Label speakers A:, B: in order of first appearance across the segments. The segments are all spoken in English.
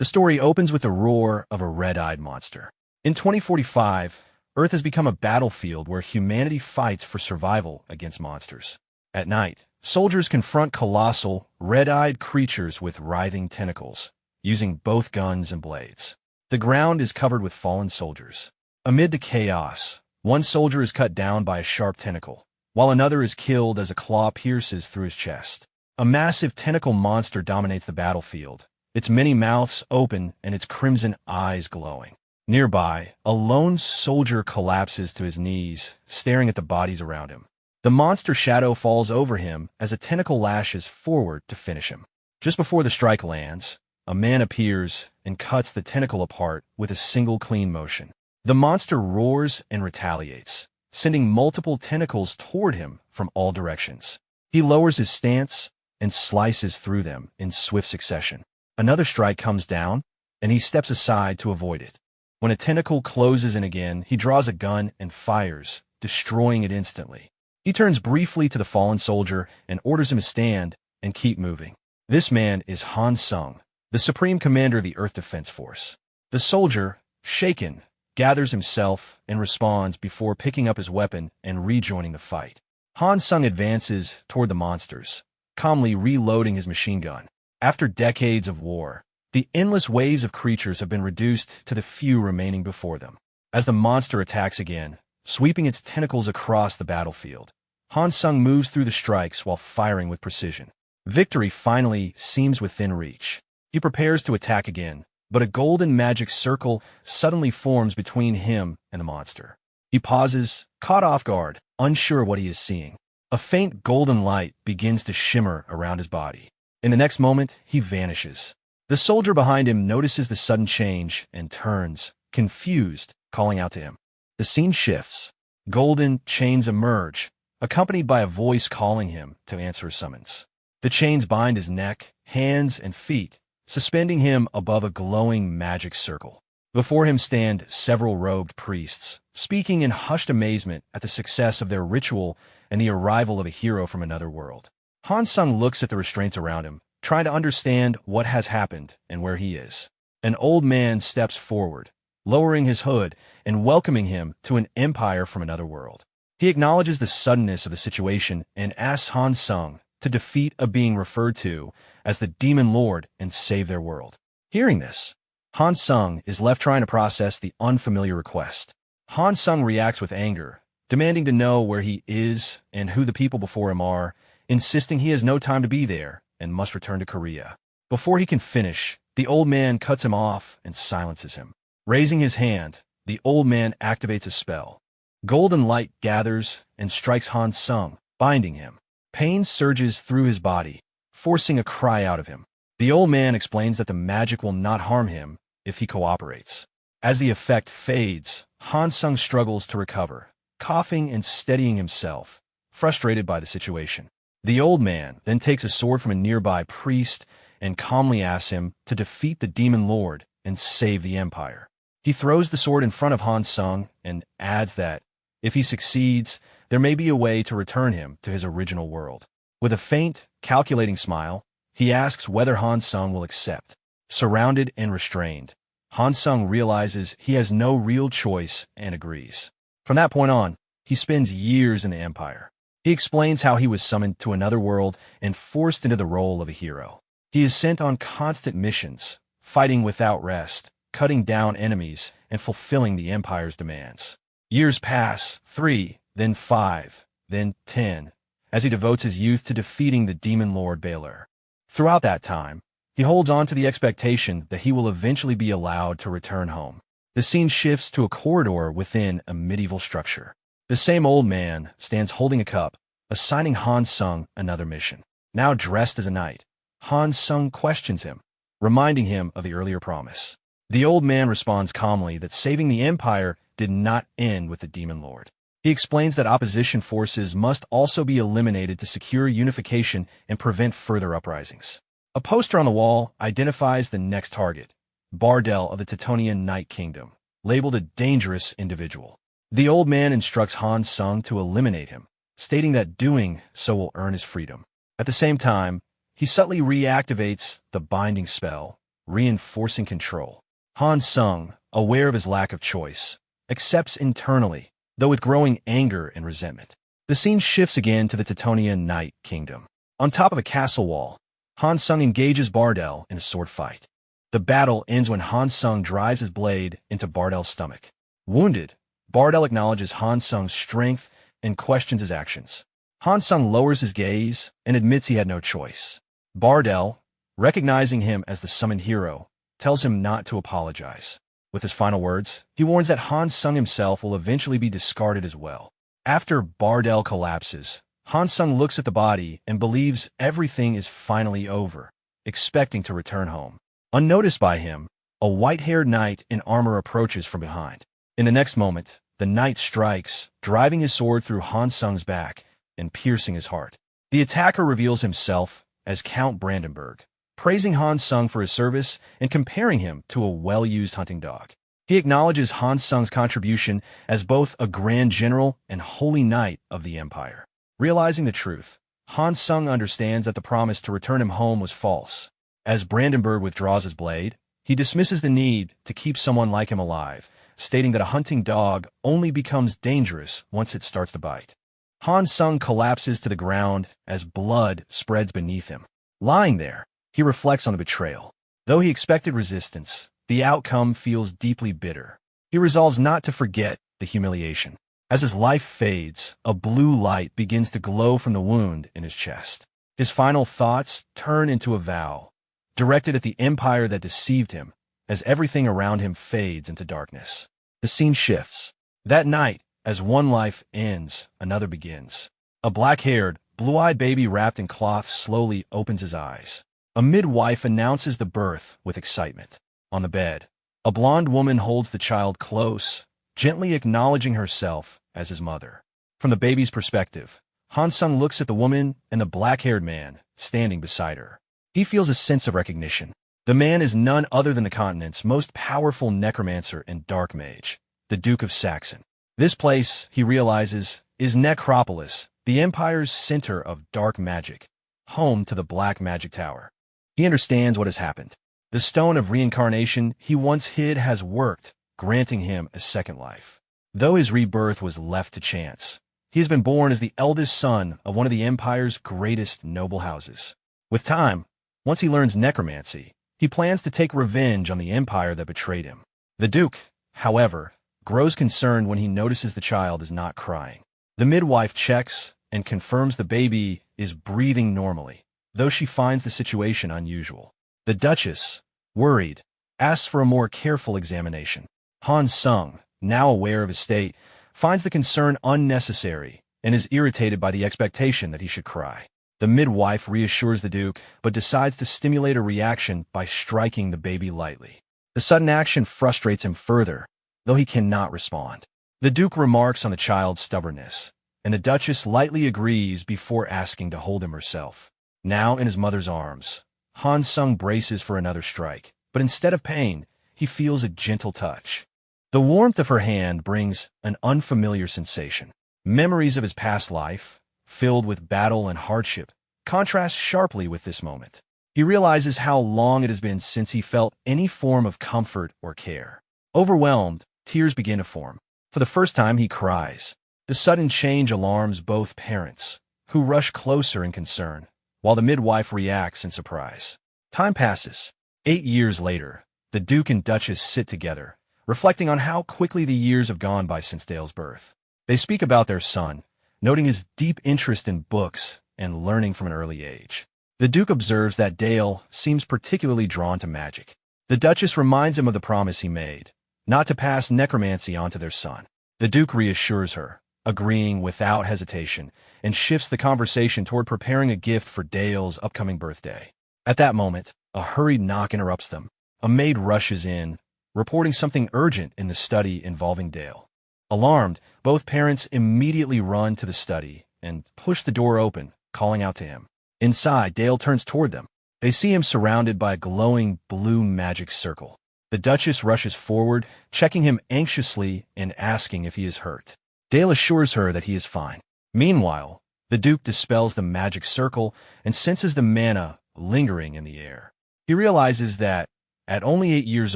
A: The story opens with the roar of a red-eyed monster. In 2045, Earth has become a battlefield where humanity fights for survival against monsters. At night, soldiers confront colossal, red-eyed creatures with writhing tentacles, using both guns and blades. The ground is covered with fallen soldiers. Amid the chaos, one soldier is cut down by a sharp tentacle, while another is killed as a claw pierces through his chest. A massive tentacle monster dominates the battlefield, its many mouths open and its crimson eyes glowing. Nearby, a lone soldier collapses to his knees, staring at the bodies around him. The monster shadow falls over him as a tentacle lashes forward to finish him. Just before the strike lands, a man appears and cuts the tentacle apart with a single clean motion. The monster roars and retaliates, sending multiple tentacles toward him from all directions. He lowers his stance and slices through them in swift succession. Another strike comes down, and he steps aside to avoid it. When a tentacle closes in again, he draws a gun and fires, destroying it instantly. He turns briefly to the fallen soldier and orders him to stand and keep moving. This man is Han Sung, the Supreme Commander of the Earth Defense Force. The soldier, shaken, gathers himself and responds before picking up his weapon and rejoining the fight. Han Sung advances toward the monsters, calmly reloading his machine gun. After decades of war, the endless waves of creatures have been reduced to the few remaining before them. As the monster attacks again, sweeping its tentacles across the battlefield, Han Sung moves through the strikes while firing with precision. Victory finally seems within reach. He prepares to attack again, but a golden magic circle suddenly forms between him and the monster. He pauses, caught off guard, unsure what he is seeing. A faint golden light begins to shimmer around his body. In the next moment, he vanishes. The soldier behind him notices the sudden change and turns, confused, calling out to him. The scene shifts. Golden chains emerge, accompanied by a voice calling him to answer a summons. The chains bind his neck, hands, and feet, suspending him above a glowing magic circle. Before him stand several robed priests, speaking in hushed amazement at the success of their ritual and the arrival of a hero from another world. Han Sung looks at the restraints around him, trying to understand what has happened and where he is. An old man steps forward, lowering his hood and welcoming him to an empire from another world. He acknowledges the suddenness of the situation and asks Han Sung to defeat a being referred to as the Demon Lord and save their world. Hearing this, Han Sung is left trying to process the unfamiliar request. Han Sung reacts with anger, demanding to know where he is and who the people before him are, insisting he has no time to be there and must return to Korea. Before he can finish, the old man cuts him off and silences him. Raising his hand, the old man activates a spell. Golden light gathers and strikes Han Sung, binding him. Pain surges through his body, forcing a cry out of him. The old man explains that the magic will not harm him if he cooperates. As the effect fades, Han Sung struggles to recover, coughing and steadying himself, frustrated by the situation. The old man then takes a sword from a nearby priest and calmly asks him to defeat the Demon Lord and save the Empire. He throws the sword in front of Han Sung and adds that, if he succeeds, there may be a way to return him to his original world. With a faint, calculating smile, he asks whether Han Sung will accept. Surrounded and restrained, Han Sung realizes he has no real choice and agrees. From that point on, he spends years in the Empire. He explains how he was summoned to another world and forced into the role of a hero. He is sent on constant missions, fighting without rest, cutting down enemies, and fulfilling the Empire's demands. Years pass, 3, then 5, then 10, as he devotes his youth to defeating the Demon Lord Baylor. Throughout that time, he holds on to the expectation that he will eventually be allowed to return home. The scene shifts to a corridor within a medieval structure. The same old man stands holding a cup, assigning Han Sung another mission. Now dressed as a knight, Han Sung questions him, reminding him of the earlier promise. The old man responds calmly that saving the Empire did not end with the Demon Lord. He explains that opposition forces must also be eliminated to secure unification and prevent further uprisings. A poster on the wall identifies the next target, Bardell of the Teutonian Night Kingdom, labeled a dangerous individual. The old man instructs Han Sung to eliminate him, stating that doing so will earn his freedom. At the same time, he subtly reactivates the binding spell, reinforcing control. Han Sung, aware of his lack of choice, accepts internally, though with growing anger and resentment. The scene shifts again to the Teutonian Night Kingdom. On top of a castle wall, Han Sung engages Bardel in a sword fight. The battle ends when Han Sung drives his blade into Bardel's stomach. Wounded, Bardel acknowledges Han Sung's strength and questions his actions. Han Sung lowers his gaze and admits he had no choice. Bardel, recognizing him as the summoned hero, tells him not to apologize. With his final words, he warns that Han Sung himself will eventually be discarded as well. After Bardel collapses, Han Sung looks at the body and believes everything is finally over, expecting to return home. Unnoticed by him, a white-haired knight in armor approaches from behind. In the next moment, the knight strikes, driving his sword through Han Sung's back and piercing his heart. The attacker reveals himself as Count Brandenburg, praising Han Sung for his service and comparing him to a well-used hunting dog. He acknowledges Han Sung's contribution as both a grand general and holy knight of the empire. Realizing the truth, Han Sung understands that the promise to return him home was false. As Brandenburg withdraws his blade, he dismisses the need to keep someone like him alive, stating that a hunting dog only becomes dangerous once it starts to bite. Han Sung collapses to the ground as blood spreads beneath him. Lying there, he reflects on the betrayal. Though he expected resistance, the outcome feels deeply bitter. He resolves not to forget the humiliation. As his life fades, a blue light begins to glow from the wound in his chest. His final thoughts turn into a vow, directed at the empire that deceived him, as everything around him fades into darkness. The scene shifts. That night, as one life ends, another begins. A black-haired, blue-eyed baby wrapped in cloth slowly opens his eyes. A midwife announces the birth with excitement. On the bed, a blonde woman holds the child close, gently acknowledging herself as his mother. From the baby's perspective, Han Sung looks at the woman and the black-haired man standing beside her. He feels a sense of recognition. The man is none other than the continent's most powerful necromancer and dark mage, the Duke of Saxon. This place, he realizes, is Necropolis, the empire's center of dark magic, home to the Black Magic Tower. He understands what has happened. The stone of reincarnation he once hid has worked, granting him a second life. Though his rebirth was left to chance, he has been born as the eldest son of one of the empire's greatest noble houses. With time, once he learns necromancy, he plans to take revenge on the empire that betrayed him. The Duke, however, grows concerned when he notices the child is not crying. The midwife checks and confirms the baby is breathing normally, though she finds the situation unusual. The Duchess, worried, asks for a more careful examination. Han Sung, now aware of his state, finds the concern unnecessary and is irritated by the expectation that he should cry. The midwife reassures the Duke, but decides to stimulate a reaction by striking the baby lightly. The sudden action frustrates him further, though he cannot respond. The Duke remarks on the child's stubbornness, and the Duchess lightly agrees before asking to hold him herself. Now in his mother's arms, Han Sung braces for another strike, but instead of pain, he feels a gentle touch. The warmth of her hand brings an unfamiliar sensation. Memories of his past life, filled with battle and hardship, contrast sharply with this moment. He realizes how long it has been since he felt any form of comfort or care. Overwhelmed, tears begin to form. For the first time, he cries. The sudden change alarms both parents, who rush closer in concern, while the midwife reacts in surprise. Time passes. 8 years later, the Duke and Duchess sit together, reflecting on how quickly the years have gone by since Dale's birth. They speak about their son, noting his deep interest in books and learning from an early age. The Duke observes that Dale seems particularly drawn to magic. The Duchess reminds him of the promise he made, not to pass necromancy on to their son. The Duke reassures her, agreeing without hesitation, and shifts the conversation toward preparing a gift for Dale's upcoming birthday. At that moment, a hurried knock interrupts them. A maid rushes in, reporting something urgent in the study involving Dale. Alarmed, both parents immediately run to the study and push the door open, calling out to him. Inside, Dale turns toward them. They see him surrounded by a glowing blue magic circle. The Duchess rushes forward, checking him anxiously and asking if he is hurt. Dale assures her that he is fine. Meanwhile, the Duke dispels the magic circle and senses the mana lingering in the air. He realizes that At only 8 years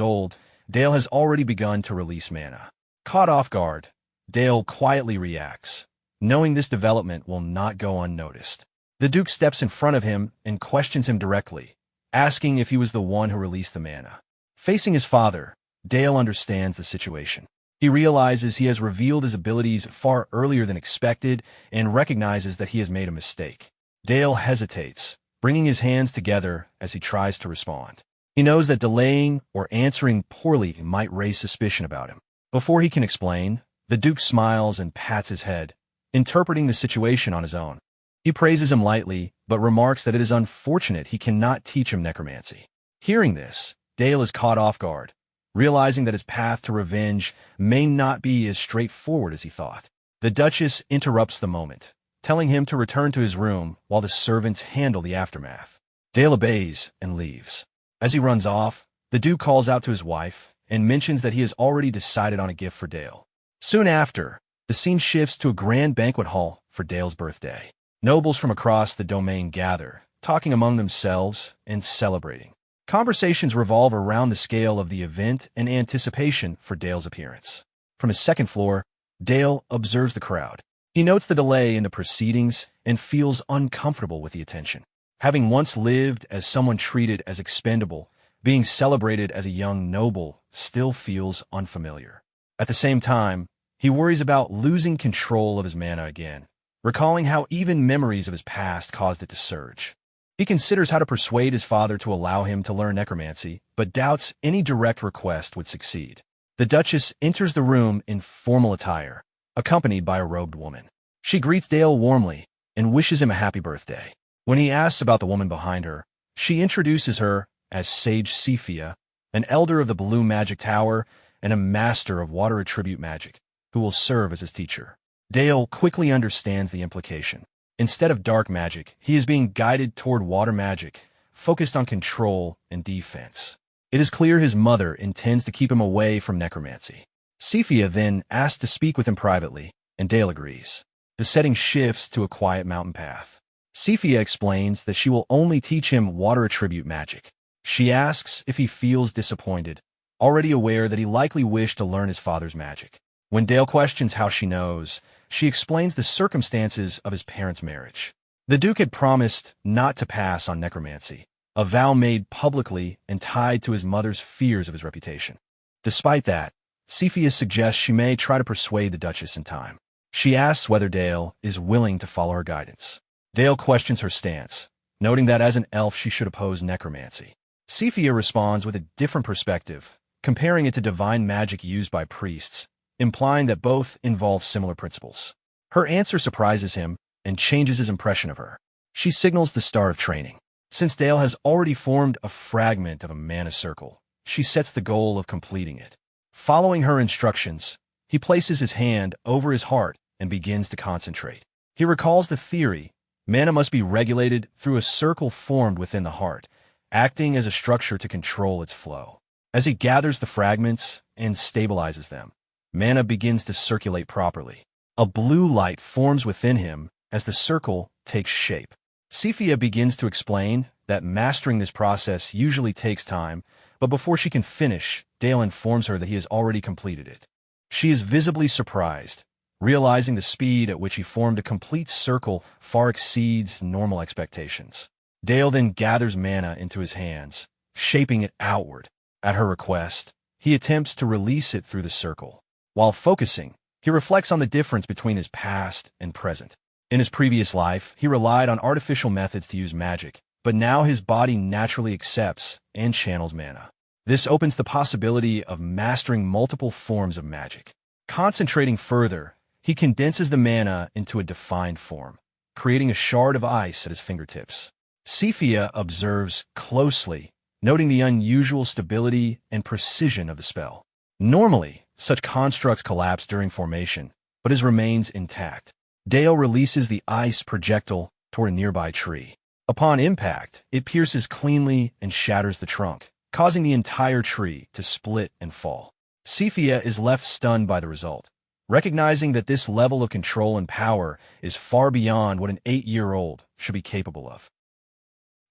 A: old, Dale has already begun to release mana. Caught off guard, Dale quietly reacts, knowing this development will not go unnoticed. The Duke steps in front of him and questions him directly, asking if he was the one who released the mana. Facing his father, Dale understands the situation. He realizes he has revealed his abilities far earlier than expected and recognizes that he has made a mistake. Dale hesitates, bringing his hands together as he tries to respond. He knows that delaying or answering poorly might raise suspicion about him. Before he can explain, the Duke smiles and pats his head, interpreting the situation on his own. He praises him lightly, but remarks that it is unfortunate he cannot teach him necromancy. Hearing this, Dale is caught off guard, realizing that his path to revenge may not be as straightforward as he thought. The Duchess interrupts the moment, telling him to return to his room while the servants handle the aftermath. Dale obeys and leaves. As he runs off, the Duke calls out to his wife and mentions that he has already decided on a gift for Dale. Soon after, the scene shifts to a grand banquet hall for Dale's birthday. Nobles from across the domain gather, talking among themselves and celebrating. Conversations revolve around the scale of the event and anticipation for Dale's appearance. From his second floor, Dale observes the crowd. He notes the delay in the proceedings and feels uncomfortable with the attention. Having once lived as someone treated as expendable, being celebrated as a young noble still feels unfamiliar. At the same time, he worries about losing control of his mana again, recalling how even memories of his past caused it to surge. He considers how to persuade his father to allow him to learn necromancy, but doubts any direct request would succeed. The Duchess enters the room in formal attire, accompanied by a robed woman. She greets Dale warmly and wishes him a happy birthday. When he asks about the woman behind her, she introduces her as Sage Sephia, an elder of the Blue Magic Tower and a master of water attribute magic, who will serve as his teacher. Dale quickly understands the implication. Instead of dark magic, he is being guided toward water magic, focused on control and defense. It is clear his mother intends to keep him away from necromancy. Sephia then asks to speak with him privately, and Dale agrees. The setting shifts to a quiet mountain path. Sephia explains that she will only teach him water attribute magic. She asks if he feels disappointed, already aware that he likely wished to learn his father's magic. When Dale questions how she knows, she explains the circumstances of his parents' marriage. The Duke had promised not to pass on necromancy, a vow made publicly and tied to his mother's fears of his reputation. Despite that, Sephia suggests she may try to persuade the Duchess in time. She asks whether Dale is willing to follow her guidance. Dale questions her stance, noting that as an elf she should oppose necromancy. Sephia responds with a different perspective, comparing it to divine magic used by priests, implying that both involve similar principles. Her answer surprises him and changes his impression of her. She signals the start of training. Since Dale has already formed a fragment of a mana circle, she sets the goal of completing it. Following her instructions, he places his hand over his heart and begins to concentrate. He recalls the theory: mana must be regulated through a circle formed within the heart, acting as a structure to control its flow. As he gathers the fragments and stabilizes them, mana begins to circulate properly. A blue light forms within him as the circle takes shape. Sephia begins to explain that mastering this process usually takes time, but before she can finish, Dale informs her that he has already completed it. She is visibly surprised, realizing the speed at which he formed a complete circle far exceeds normal expectations. Dale then gathers mana into his hands, shaping it outward. At her request, he attempts to release it through the circle. While focusing, he reflects on the difference between his past and present. In his previous life, he relied on artificial methods to use magic, but now his body naturally accepts and channels mana. This opens the possibility of mastering multiple forms of magic. Concentrating further, he condenses the mana into a defined form, creating a shard of ice at his fingertips. Sephia observes closely, noting the unusual stability and precision of the spell. Normally, such constructs collapse during formation, but his remains intact. Dale releases the ice projectile toward a nearby tree. Upon impact, it pierces cleanly and shatters the trunk, causing the entire tree to split and fall. Sephia is left stunned by the result, recognizing that this level of control and power is far beyond what an 8-year-old should be capable of.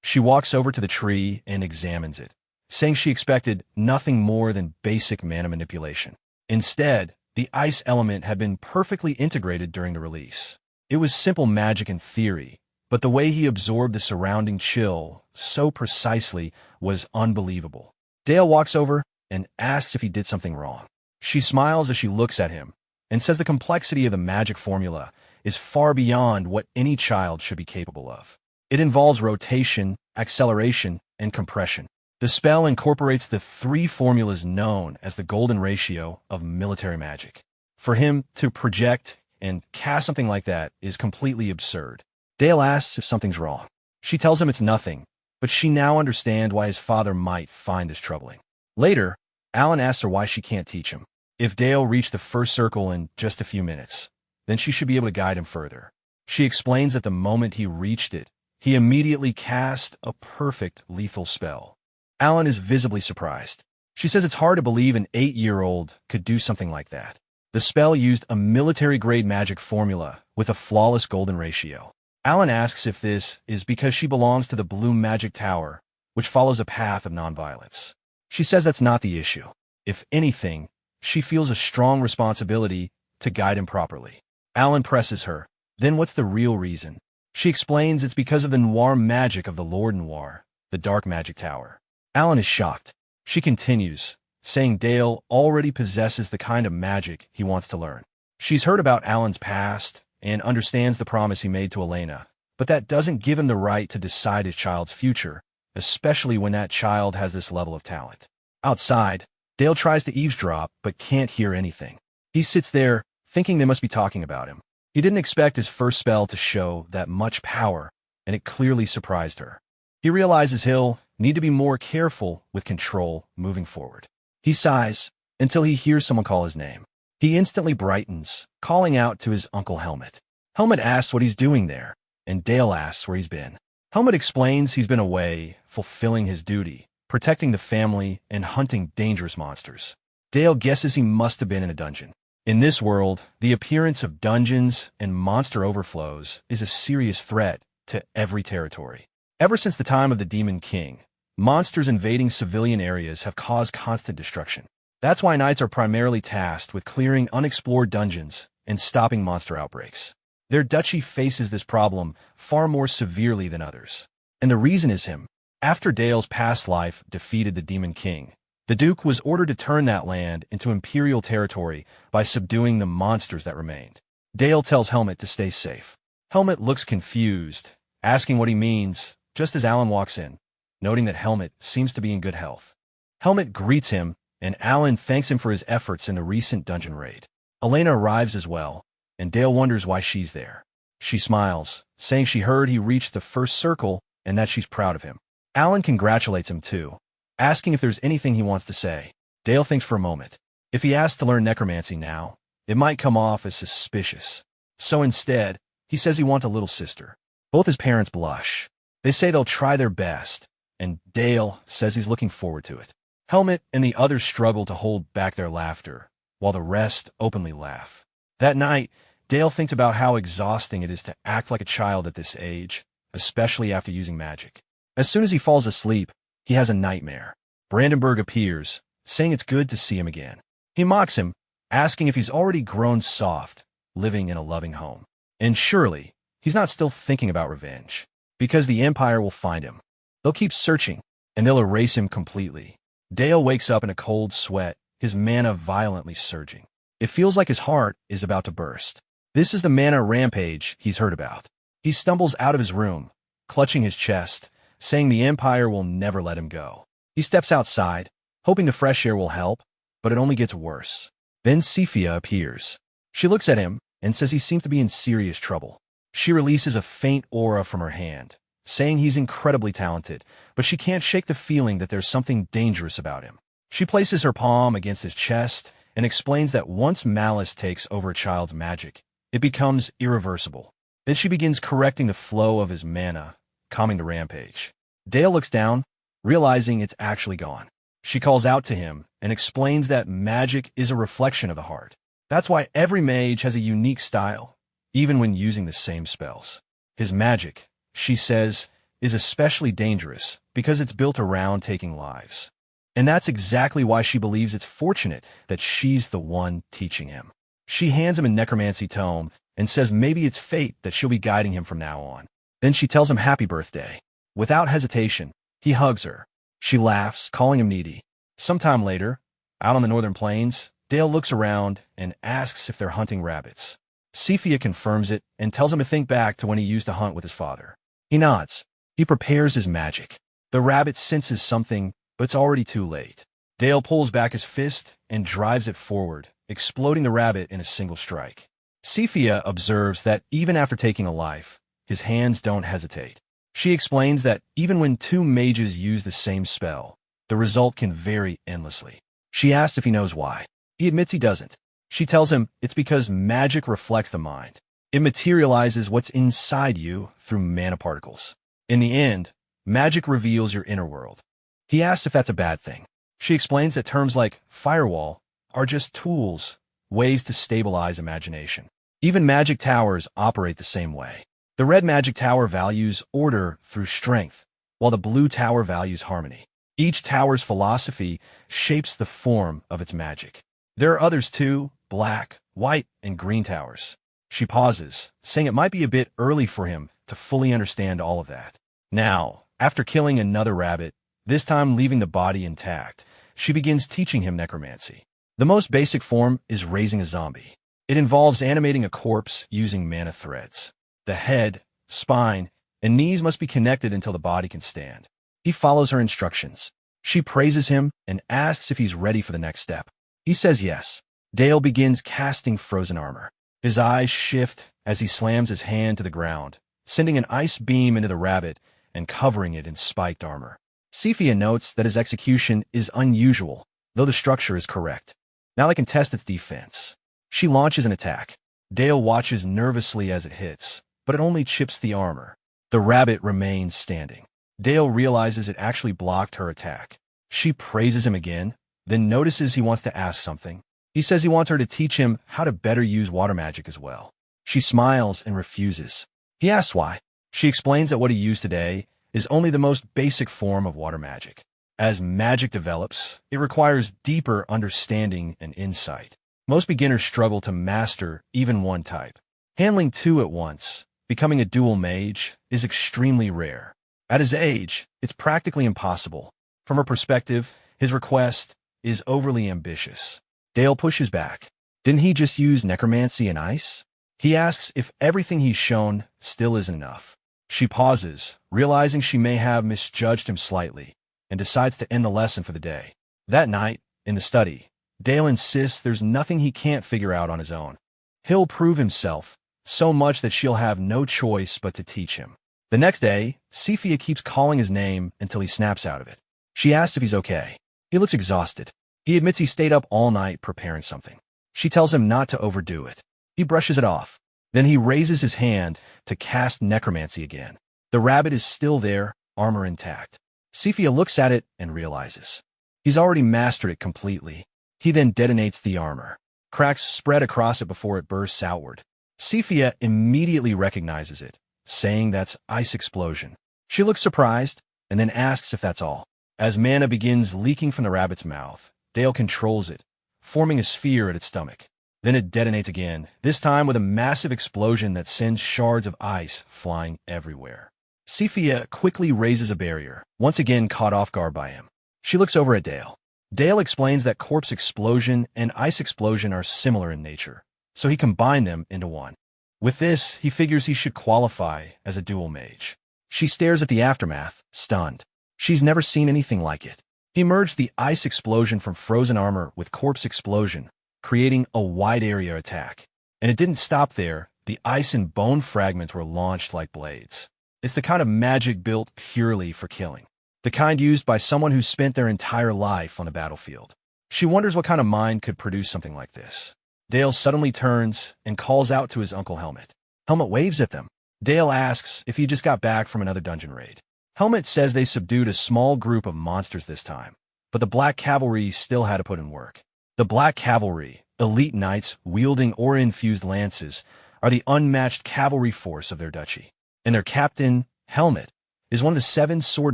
A: She walks over to the tree and examines it, saying she expected nothing more than basic mana manipulation. Instead, the ice element had been perfectly integrated during the release. It was simple magic in theory, but the way he absorbed the surrounding chill so precisely was unbelievable. Dale walks over and asks if he did something wrong. She smiles as she looks at him and says the complexity of the magic formula is far beyond what any child should be capable of. It involves rotation, acceleration, and compression. The spell incorporates the three formulas known as the golden ratio of military magic. For him to project and cast something like that is completely absurd. Dale asks if something's wrong. She tells him it's nothing, but she now understands why his father might find this troubling. Later, Alan asks her why she can't teach him. If Dale reached the first circle in just a few minutes, then she should be able to guide him further. She explains that the moment he reached it, he immediately cast a perfect lethal spell. Alan is visibly surprised. She says it's hard to believe an 8-year-old could do something like that. The spell used a military-grade magic formula with a flawless golden ratio. Alan asks if this is because she belongs to the Blue Magic Tower, which follows a path of nonviolence. She says that's not the issue. If anything, she feels a strong responsibility to guide him properly. Alan presses her. Then what's the real reason? She explains it's because of the noir magic of the Lord Noir, the Dark Magic Tower. Alan is shocked. She continues, saying Dale already possesses the kind of magic he wants to learn. She's heard about Alan's past and understands the promise he made to Elena, but that doesn't give him the right to decide his child's future, especially when that child has this level of talent. Outside, Dale tries to eavesdrop but can't hear anything. He sits there, thinking they must be talking about him. He didn't expect his first spell to show that much power, and it clearly surprised her. He realizes he'll need to be more careful with control moving forward. He sighs until he hears someone call his name. He instantly brightens, calling out to his Uncle Helmet. Helmet asks what he's doing there, and Dale asks where he's been. Helmet explains he's been away, fulfilling his duty, protecting the family and hunting dangerous monsters. Dale guesses he must have been in a dungeon. In this world, the appearance of dungeons and monster overflows is a serious threat to every territory. Ever since the time of the Demon King, monsters invading civilian areas have caused constant destruction. That's why knights are primarily tasked with clearing unexplored dungeons and stopping monster outbreaks. Their duchy faces this problem far more severely than others. And the reason is him. After Dale's past life defeated the Demon King, the Duke was ordered to turn that land into imperial territory by subduing the monsters that remained. Dale tells Helmet to stay safe. Helmet looks confused, asking what he means, just as Alan walks in, noting that Helmet seems to be in good health. Helmet greets him, and Alan thanks him for his efforts in the recent dungeon raid. Elena arrives as well, and Dale wonders why she's there. She smiles, saying she heard he reached the first circle and that she's proud of him. Alan congratulates him too, asking if there's anything he wants to say. Dale thinks for a moment. If he asks to learn necromancy now, it might come off as suspicious. So instead, he says he wants a little sister. Both his parents blush. They say they'll try their best, and Dale says he's looking forward to it. Helmet and the others struggle to hold back their laughter, while the rest openly laugh. That night, Dale thinks about how exhausting it is to act like a child at this age, especially after using magic. As soon as he falls asleep, he has a nightmare. Brandenburg appears, saying it's good to see him again. He mocks him, asking if he's already grown soft, living in a loving home. And surely, he's not still thinking about revenge, because the Empire will find him. They'll keep searching, and they'll erase him completely. Dale wakes up in a cold sweat, his mana violently surging. It feels like his heart is about to burst. This is the mana rampage he's heard about. He stumbles out of his room, clutching his chest, saying the Empire will never let him go. He steps outside, hoping the fresh air will help, but it only gets worse. Then Sephia appears. She looks at him and says he seems to be in serious trouble. She releases a faint aura from her hand, saying he's incredibly talented, but she can't shake the feeling that there's something dangerous about him. She places her palm against his chest and explains that once malice takes over a child's magic, it becomes irreversible. Then she begins correcting the flow of his mana, calming the rampage. Dale looks down, realizing it's actually gone. She calls out to him and explains that magic is a reflection of the heart. That's why every mage has a unique style, even when using the same spells. His magic, she says, is especially dangerous because it's built around taking lives. And that's exactly why she believes it's fortunate that she's the one teaching him. She hands him a necromancy tome and says maybe it's fate that she'll be guiding him from now on. Then she tells him happy birthday. Without hesitation, he hugs her. She laughs, calling him needy. Sometime later, out on the northern plains, Dale looks around and asks if they're hunting rabbits. Cephia confirms it and tells him to think back to when he used to hunt with his father. He nods. He prepares his magic. The rabbit senses something, but it's already too late. Dale pulls back his fist and drives it forward, exploding the rabbit in a single strike. Cephia observes that even after taking a life, his hands don't hesitate. She explains that even when two mages use the same spell, the result can vary endlessly. She asks if he knows why. He admits he doesn't. She tells him it's because magic reflects the mind. It materializes what's inside you through mana particles. In the end, magic reveals your inner world. He asks if that's a bad thing. She explains that terms like firewall are just tools, ways to stabilize imagination. Even magic towers operate the same way. The red magic tower values order through strength, while the blue tower values harmony. Each tower's philosophy shapes the form of its magic. There are others too, black, white, and green towers. She pauses, saying it might be a bit early for him to fully understand all of that. Now, after killing another rabbit, this time leaving the body intact, she begins teaching him necromancy. The most basic form is raising a zombie. It involves animating a corpse using mana threads. The head, spine, and knees must be connected until the body can stand. He follows her instructions. She praises him and asks if he's ready for the next step. He says yes. Dale begins casting frozen armor. His eyes shift as he slams his hand to the ground, sending an ice beam into the rabbit and covering it in spiked armor. Cephia notes that his execution is unusual, though the structure is correct. Now they can test its defense. She launches an attack. Dale watches nervously as it hits, but it only chips the armor. The rabbit remains standing. Dale realizes it actually blocked her attack. She praises him again, then notices he wants to ask something. He says he wants her to teach him how to better use water magic as well. She smiles and refuses. He asks why. She explains that what he used today is only the most basic form of water magic. As magic develops, it requires deeper understanding and insight. Most beginners struggle to master even one type. Handling two at once, becoming a dual mage, is extremely rare. At his age, it's practically impossible. From her perspective, his request is overly ambitious. Dale pushes back. Didn't he just use necromancy and ice? He asks if everything he's shown still isn't enough. She pauses, realizing she may have misjudged him slightly, and decides to end the lesson for the day. That night, in the study, Dale insists there's nothing he can't figure out on his own. He'll prove himself, so much that she'll have no choice but to teach him. The next day, Cephia keeps calling his name until he snaps out of it. She asks if he's okay. He looks exhausted. He admits he stayed up all night preparing something. She tells him not to overdo it. He brushes it off. Then he raises his hand to cast necromancy again. The rabbit is still there, armor intact. Cephia looks at it and realizes. He's already mastered it completely. He then detonates the armor. Cracks spread across it before it bursts outward. Cephia immediately recognizes it, saying that's ice explosion. She looks surprised and then asks if that's all. As mana begins leaking from the rabbit's mouth, Dale controls it, forming a sphere at its stomach. Then it detonates again, this time with a massive explosion that sends shards of ice flying everywhere. Cephia quickly raises a barrier, once again caught off guard by him. She looks over at Dale. Dale explains that corpse explosion and ice explosion are similar in nature, so he combined them into one. With this, he figures he should qualify as a dual mage. She stares at the aftermath, stunned. She's never seen anything like it. He merged the ice explosion from frozen armor with corpse explosion, creating a wide area attack. And it didn't stop there. The ice and bone fragments were launched like blades. It's the kind of magic built purely for killing. The kind used by someone who spent their entire life on the battlefield. She wonders what kind of mind could produce something like this. Dale suddenly turns and calls out to his Uncle Helmet. Helmet waves at them. Dale asks if he just got back from another dungeon raid. Helmet says they subdued a small group of monsters this time, but the Black Cavalry still had to put in work. The Black Cavalry, elite knights wielding aura-infused lances, are the unmatched cavalry force of their duchy, and their captain, Helmet, is one of the 7 sword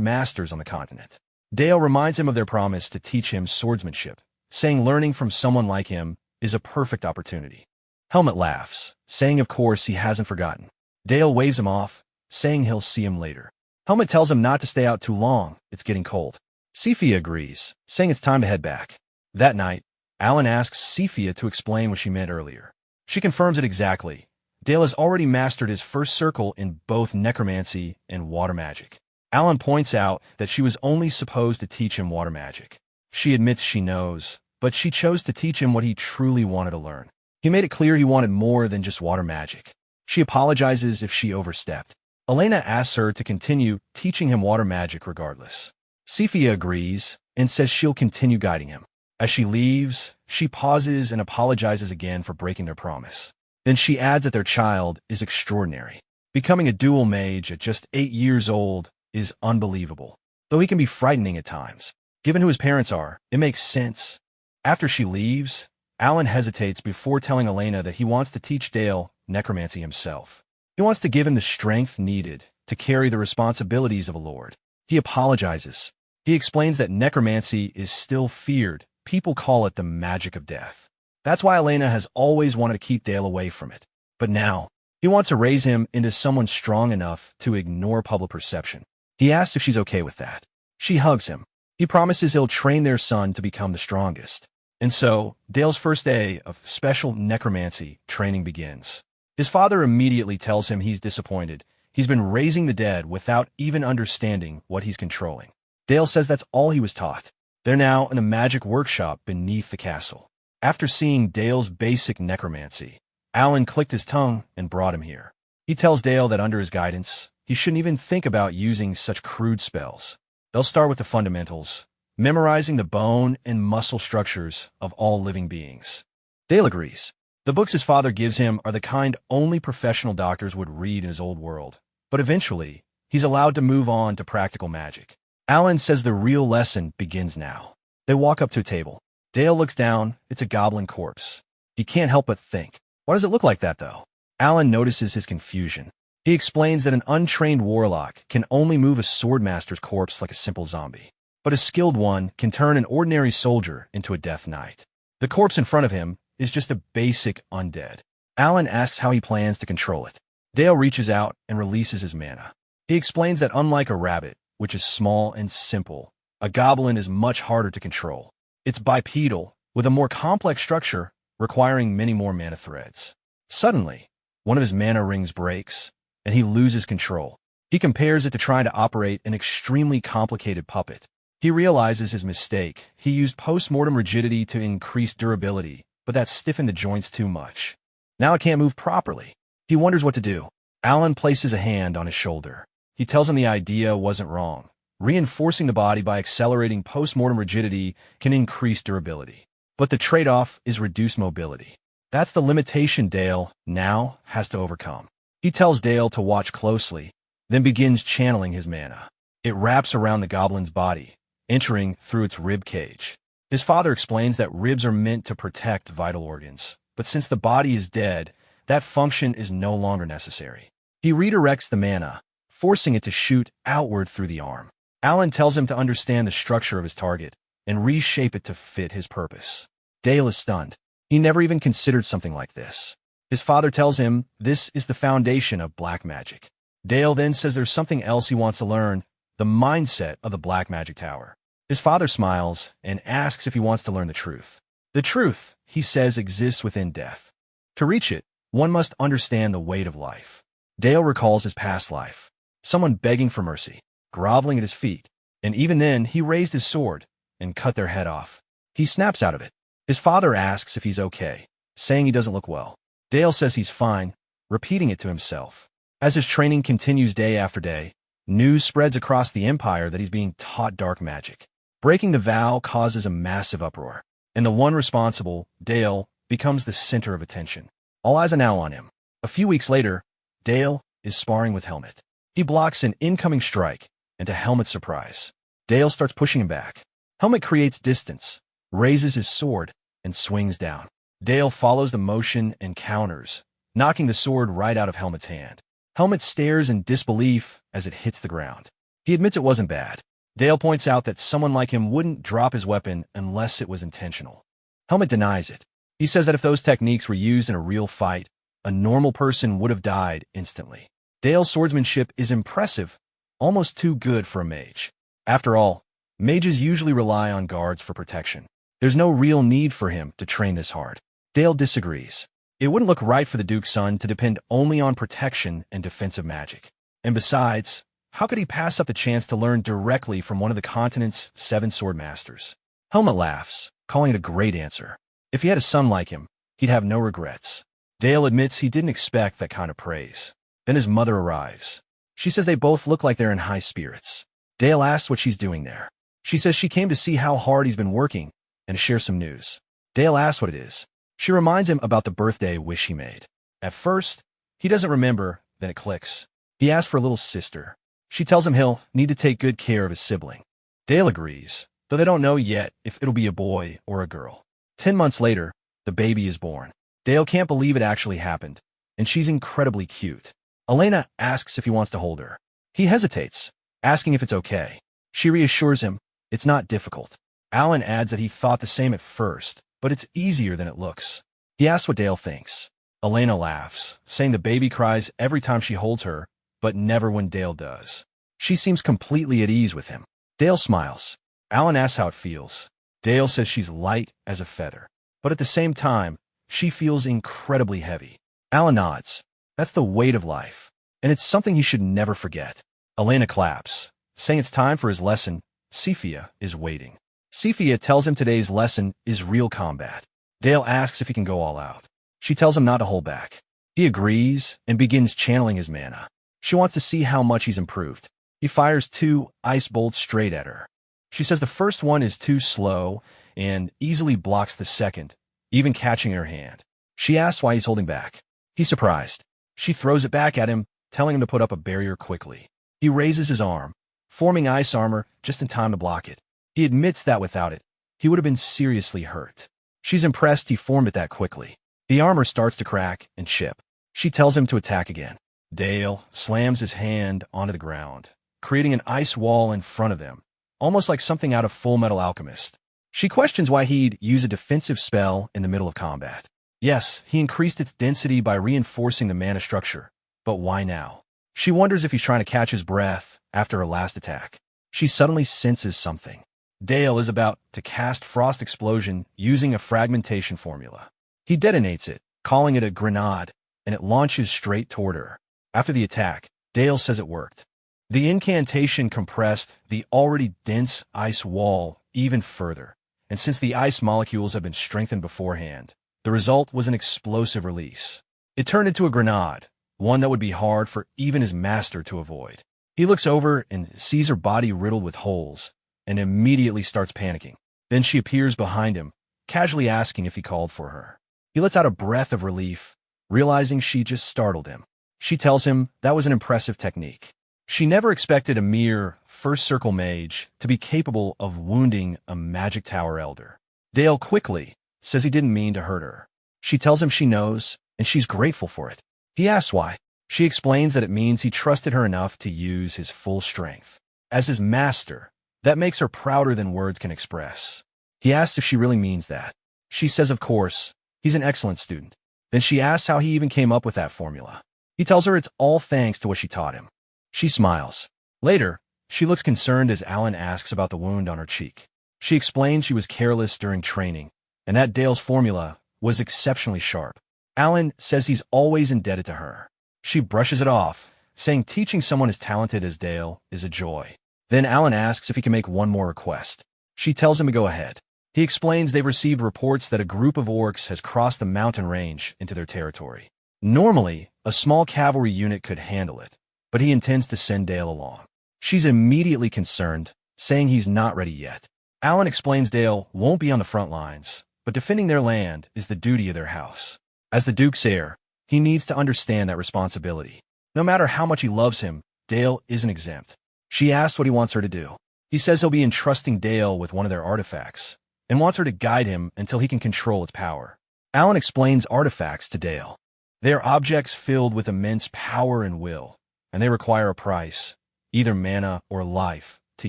A: masters on the continent. Dale reminds him of their promise to teach him swordsmanship, saying learning from someone like him is a perfect opportunity. Helmet laughs, saying of course he hasn't forgotten. Dale waves him off, saying he'll see him later. Helmet tells him not to stay out too long, it's getting cold. Cephia agrees, saying it's time to head back. That night, Alan asks Cephia to explain what she meant earlier. She confirms it exactly. Dale has already mastered his first circle in both necromancy and water magic. Alan points out that she was only supposed to teach him water magic. She admits she knows, but she chose to teach him what he truly wanted to learn. He made it clear he wanted more than just water magic. She apologizes if she overstepped. Elena asks her to continue teaching him water magic regardless. Cephia agrees and says she'll continue guiding him. As she leaves, she pauses and apologizes again for breaking their promise. Then she adds that their child is extraordinary. Becoming a dual mage at just 8 years old is unbelievable, though he can be frightening at times. Given who his parents are, it makes sense. After she leaves, Alan hesitates before telling Elena that he wants to teach Dale necromancy himself. He wants to give him the strength needed to carry the responsibilities of a lord. He apologizes. He explains that necromancy is still feared. People call it the magic of death. That's why Elena has always wanted to keep Dale away from it. But now, he wants to raise him into someone strong enough to ignore public perception. He asks if she's okay with that. She hugs him. He promises he'll train their son to become the strongest. And so, Dale's first day of special necromancy training begins. His father immediately tells him he's disappointed. He's been raising the dead without even understanding what he's controlling. Dale says that's all he was taught. They're now in a magic workshop beneath the castle. After seeing Dale's basic necromancy, Alan clicked his tongue and brought him here. He tells Dale that under his guidance, he shouldn't even think about using such crude spells. They'll start with the fundamentals, memorizing the bone and muscle structures of all living beings. Dale agrees. The books his father gives him are the kind only professional doctors would read in his old world. But eventually, he's allowed to move on to practical magic. Alan says the real lesson begins now. They walk up to a table. Dale looks down. It's a goblin corpse. He can't help but think, why does it look like that, though? Alan notices his confusion. He explains that an untrained warlock can only move a swordmaster's corpse like a simple zombie. But a skilled one can turn an ordinary soldier into a death knight. The corpse in front of him is just a basic undead. Alan asks how he plans to control it. Dale reaches out and releases his mana. He explains that unlike a rabbit, which is small and simple, a goblin is much harder to control. It's bipedal, with a more complex structure requiring many more mana threads. Suddenly, one of his mana rings breaks, and he loses control. He compares it to trying to operate an extremely complicated puppet. He realizes his mistake. He used post-mortem rigidity to increase durability, but that stiffened the joints too much. Now it can't move properly. He wonders what to do. Alan places a hand on his shoulder. He tells him the idea wasn't wrong. Reinforcing the body by accelerating post-mortem rigidity can increase durability. But the trade-off is reduced mobility. That's the limitation Dale now has to overcome. He tells Dale to watch closely, then begins channeling his mana. It wraps around the goblin's body, entering through its rib cage. His father explains that ribs are meant to protect vital organs, but since the body is dead, that function is no longer necessary. He redirects the mana, forcing it to shoot outward through the arm. Alan tells him to understand the structure of his target and reshape it to fit his purpose. Dale is stunned. He never even considered something like this. His father tells him this is the foundation of black magic. Dale then says there's something else he wants to learn, the mindset of the Black Magic Tower. His father smiles and asks if he wants to learn the truth. The truth, he says, exists within death. To reach it, one must understand the weight of life. Dale recalls his past life. Someone begging for mercy, groveling at his feet, and even then he raised his sword and cut their head off. He snaps out of it. His father asks if he's okay, saying he doesn't look well. Dale says he's fine, repeating it to himself. As his training continues day after day, news spreads across the empire that he's being taught dark magic. Breaking the vow causes a massive uproar, and the one responsible, Dale, becomes the center of attention. All eyes are now on him. A few weeks later, Dale is sparring with Helmet. He blocks an incoming strike, and to Helmet's surprise, Dale starts pushing him back. Helmet creates distance, raises his sword, and swings down. Dale follows the motion and counters, knocking the sword right out of Helmet's hand. Helmet stares in disbelief as it hits the ground. He admits it wasn't bad. Dale points out that someone like him wouldn't drop his weapon unless it was intentional. Helmet denies it. He says that if those techniques were used in a real fight, a normal person would have died instantly. Dale's swordsmanship is impressive, almost too good for a mage. After all, mages usually rely on guards for protection. There's no real need for him to train this hard. Dale disagrees. It wouldn't look right for the Duke's son to depend only on protection and defensive magic. And besides, how could he pass up the chance to learn directly from one of the continent's 7 sword masters? Helmet laughs, calling it a great answer. If he had a son like him, he'd have no regrets. Dale admits he didn't expect that kind of praise. Then his mother arrives. She says they both look like they're in high spirits. Dale asks what she's doing there. She says she came to see how hard he's been working and to share some news. Dale asks what it is. She reminds him about the birthday wish he made. At first, he doesn't remember, then it clicks. He asks for a little sister. She tells him he'll need to take good care of his sibling. Dale agrees, though they don't know yet if it'll be a boy or a girl. 10 months later, the baby is born. Dale can't believe it actually happened, and she's incredibly cute. Elena asks if he wants to hold her. He hesitates, asking if it's okay. She reassures him it's not difficult. Alan adds that he thought the same at first, but it's easier than it looks. He asks what Dale thinks. Elena laughs, saying the baby cries every time she holds her, but never when Dale does. She seems completely at ease with him. Dale smiles. Alan asks how it feels. Dale says she's light as a feather, but at the same time, she feels incredibly heavy. Alan nods. That's the weight of life, and it's something he should never forget. Elena claps, saying it's time for his lesson. Cephia is waiting. Cephia tells him today's lesson is real combat. Dale asks if he can go all out. She tells him not to hold back. He agrees and begins channeling his mana. She wants to see how much he's improved. He fires 2 ice bolts straight at her. She says the first one is too slow and easily blocks the second, even catching her hand. She asks why he's holding back. He's surprised. She throws it back at him, telling him to put up a barrier quickly. He raises his arm, forming ice armor just in time to block it. He admits that without it, he would have been seriously hurt. She's impressed he formed it that quickly. The armor starts to crack and chip. She tells him to attack again. Dale slams his hand onto the ground, creating an ice wall in front of them, almost like something out of Full Metal Alchemist. She questions why he'd use a defensive spell in the middle of combat. Yes, he increased its density by reinforcing the mana structure, but why now? She wonders if he's trying to catch his breath after her last attack. She suddenly senses something. Dale is about to cast Frost Explosion using a fragmentation formula. He detonates it, calling it a grenade, and it launches straight toward her. After the attack, Dale says it worked. The incantation compressed the already dense ice wall even further, and since the ice molecules have been strengthened beforehand, the result was an explosive release. It turned into a grenade, one that would be hard for even his master to avoid. He looks over and sees her body riddled with holes, and immediately starts panicking. Then she appears behind him, casually asking if he called for her. He lets out a breath of relief, realizing she just startled him. She tells him that was an impressive technique. She never expected a mere first circle mage to be capable of wounding a magic tower elder. Dale quickly says he didn't mean to hurt her. She tells him she knows, and she's grateful for it. He asks why. She explains that it means he trusted her enough to use his full strength. As his master, that makes her prouder than words can express. He asks if she really means that. She says of course, he's an excellent student. Then she asks how he even came up with that formula. He tells her it's all thanks to what she taught him. She smiles. Later, she looks concerned as Alan asks about the wound on her cheek. She explains she was careless during training, and that Dale's formula was exceptionally sharp. Alan says he's always indebted to her. She brushes it off, saying teaching someone as talented as Dale is a joy. Then Alan asks if he can make one more request. She tells him to go ahead. He explains they've received reports that a group of orcs has crossed the mountain range into their territory. Normally, a small cavalry unit could handle it, but he intends to send Dale along. She's immediately concerned, saying he's not ready yet. Alan explains Dale won't be on the front lines, but defending their land is the duty of their house. As the Duke's heir, he needs to understand that responsibility. No matter how much he loves him, Dale isn't exempt. She asks what he wants her to do. He says he'll be entrusting Dale with one of their artifacts, and wants her to guide him until he can control its power. Alan explains artifacts to Dale. They are objects filled with immense power and will, and they require a price, either mana or life, to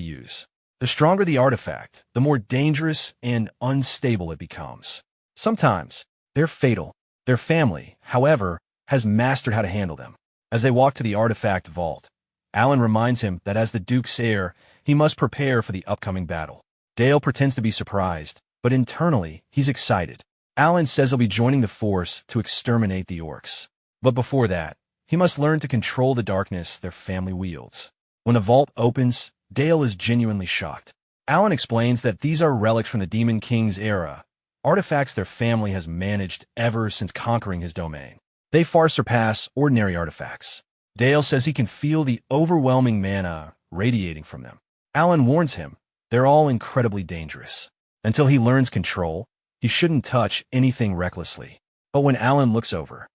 A: use. The stronger the artifact, the more dangerous and unstable it becomes. Sometimes, they're fatal. Their family, however, has mastered how to handle them. As they walk to the artifact vault, Alan reminds him that as the Duke's heir, he must prepare for the upcoming battle. Dale pretends to be surprised, but internally, he's excited. Alan says he'll be joining the force to exterminate the orcs. But before that, he must learn to control the darkness their family wields. When the vault opens, Dale is genuinely shocked. Alan explains that these are relics from the Demon King's era, artifacts their family has managed ever since conquering his domain. They far surpass ordinary artifacts. Dale says he can feel the overwhelming mana radiating from them. Alan warns him, they're all incredibly dangerous. Until he learns control, he shouldn't touch anything recklessly. But when Alan looks over,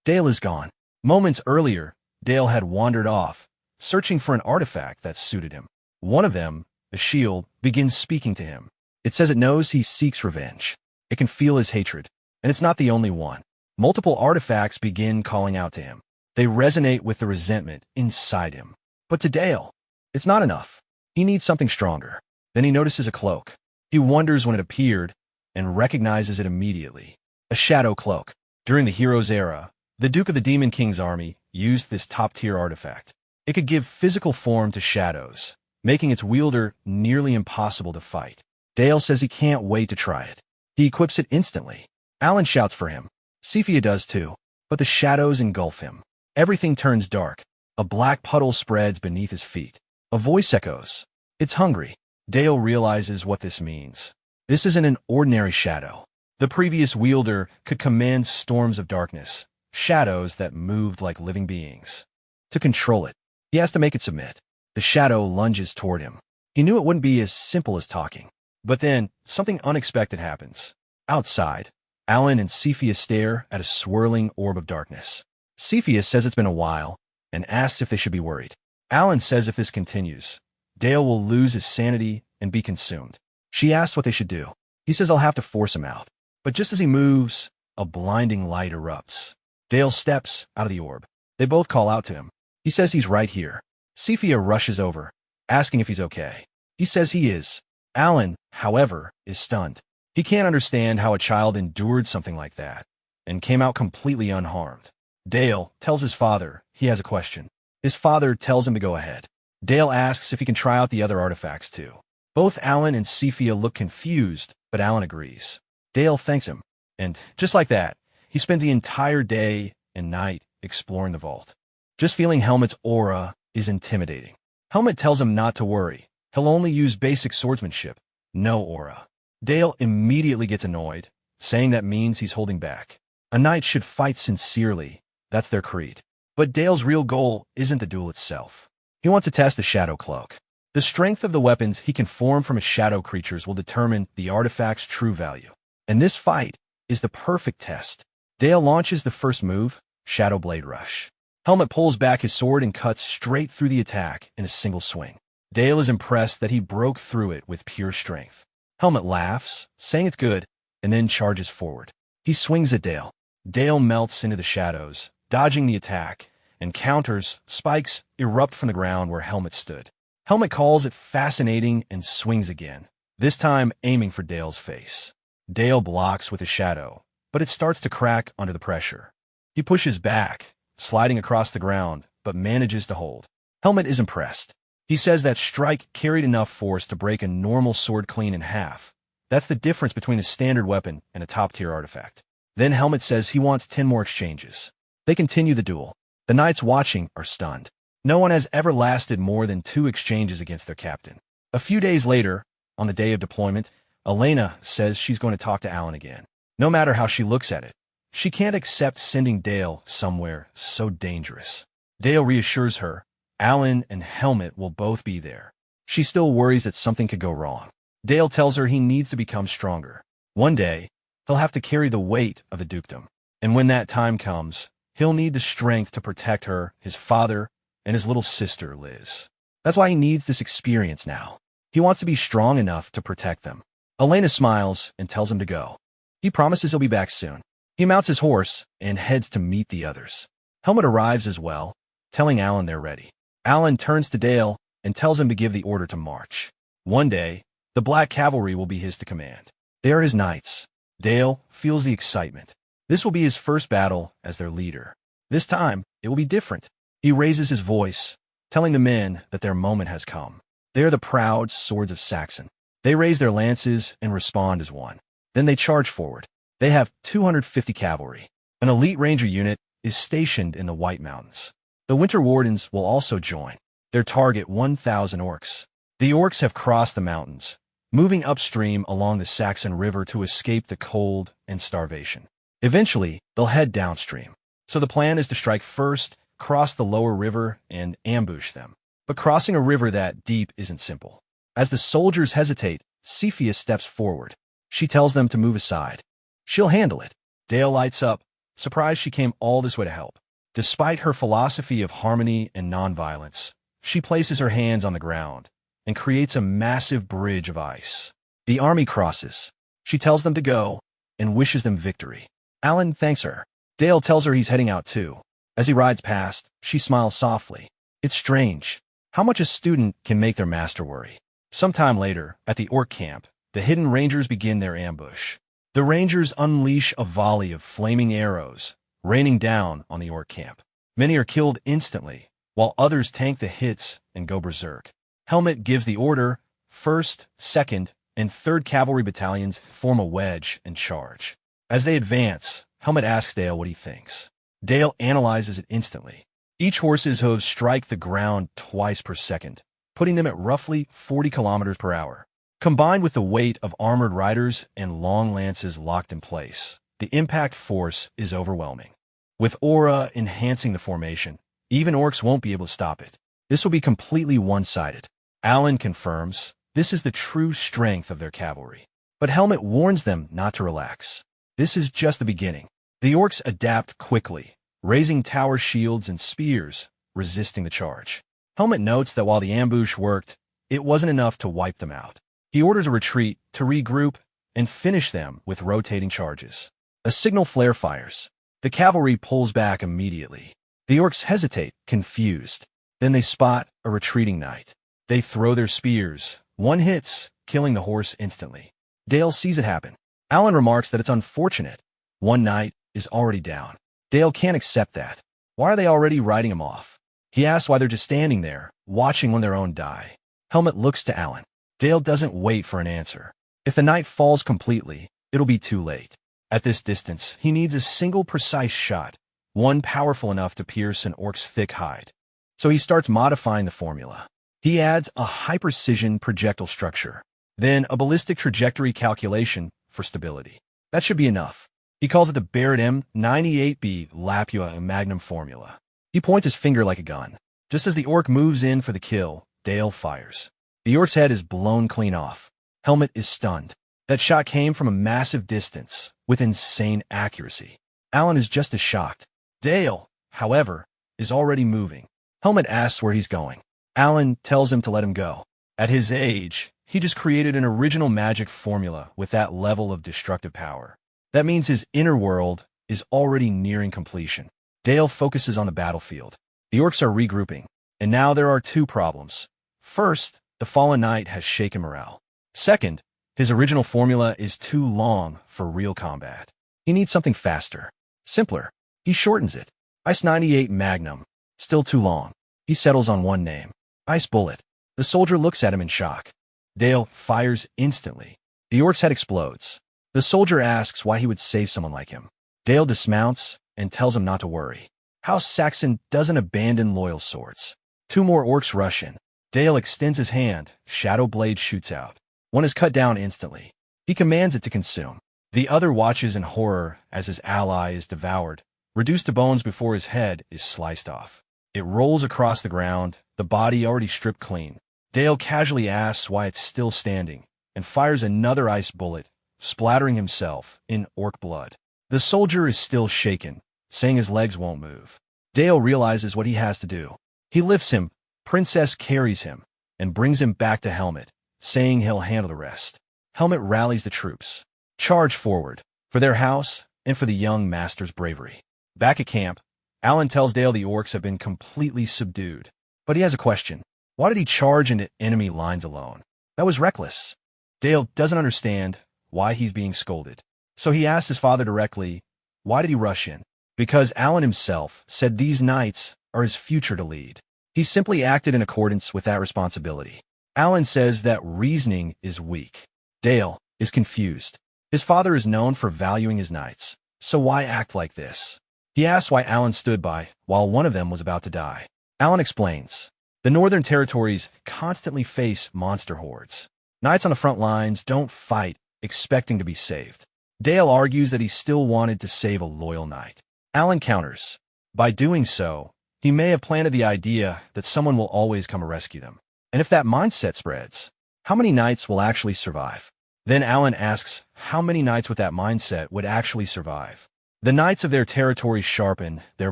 A: Dale is gone. Moments earlier, Dale had wandered off, searching for an artifact that suited him. One of them, a shield, begins speaking to him. It says it knows he seeks revenge. It can feel his hatred, and it's not the only one. Multiple artifacts begin calling out to him. They resonate with the resentment inside him. But to Dale, it's not enough. He needs something stronger. Then he notices a cloak. He wonders when it appeared and recognizes it immediately. A shadow cloak. During the hero's era, the Duke of the Demon King's army used this top-tier artifact. It could give physical form to shadows, making its wielder nearly impossible to fight. Dale says he can't wait to try it. He equips it instantly. Alan shouts for him. Sephia does too, but the shadows engulf him. Everything turns dark. A black puddle spreads beneath his feet. A voice echoes. It's hungry. Dale realizes what this means. This isn't an ordinary shadow. The previous wielder could command storms of darkness, shadows that moved like living beings. To control it, he has to make it submit. The shadow lunges toward him. He knew it wouldn't be as simple as talking. But then, something unexpected happens. Outside, Alan and Sephia stare at a swirling orb of darkness. Sephia says it's been a while, and asks if they should be worried. Alan says if this continues, Dale will lose his sanity and be consumed. She asks what they should do. He says they'll have to force him out. But just as he moves, a blinding light erupts. Dale steps out of the orb. They both call out to him. He says he's right here. Sephia rushes over, asking if he's okay. He says he is. Alan, however, is stunned. He can't understand how a child endured something like that, and came out completely unharmed. Dale tells his father he has a question. His father tells him to go ahead. Dale asks if he can try out the other artifacts too. Both Alan and Sephia look confused, but Alan agrees. Dale thanks him, and just like that, he spends the entire day and night exploring the vault. Just feeling Helmet's aura is intimidating. Helmet tells him not to worry. He'll only use basic swordsmanship, no aura. Dale immediately gets annoyed, saying that means he's holding back. A knight should fight sincerely, that's their creed. But Dale's real goal isn't the duel itself. He wants to test the shadow cloak. The strength of the weapons he can form from his shadow creatures will determine the artifact's true value. And this fight is the perfect test. Dale launches the first move, Shadow Blade Rush. Helmet pulls back his sword and cuts straight through the attack in a single swing. Dale is impressed that he broke through it with pure strength. Helmet laughs, saying it's good, and then charges forward. He swings at Dale. Dale melts into the shadows, dodging the attack, and counters. Spikes erupt from the ground where Helmet stood. Helmet calls it fascinating and swings again, this time aiming for Dale's face. Dale blocks with his shadow, but it starts to crack under the pressure. He pushes back, sliding across the ground, but manages to hold. Helmet is impressed. He says that strike carried enough force to break a normal sword clean in half. That's the difference between a standard weapon and a top-tier artifact. Then Helmet says he wants 10 more exchanges. They continue the duel. The knights watching are stunned. No one has ever lasted more than 2 exchanges against their captain. A few days later, on the day of deployment, Elena says she's going to talk to Alan again. No matter how she looks at it, she can't accept sending Dale somewhere so dangerous. Dale reassures her, Alan and Helmet will both be there. She still worries that something could go wrong. Dale tells her he needs to become stronger. One day, he'll have to carry the weight of the dukedom. And when that time comes, he'll need the strength to protect her, his father, and his little sister, Liz. That's why he needs this experience now. He wants to be strong enough to protect them. Elena smiles and tells him to go. He promises he'll be back soon. He mounts his horse and heads to meet the others. Helmet arrives as well, telling Alan they're ready. Alan turns to Dale and tells him to give the order to march. One day, the Black Cavalry will be his to command. They are his knights. Dale feels the excitement. This will be his first battle as their leader. This time, it will be different. He raises his voice, telling the men that their moment has come. They are the proud swords of Saxon. They raise their lances and respond as one. Then they charge forward. They have 250 cavalry. An elite ranger unit is stationed in the White Mountains. The Winter Wardens will also join. Their target 1,000 orcs. The orcs have crossed the mountains, moving upstream along the Saxon River to escape the cold and starvation. Eventually, they'll head downstream. So the plan is to strike first, cross the lower river, and ambush them. But crossing a river that deep isn't simple. As the soldiers hesitate, Cepheus steps forward. She tells them to move aside. She'll handle it. Dale lights up, surprised she came all this way to help. Despite her philosophy of harmony and nonviolence, she places her hands on the ground and creates a massive bridge of ice. The army crosses. She tells them to go and wishes them victory. Alan thanks her. Dale tells her he's heading out too. As he rides past, she smiles softly. It's strange how much a student can make their master worry. Sometime later, at the orc camp, the hidden rangers begin their ambush. The rangers unleash a volley of flaming arrows, raining down on the orc camp. Many are killed instantly, while others tank the hits and go berserk. Helmet gives the order. 1st, 2nd, and 3rd Cavalry battalions form a wedge and charge. As they advance, Helmet asks Dale what he thinks. Dale analyzes it instantly. Each horse's hooves strike the ground twice per second, putting them at roughly 40 kilometers per hour. Combined with the weight of armored riders and long lances locked in place, the impact force is overwhelming. With aura enhancing the formation, even orcs won't be able to stop it. This will be completely one-sided. Alan confirms this is the true strength of their cavalry. But Helmet warns them not to relax. This is just the beginning. The orcs adapt quickly, raising tower shields and spears, resisting the charge. Helmet notes that while the ambush worked, it wasn't enough to wipe them out. He orders a retreat to regroup and finish them with rotating charges. A signal flare fires. The cavalry pulls back immediately. The orcs hesitate, confused. Then they spot a retreating knight. They throw their spears. One hits, killing the horse instantly. Dale sees it happen. Alan remarks that it's unfortunate. One knight is already down. Dale can't accept that. Why are they already riding him off? He asks why they're just standing there, watching one of their own die. Helmet looks to Alan. Dale doesn't wait for an answer. If the knight falls completely, it'll be too late. At this distance, he needs a single precise shot, one powerful enough to pierce an orc's thick hide. So he starts modifying the formula. He adds a high-precision projectile structure, then a ballistic trajectory calculation for stability. That should be enough. He calls it the Barrett M98B Lapua Magnum formula. He points his finger like a gun. Just as the orc moves in for the kill, Dale fires. The orc's head is blown clean off. Helmet is stunned. That shot came from a massive distance, with insane accuracy. Alan is just as shocked. Dale, however, is already moving. Helmet asks where he's going. Alan tells him to let him go. At his age, he just created an original magic formula with that level of destructive power. That means his inner world is already nearing completion. Dale focuses on the battlefield. The orcs are regrouping, and now there are two problems. First, the fallen knight has shaken morale. Second, his original formula is too long for real combat. He needs something faster, simpler. He shortens it. Ice 98 Magnum. Still too long. He settles on one name. Ice Bullet. The soldier looks at him in shock. Dale fires instantly. The orc's head explodes. The soldier asks why he would save someone like him. Dale dismounts and tells him not to worry. House Saxon doesn't abandon loyal swords. Two more orcs rush in. Dale extends his hand. Shadow blade shoots out. One is cut down instantly. He commands it to consume. The other watches in horror as his ally is devoured, reduced to bones before his head is sliced off. It rolls across the ground, the body already stripped clean. Dale casually asks why it's still standing, and fires another ice bullet, splattering himself in orc blood. The soldier is still shaken, saying his legs won't move. Dale realizes what he has to do. He lifts him, Princess carries him, and brings him back to Helmet, saying he'll handle the rest. Helmet rallies the troops. Charge forward, for their house and for the young master's bravery. Back at camp, Alan tells Dale the orcs have been completely subdued. But he has a question. Why did he charge into enemy lines alone? That was reckless. Dale doesn't understand why he's being scolded. So he asks his father directly, why did he rush in? Because Alan himself said these knights are his future to lead. He simply acted in accordance with that responsibility. Alan says that reasoning is weak. Dale is confused. His father is known for valuing his knights, so why act like this? He asks why Alan stood by while one of them was about to die. Alan explains, the Northern Territories constantly face monster hordes. Knights on the front lines don't fight expecting to be saved. Dale argues that he still wanted to save a loyal knight. Alan counters, by doing so, he may have planted the idea that someone will always come to rescue them. And if that mindset spreads, how many knights will actually survive? Then Alan asks how many knights with that mindset would actually survive. The knights of their territory sharpen their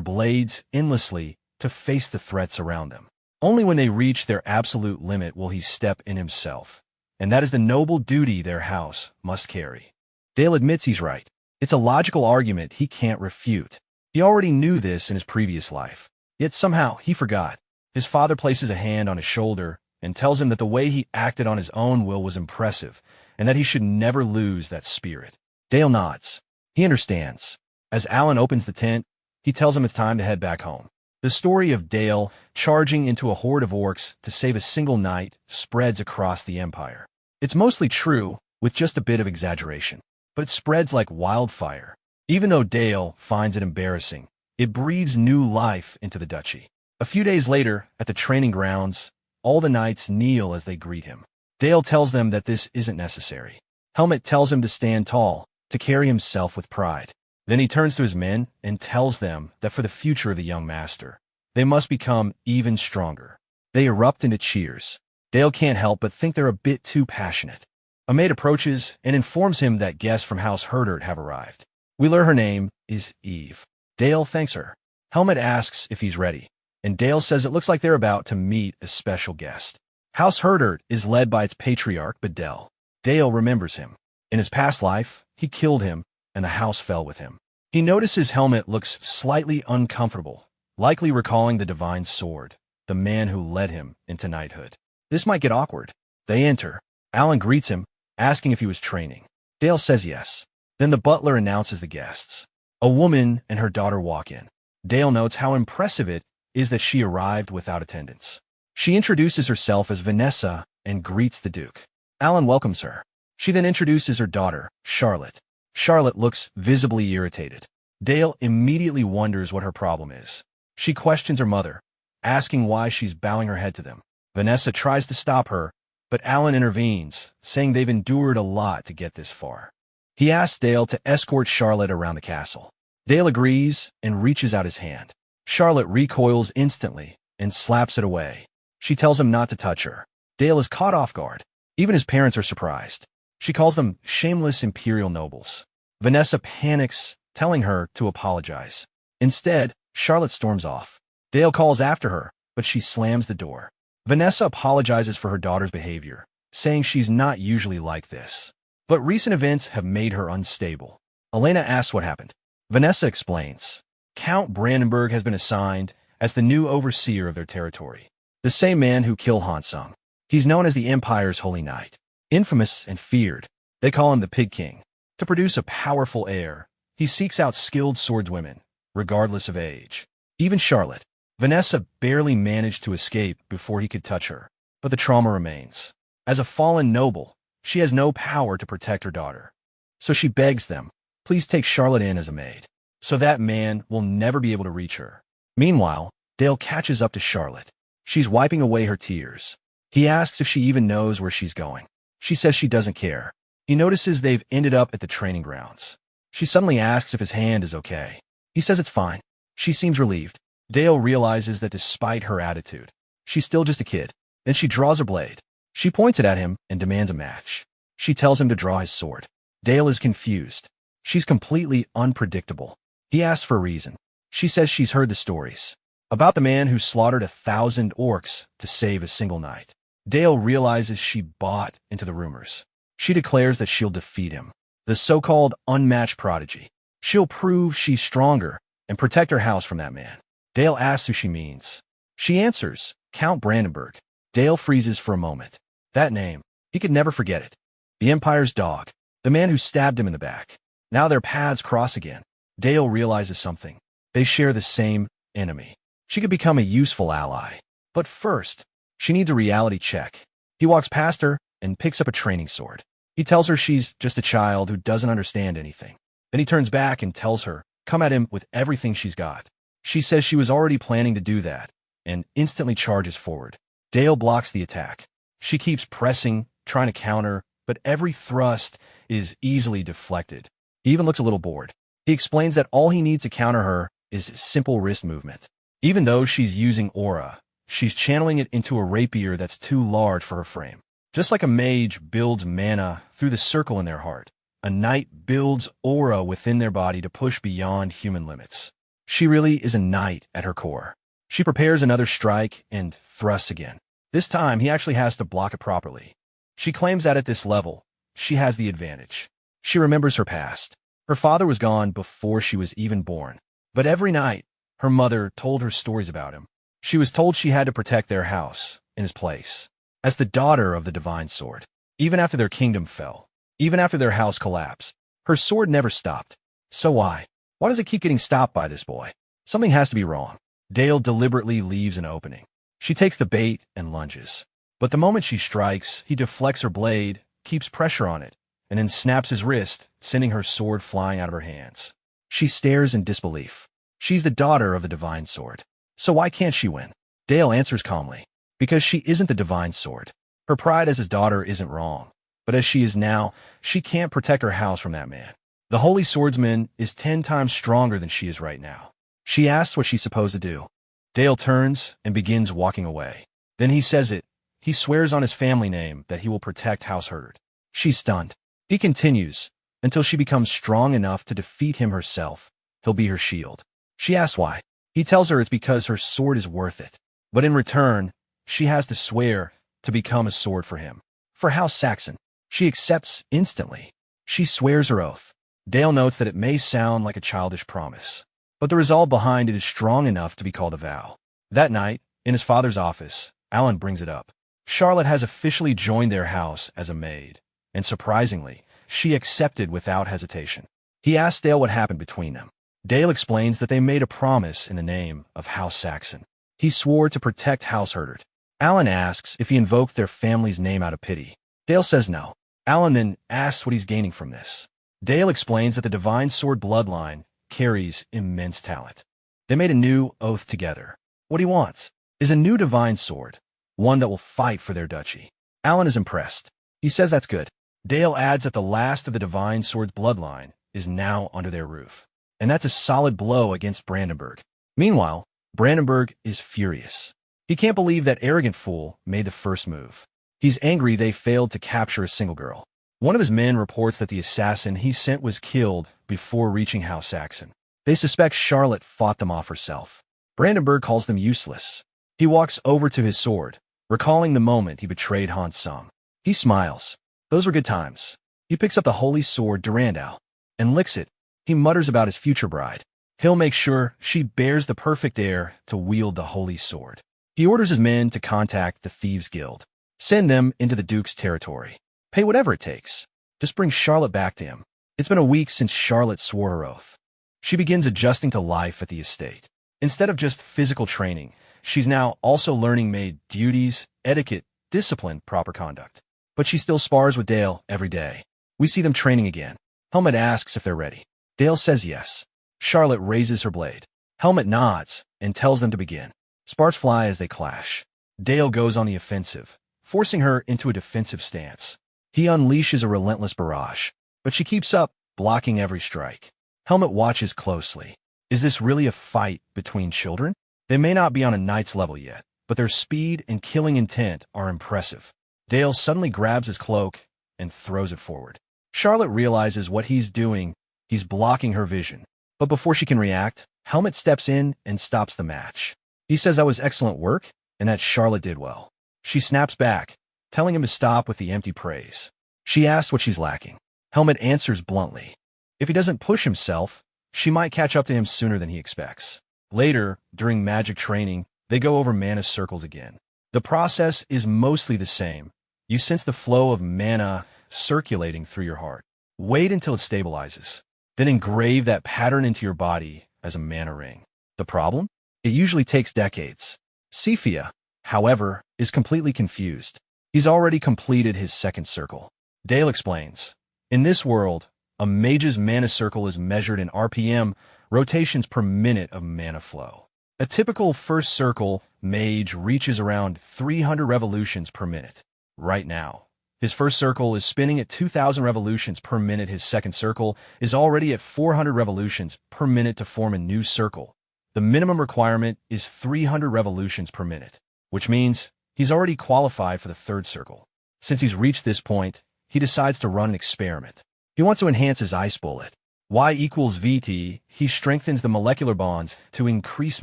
A: blades endlessly to face the threats around them. Only when they reach their absolute limit will he step in himself. And that is the noble duty their house must carry. Dale admits he's right. It's a logical argument he can't refute. He already knew this in his previous life. Yet somehow he forgot. His father places a hand on his shoulder and tells him that the way he acted on his own will was impressive and that he should never lose that spirit. Dale nods. He understands. As Alan opens the tent, he tells him it's time to head back home. The story of Dale charging into a horde of orcs to save a single knight spreads across the empire. It's mostly true, with just a bit of exaggeration, but it spreads like wildfire. Even though Dale finds it embarrassing, it breathes new life into the duchy. A few days later, at the training grounds, all the knights kneel as they greet him. Dale tells them that this isn't necessary. Helmet tells him to stand tall, to carry himself with pride. Then he turns to his men and tells them that for the future of the young master, they must become even stronger. They erupt into cheers. Dale can't help but think they're a bit too passionate. A maid approaches and informs him that guests from House Herdert have arrived. We learn her name is Eve. Dale thanks her. Helmet asks if he's ready, and Dale says it looks like they're about to meet a special guest. House Herdert is led by its patriarch, Bedell. Dale remembers him. In his past life, he killed him, and the house fell with him. He notices Helmet looks slightly uncomfortable, likely recalling the divine sword, the man who led him into knighthood. This might get awkward. They enter. Alan greets him, asking if he was training. Dale says yes. Then the butler announces the guests. A woman and her daughter walk in. Dale notes how impressive it is that she arrived without attendants. She introduces herself as Vanessa and greets the Duke. Alan welcomes her. She then introduces her daughter, Charlotte. Charlotte looks visibly irritated. Dale immediately wonders what her problem is. She questions her mother, asking why she's bowing her head to them. Vanessa tries to stop her, but Alan intervenes, saying they've endured a lot to get this far. He asks Dale to escort Charlotte around the castle. Dale agrees and reaches out his hand. Charlotte recoils instantly and slaps it away. She tells him not to touch her. Dale is caught off guard. Even his parents are surprised. She calls them shameless imperial nobles. Vanessa panics, telling her to apologize. Instead, Charlotte storms off. Dale calls after her, but she slams the door. Vanessa apologizes for her daughter's behavior, saying she's not usually like this. But recent events have made her unstable. Elena asks what happened. Vanessa explains. Count Brandenburg has been assigned as the new overseer of their territory. The same man who killed Hansung. He's known as the Empire's Holy Knight. Infamous and feared, they call him the Pig King. To produce a powerful heir, he seeks out skilled swordswomen, regardless of age. Even Charlotte. Vanessa barely managed to escape before he could touch her, but the trauma remains. As a fallen noble, she has no power to protect her daughter. So she begs them, please take Charlotte in as a maid, so that man will never be able to reach her. Meanwhile, Dale catches up to Charlotte. She's wiping away her tears. He asks if she even knows where she's going. She says she doesn't care. He notices they've ended up at the training grounds. She suddenly asks if his hand is okay. He says it's fine. She seems relieved. Dale realizes that despite her attitude, she's still just a kid. Then she draws her blade. She points it at him and demands a match. She tells him to draw his sword. Dale is confused. She's completely unpredictable. He asks for a reason. She says she's heard the stories about the man who slaughtered 1,000 orcs to save a single knight. Dale realizes she bought into the rumors. She declares that she'll defeat him, the so-called unmatched prodigy. She'll prove she's stronger and protect her house from that man. Dale asks who she means. She answers, Count Brandenburg. Dale freezes for a moment. That name, He could never forget it. The Empire's dog. The man who stabbed him in the back. Now their paths cross again. Dale realizes something. They share the same enemy. She could become a useful ally. But first, she needs a reality check. He walks past her and picks up a training sword. He tells her she's just a child who doesn't understand anything. Then he turns back and tells her, come at him with everything she's got. She says she was already planning to do that, and instantly charges forward. Dale blocks the attack. She keeps pressing, trying to counter, but every thrust is easily deflected. He even looks a little bored. He explains that all he needs to counter her is simple wrist movement. Even though she's using aura, she's channeling it into a rapier that's too large for her frame. Just like a mage builds mana through the circle in their heart, a knight builds aura within their body to push beyond human limits. She really is a knight at her core. She prepares another strike and thrusts again. This time, he actually has to block it properly. She claims that at this level, she has the advantage. She remembers her past. Her father was gone before she was even born. But every night, her mother told her stories about him. She was told she had to protect their house in his place. As the daughter of the Divine Sword, even after their kingdom fell, even after their house collapsed, her sword never stopped. So why? Why does it keep getting stopped by this boy? Something has to be wrong. Dale deliberately leaves an opening. She takes the bait and lunges. But the moment she strikes, he deflects her blade, keeps pressure on it, and then snaps his wrist, sending her sword flying out of her hands. She stares in disbelief. She's the daughter of the Divine Sword. So why can't she win? Dale answers calmly. Because she isn't the Divine Sword. Her pride as his daughter isn't wrong. But as she is now, she can't protect her house from that man. The Holy Swordsman is 10 times stronger than she is right now. She asks what she's supposed to do. Dale turns and begins walking away. Then he says it. He swears on his family name that he will protect House Herdard. She's stunned. He continues, until she becomes strong enough to defeat him herself. He'll be her shield. She asks why. He tells her it's because her sword is worth it. But in return, she has to swear to become a sword for him. For House Sachsen. She accepts instantly. She swears her oath. Dale notes that it may sound like a childish promise, but the resolve behind it is strong enough to be called a vow. That night, in his father's office, Alan brings it up. Charlotte has officially joined their house as a maid, and surprisingly, she accepted without hesitation. He asks Dale what happened between them. Dale explains that they made a promise in the name of House Sachsen. He swore to protect House Herdard. Alan asks if he invoked their family's name out of pity. Dale says no. Alan then asks what he's gaining from this. Dale explains that the Divine Sword bloodline carries immense talent. They made a new oath together. What he wants is a new Divine Sword, one that will fight for their duchy. Alan is impressed. He says that's good. Dale adds that the last of the Divine Sword's bloodline is now under their roof, and that's a solid blow against Brandenburg. Meanwhile, Brandenburg is furious. He can't believe that arrogant fool made the first move. He's angry they failed to capture a single girl. One of his men reports that the assassin he sent was killed before reaching House Sachsen. They suspect Charlotte fought them off herself. Brandenburg calls them useless. He walks over to his sword, recalling the moment he betrayed Hans Sung. He smiles. Those were good times. He picks up the holy sword Durandal and licks it. He mutters about his future bride. He'll make sure she bears the perfect heir to wield the holy sword. He orders his men to contact the Thieves' Guild. Send them into the Duke's territory. Pay whatever it takes. Just bring Charlotte back to him. It's been a week since Charlotte swore her oath. She begins adjusting to life at the estate. Instead of just physical training, she's now also learning maid duties, etiquette, discipline, proper conduct. But she still spars with Dale every day. We see them training again. Helmet asks if they're ready. Dale says yes. Charlotte raises her blade. Helmet nods and tells them to begin. Sparks fly as they clash. Dale goes on the offensive, forcing her into a defensive stance. He unleashes a relentless barrage, but she keeps up, blocking every strike. Helmet watches closely. Is this really a fight between children? They may not be on a knight's level yet, but their speed and killing intent are impressive. Dale suddenly grabs his cloak and throws it forward. Charlotte realizes what he's doing. He's blocking her vision. But before she can react, Helmet steps in and stops the match. He says that was excellent work and that Charlotte did well. She snaps back, telling him to stop with the empty praise. She asks what she's lacking. Helmet answers bluntly. If he doesn't push himself, she might catch up to him sooner than he expects. Later, during magic training, they go over mana circles again. The process is mostly the same, You sense the flow of mana circulating through your heart. Wait until it stabilizes. Then engrave that pattern into your body as a mana ring. The problem? It usually takes decades. Sephia, however, is completely confused. He's already completed his second circle. Dale explains, in this world, a mage's mana circle is measured in RPM, rotations per minute of mana flow. A typical first circle mage reaches around 300 revolutions per minute. Right now, his first circle is spinning at 2,000 revolutions per minute. His second circle is already at 400 revolutions per minute to form a new circle. The minimum requirement is 300 revolutions per minute, which means he's already qualified for the third circle. Since he's reached this point, he decides to run an experiment. He wants to enhance his ice bullet. Y equals VT, he strengthens the molecular bonds to increase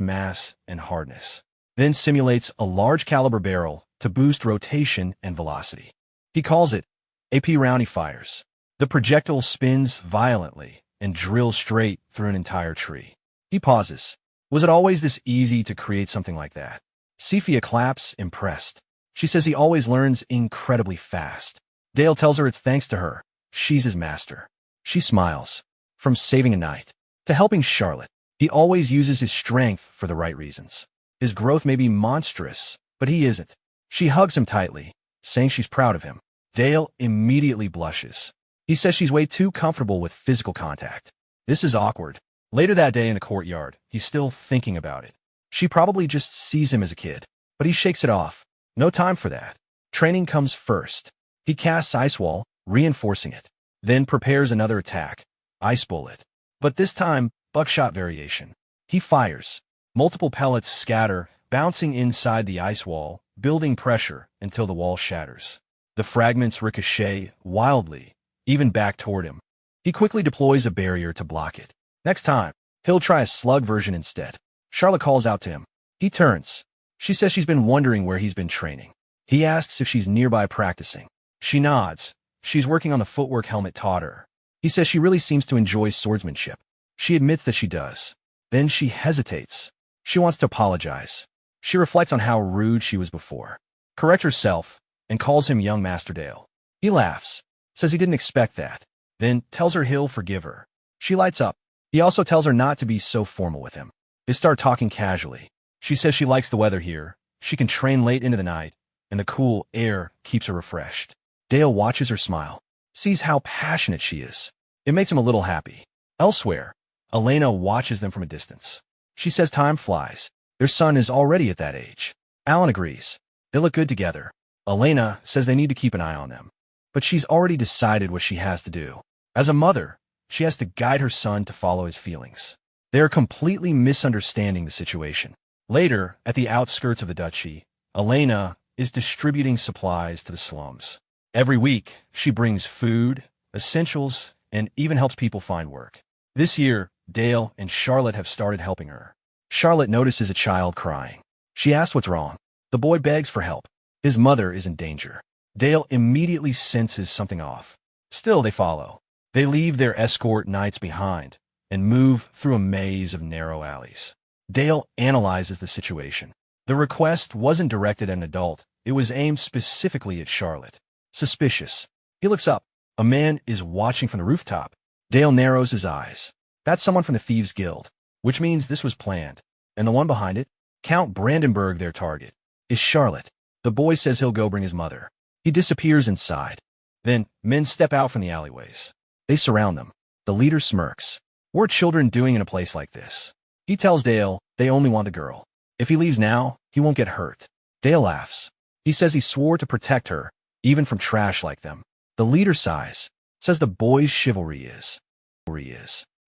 A: mass and hardness. Then simulates a large caliber barrel to boost rotation and velocity. He calls it AP Roundy Fires. The projectile spins violently and drills straight through an entire tree. He pauses. Was it always this easy to create something like that? Sephia claps, impressed. She says he always learns incredibly fast. Dale tells her it's thanks to her. She's his master. She smiles. From saving a knight to helping Charlotte, he always uses his strength for the right reasons. His growth may be monstrous, but he isn't. She hugs him tightly, saying she's proud of him. Dale immediately blushes. He says she's way too comfortable with physical contact. This is awkward. Later that day in the courtyard, he's still thinking about it. She probably just sees him as a kid, but he shakes it off. No time for that. Training comes first. He casts Ice Wall, reinforcing it, then prepares another attack, Ice Bullet. But this time, buckshot variation. He fires. Multiple pellets scatter, bouncing inside the ice wall, building pressure until the wall shatters. The fragments ricochet wildly, even back toward him. He quickly deploys a barrier to block it. Next time, he'll try a slug version instead. Charlotte calls out to him. He turns. She says she's been wondering where he's been training. He asks if she's nearby practicing. She nods. She's working on the footwork helmet taught her. He says she really seems to enjoy swordsmanship. She admits that she does. Then she hesitates. She wants to apologize. She reflects on how rude she was before. Corrects herself and calls him young Master Dale. He laughs, says he didn't expect that, then tells her he'll forgive her. She lights up. He also tells her not to be so formal with him. They start talking casually. She says she likes the weather here. She can train late into the night, and the cool air keeps her refreshed. Dale watches her smile, sees how passionate she is. It makes him a little happy. Elsewhere, Elena watches them from a distance. She says time flies. Their son is already at that age. Alan agrees. They look good together. Elena says they need to keep an eye on them. But she's already decided what she has to do. As a mother, she has to guide her son to follow his feelings. They are completely misunderstanding the situation. Later, at the outskirts of the duchy, Elena is distributing supplies to the slums. Every week, she brings food, essentials, and even helps people find work. This year, Dale and Charlotte have started helping her. Charlotte notices a child crying. She asks what's wrong. The boy begs for help. His mother is in danger. Dale immediately senses something off. Still, they follow. They leave their escort knights behind and move through a maze of narrow alleys. Dale analyzes the situation. The request wasn't directed at an adult. It was aimed specifically at Charlotte. Suspicious. He looks up. A man is watching from the rooftop. Dale narrows his eyes. That's someone from the Thieves' Guild, which means this was planned. And the one behind it, Count Brandenburg, their target, is Charlotte. The boy says he'll go bring his mother. He disappears inside. Then, men step out from the alleyways. They surround them. The leader smirks. What are children doing in a place like this? He tells Dale they only want the girl. If he leaves now, he won't get hurt. Dale laughs. He says he swore to protect her, even from trash like them. The leader sighs, says the boy's chivalry is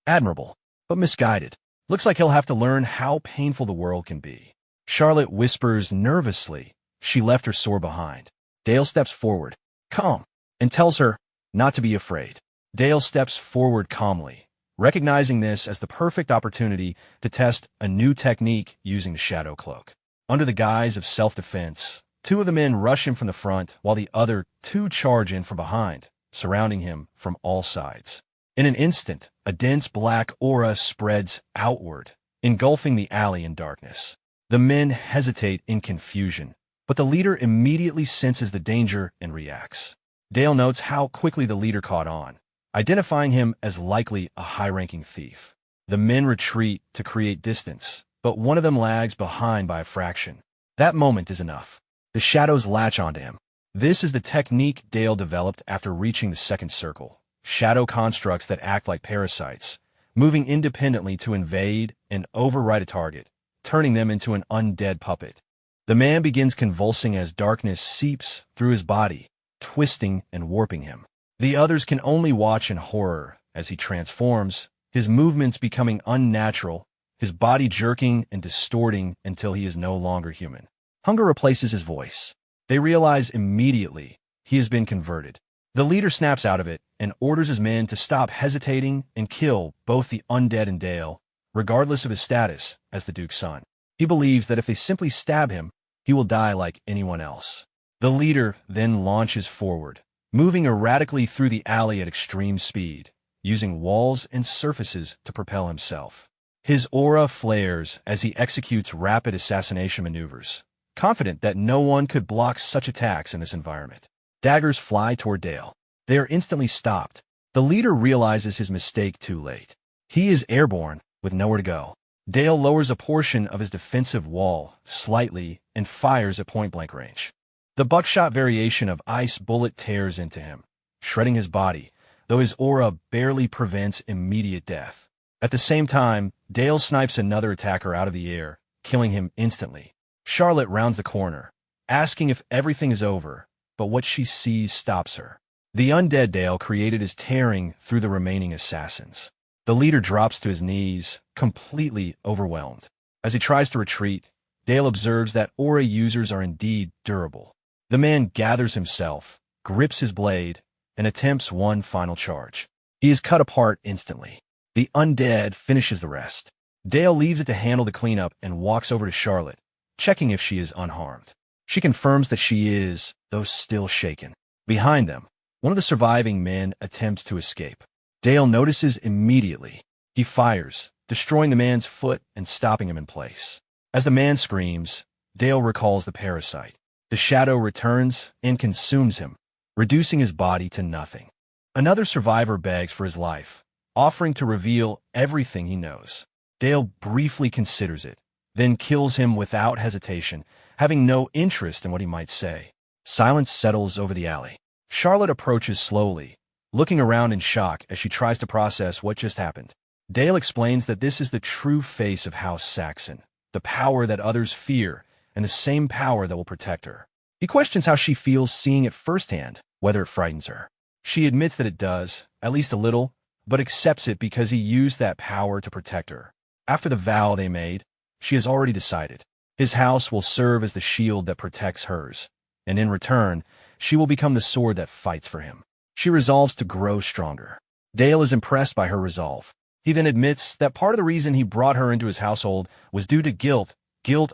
A: admirable, but misguided. Looks like he'll have to learn how painful the world can be. Charlotte whispers nervously she left her sword behind. Dale steps forward, calm, and tells her not to be afraid. Dale steps forward calmly, recognizing this as the perfect opportunity to test a new technique using the shadow cloak. Under the guise of self-defense, two of the men rush him from the front while the other two charge in from behind, surrounding him from all sides. In an instant, a dense black aura spreads outward, engulfing the alley in darkness. The men hesitate in confusion, but the leader immediately senses the danger and reacts. Dale notes how quickly the leader caught on, identifying him as likely a high-ranking thief. The men retreat to create distance, but one of them lags behind by a fraction. That moment is enough. The shadows latch onto him. This is the technique Dale developed after reaching the second circle. Shadow constructs that act like parasites, moving independently to invade and override a target, turning them into an undead puppet. The man begins convulsing as darkness seeps through his body, twisting and warping him. The others can only watch in horror as he transforms, his movements becoming unnatural, his body jerking and distorting until he is no longer human. Hunger replaces his voice. They realize immediately he has been converted. The leader snaps out of it and orders his men to stop hesitating and kill both the undead and Dale, regardless of his status as the Duke's son. He believes that if they simply stab him, he will die like anyone else. The leader then launches forward, moving erratically through the alley at extreme speed, using walls and surfaces to propel himself. His aura flares as he executes rapid assassination maneuvers, confident that no one could block such attacks in this environment. Daggers fly toward Dale. They are instantly stopped. The leader realizes his mistake too late. He is airborne, with nowhere to go. Dale lowers a portion of his defensive wall slightly and fires at point-blank range. The buckshot variation of ice bullet tears into him, shredding his body, though his aura barely prevents immediate death. At the same time, Dale snipes another attacker out of the air, killing him instantly. Charlotte rounds the corner, asking if everything is over, but what she sees stops her. The undead Dale created is tearing through the remaining assassins. The leader drops to his knees, completely overwhelmed. As he tries to retreat, Dale observes that aura users are indeed durable. The man gathers himself, grips his blade, and attempts one final charge. He is cut apart instantly. The undead finishes the rest. Dale leaves it to handle the cleanup and walks over to Charlotte, checking if she is unharmed. She confirms that she is, though still shaken. Behind them, one of the surviving men attempts to escape. Dale notices immediately. He fires, destroying the man's foot and stopping him in place. As the man screams, Dale recalls the parasite. The shadow returns and consumes him, reducing his body to nothing. Another survivor begs for his life, offering to reveal everything he knows. Dale briefly considers it, then kills him without hesitation, having no interest in what he might say. Silence settles over the alley. Charlotte approaches slowly, looking around in shock as she tries to process what just happened. Dale explains that this is the true face of House Sachsen, the power that others fear, and the same power that will protect her. He questions how she feels seeing it firsthand, whether it frightens her. She admits that it does, at least a little, but accepts it because he used that power to protect her. After the vow they made, she has already decided. His house will serve as the shield that protects hers, and in return, she will become the sword that fights for him. She resolves to grow stronger. Dale is impressed by her resolve. He then admits that part of the reason he brought her into his household was due to guilt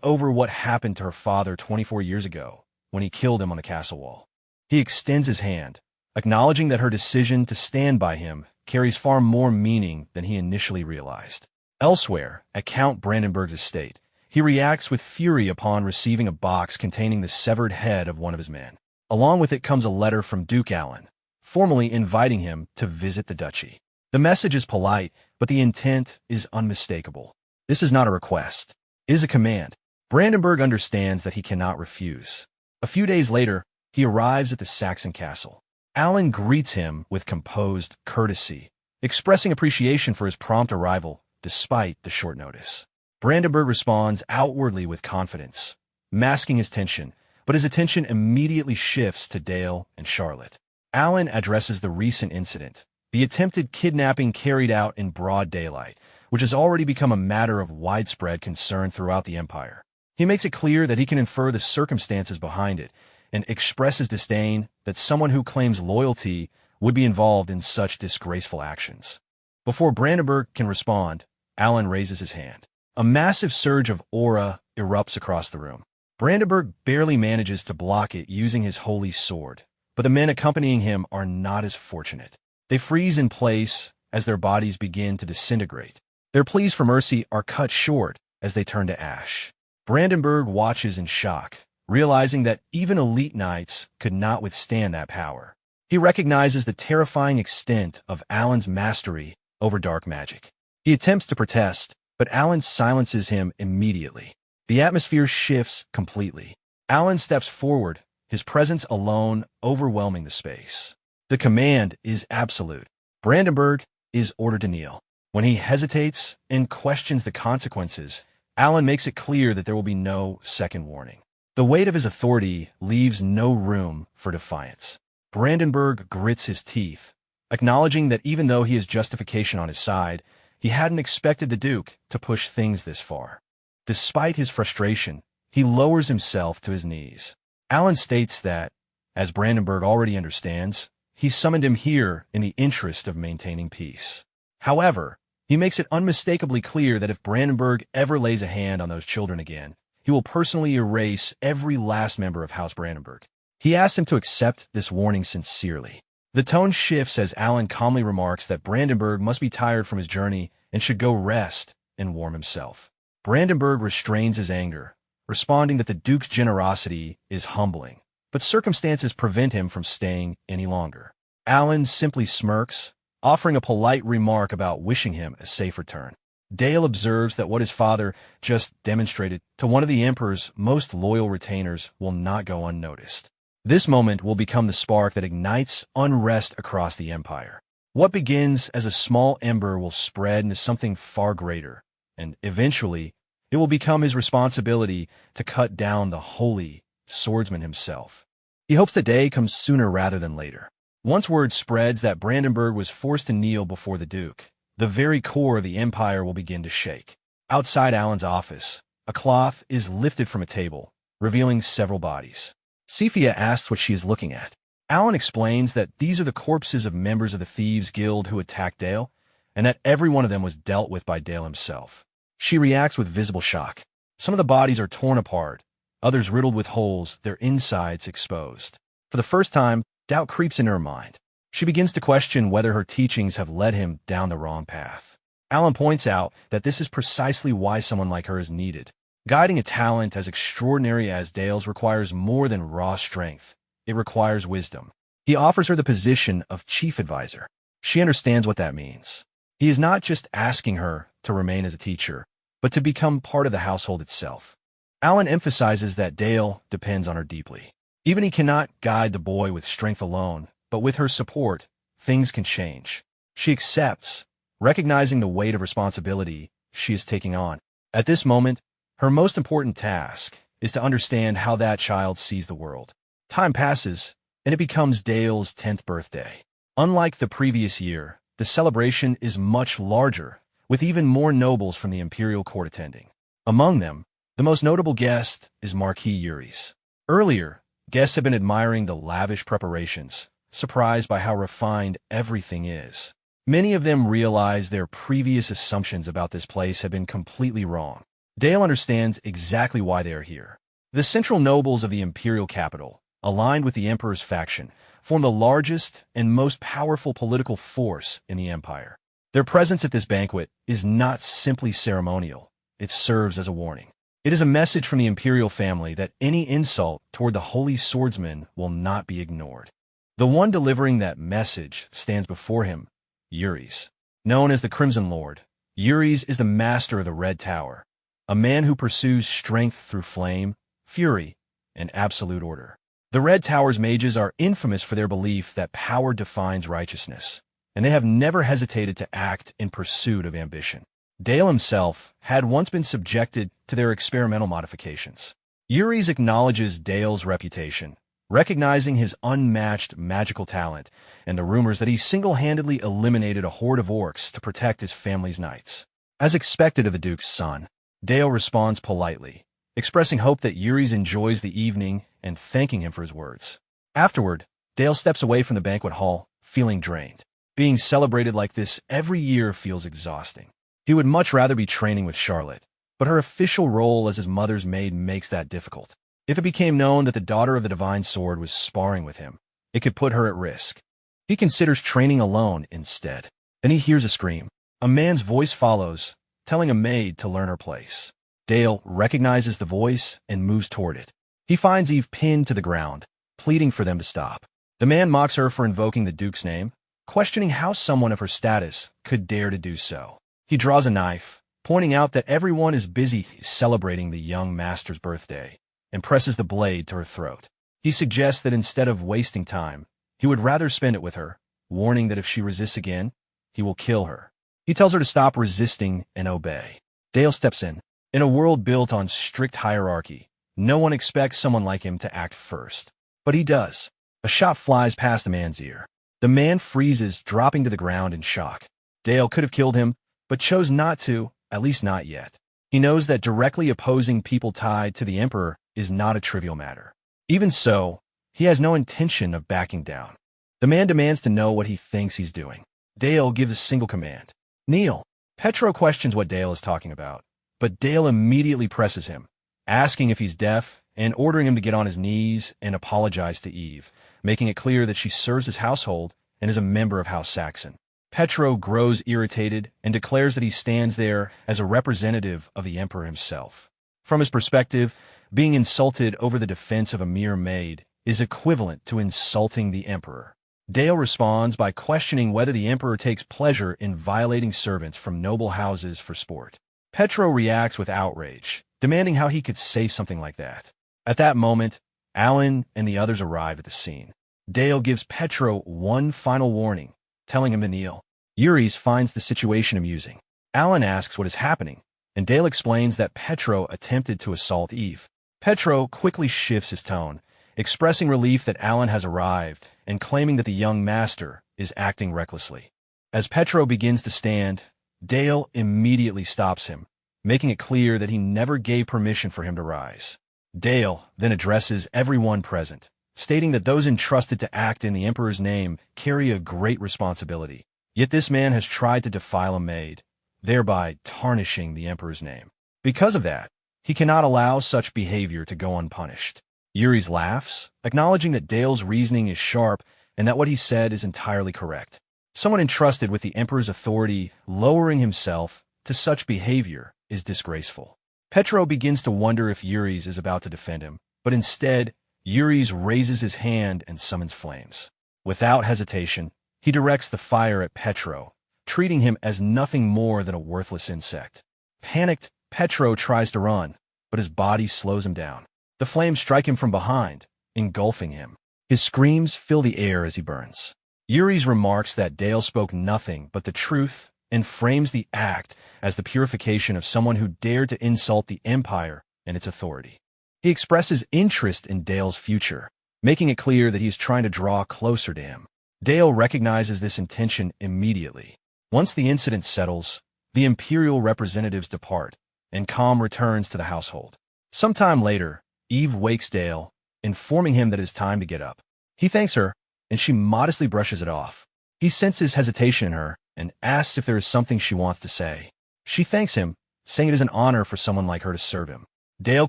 A: over what happened to her father 24 years ago, when he killed him on the castle wall. He extends his hand, acknowledging that her decision to stand by him carries far more meaning than he initially realized. Elsewhere, at Count Brandenburg's estate, he reacts with fury upon receiving a box containing the severed head of one of his men. Along with it comes a letter from Duke Alan, formally inviting him to visit the duchy. The message is polite, but the intent is unmistakable. This is not a request. It is a command. Brandenburg understands that he cannot refuse. A few days later, he arrives at the Saxon castle. Alan greets him with composed courtesy, expressing appreciation for his prompt arrival despite the short notice. Brandenburg responds outwardly with confidence, masking his tension, but his attention immediately shifts to Dale and Charlotte. Alan addresses the recent incident, the attempted kidnapping carried out in broad daylight, which has already become a matter of widespread concern throughout the empire. He makes it clear that he can infer the circumstances behind it and expresses disdain that someone who claims loyalty would be involved in such disgraceful actions. Before Brandenburg can respond, Alan raises his hand. A massive surge of aura erupts across the room. Brandenburg barely manages to block it using his holy sword, but the men accompanying him are not as fortunate. They freeze in place as their bodies begin to disintegrate. Their pleas for mercy are cut short as they turn to ash. Brandenburg watches in shock, realizing that even elite knights could not withstand that power. He recognizes the terrifying extent of Alan's mastery over dark magic. He attempts to protest, but Alan silences him immediately. The atmosphere shifts completely. Alan steps forward, his presence alone overwhelming the space. The command is absolute. Brandenburg is ordered to kneel. When he hesitates and questions the consequences, Alan makes it clear that there will be no second warning. The weight of his authority leaves no room for defiance. Brandenburg grits his teeth, acknowledging that even though he has justification on his side, he hadn't expected the Duke to push things this far. Despite his frustration, he lowers himself to his knees. Alan states that, as Brandenburg already understands, he summoned him here in the interest of maintaining peace. However, he makes it unmistakably clear that if Brandenburg ever lays a hand on those children again, he will personally erase every last member of House Brandenburg. He asks him to accept this warning sincerely. The tone shifts as Alan calmly remarks that Brandenburg must be tired from his journey and should go rest and warm himself. Brandenburg restrains his anger, responding that the Duke's generosity is humbling, but circumstances prevent him from staying any longer. Alan simply smirks, offering a polite remark about wishing him a safe return. Dale observes that what his father just demonstrated to one of the Emperor's most loyal retainers will not go unnoticed. This moment will become the spark that ignites unrest across the Empire. What begins as a small ember will spread into something far greater, and eventually, it will become his responsibility to cut down the holy swordsman himself. He hopes the day comes sooner rather than later. Once word spreads that Brandenburg was forced to kneel before the Duke, the very core of the Empire will begin to shake. Outside Alan's office, a cloth is lifted from a table, revealing several bodies. Cephia asks what she is looking at. Alan explains that these are the corpses of members of the Thieves' Guild who attacked Dale, and that every one of them was dealt with by Dale himself. She reacts with visible shock. Some of the bodies are torn apart, others riddled with holes, their insides exposed. For the first time, doubt creeps into her mind. She begins to question whether her teachings have led him down the wrong path. Alan points out that this is precisely why someone like her is needed. Guiding a talent as extraordinary as Dale's requires more than raw strength. It requires wisdom. He offers her the position of chief advisor. She understands what that means. He is not just asking her to remain as a teacher, but to become part of the household itself. Alan emphasizes that Dale depends on her deeply. Even he cannot guide the boy with strength alone, but with her support, things can change. She accepts, recognizing the weight of responsibility she is taking on. At this moment, her most important task is to understand how that child sees the world. Time passes, and it becomes Dale's 10th birthday. Unlike the previous year, the celebration is much larger, with even more nobles from the imperial court attending. Among them, the most notable guest is Marquis Uris. Earlier, guests have been admiring the lavish preparations, surprised by how refined everything is. Many of them realize their previous assumptions about this place have been completely wrong. Dale understands exactly why they are here. The central nobles of the imperial capital, aligned with the Emperor's faction, form the largest and most powerful political force in the Empire. Their presence at this banquet is not simply ceremonial, it serves as a warning. It is a message from the imperial family that any insult toward the holy swordsman will not be ignored. The one delivering that message stands before him, Uris. Known as the Crimson Lord, Uris is the master of the Red Tower, a man who pursues strength through flame, fury, and absolute order. The Red Tower's mages are infamous for their belief that power defines righteousness, and they have never hesitated to act in pursuit of ambition. Dale himself had once been subjected to their experimental modifications. Uris acknowledges Dale's reputation, recognizing his unmatched magical talent and the rumors that he single-handedly eliminated a horde of orcs to protect his family's knights. As expected of the Duke's son, Dale responds politely, expressing hope that Uris enjoys the evening and thanking him for his words. Afterward, Dale steps away from the banquet hall, feeling drained. Being celebrated like this every year feels exhausting. He would much rather be training with Charlotte, but her official role as his mother's maid makes that difficult. If it became known that the daughter of the Divine Sword was sparring with him, it could put her at risk. He considers training alone instead. Then he hears a scream. A man's voice follows, telling a maid to learn her place. Dale recognizes the voice and moves toward it. He finds Eve pinned to the ground, pleading for them to stop. The man mocks her for invoking the Duke's name, questioning how someone of her status could dare to do so. He draws a knife, pointing out that everyone is busy celebrating the young master's birthday, and presses the blade to her throat. He suggests that instead of wasting time, he would rather spend it with her, warning that if she resists again, he will kill her. He tells her to stop resisting and obey. Dale steps in. In a world built on strict hierarchy, no one expects someone like him to act first. But he does. A shot flies past the man's ear. The man freezes, dropping to the ground in shock. Dale could have killed him, but chose not to, at least not yet. He knows that directly opposing people tied to the Emperor is not a trivial matter. Even so, he has no intention of backing down. The man demands to know what he thinks he's doing. Dale gives a single command. Kneel. Petro questions what Dale is talking about, but Dale immediately presses him, asking if he's deaf and ordering him to get on his knees and apologize to Eve, making it clear that she serves his household and is a member of House Sachsen. Petro grows irritated and declares that he stands there as a representative of the Emperor himself. From his perspective, being insulted over the defense of a mere maid is equivalent to insulting the Emperor. Dale responds by questioning whether the Emperor takes pleasure in violating servants from noble houses for sport. Petro reacts with outrage, demanding how he could say something like that. At that moment, Alan and the others arrive at the scene. Dale gives Petro one final warning, telling him to kneel. Yuri's finds the situation amusing. Alan asks what is happening, and Dale explains that Petro attempted to assault Eve. Petro quickly shifts his tone, expressing relief that Alan has arrived and claiming that the young master is acting recklessly. As Petro begins to stand, Dale immediately stops him, making it clear that he never gave permission for him to rise. Dale then addresses everyone present, stating that those entrusted to act in the Emperor's name carry a great responsibility. Yet this man has tried to defile a maid, thereby tarnishing the Emperor's name. Because of that, he cannot allow such behavior to go unpunished. Yuri's laughs, acknowledging that Dale's reasoning is sharp and that what he said is entirely correct. Someone entrusted with the Emperor's authority lowering himself to such behavior is disgraceful. Petro begins to wonder if Yuri's is about to defend him, but instead, Yuri's raises his hand and summons flames. Without hesitation, he directs the fire at Petro, treating him as nothing more than a worthless insect. Panicked, Petro tries to run, but his body slows him down. The flames strike him from behind, engulfing him. His screams fill the air as he burns. Yuri's remarks that Dale spoke nothing but the truth and frames the act as the purification of someone who dared to insult the Empire and its authority. He expresses interest in Dale's future, making it clear that he is trying to draw closer to him. Dale recognizes this intention immediately. Once the incident settles, the Imperial representatives depart, and calm returns to the household. Sometime later, Eve wakes Dale, informing him that it is time to get up. He thanks her, and she modestly brushes it off. He senses hesitation in her and asks if there is something she wants to say. She thanks him, saying it is an honor for someone like her to serve him. Dale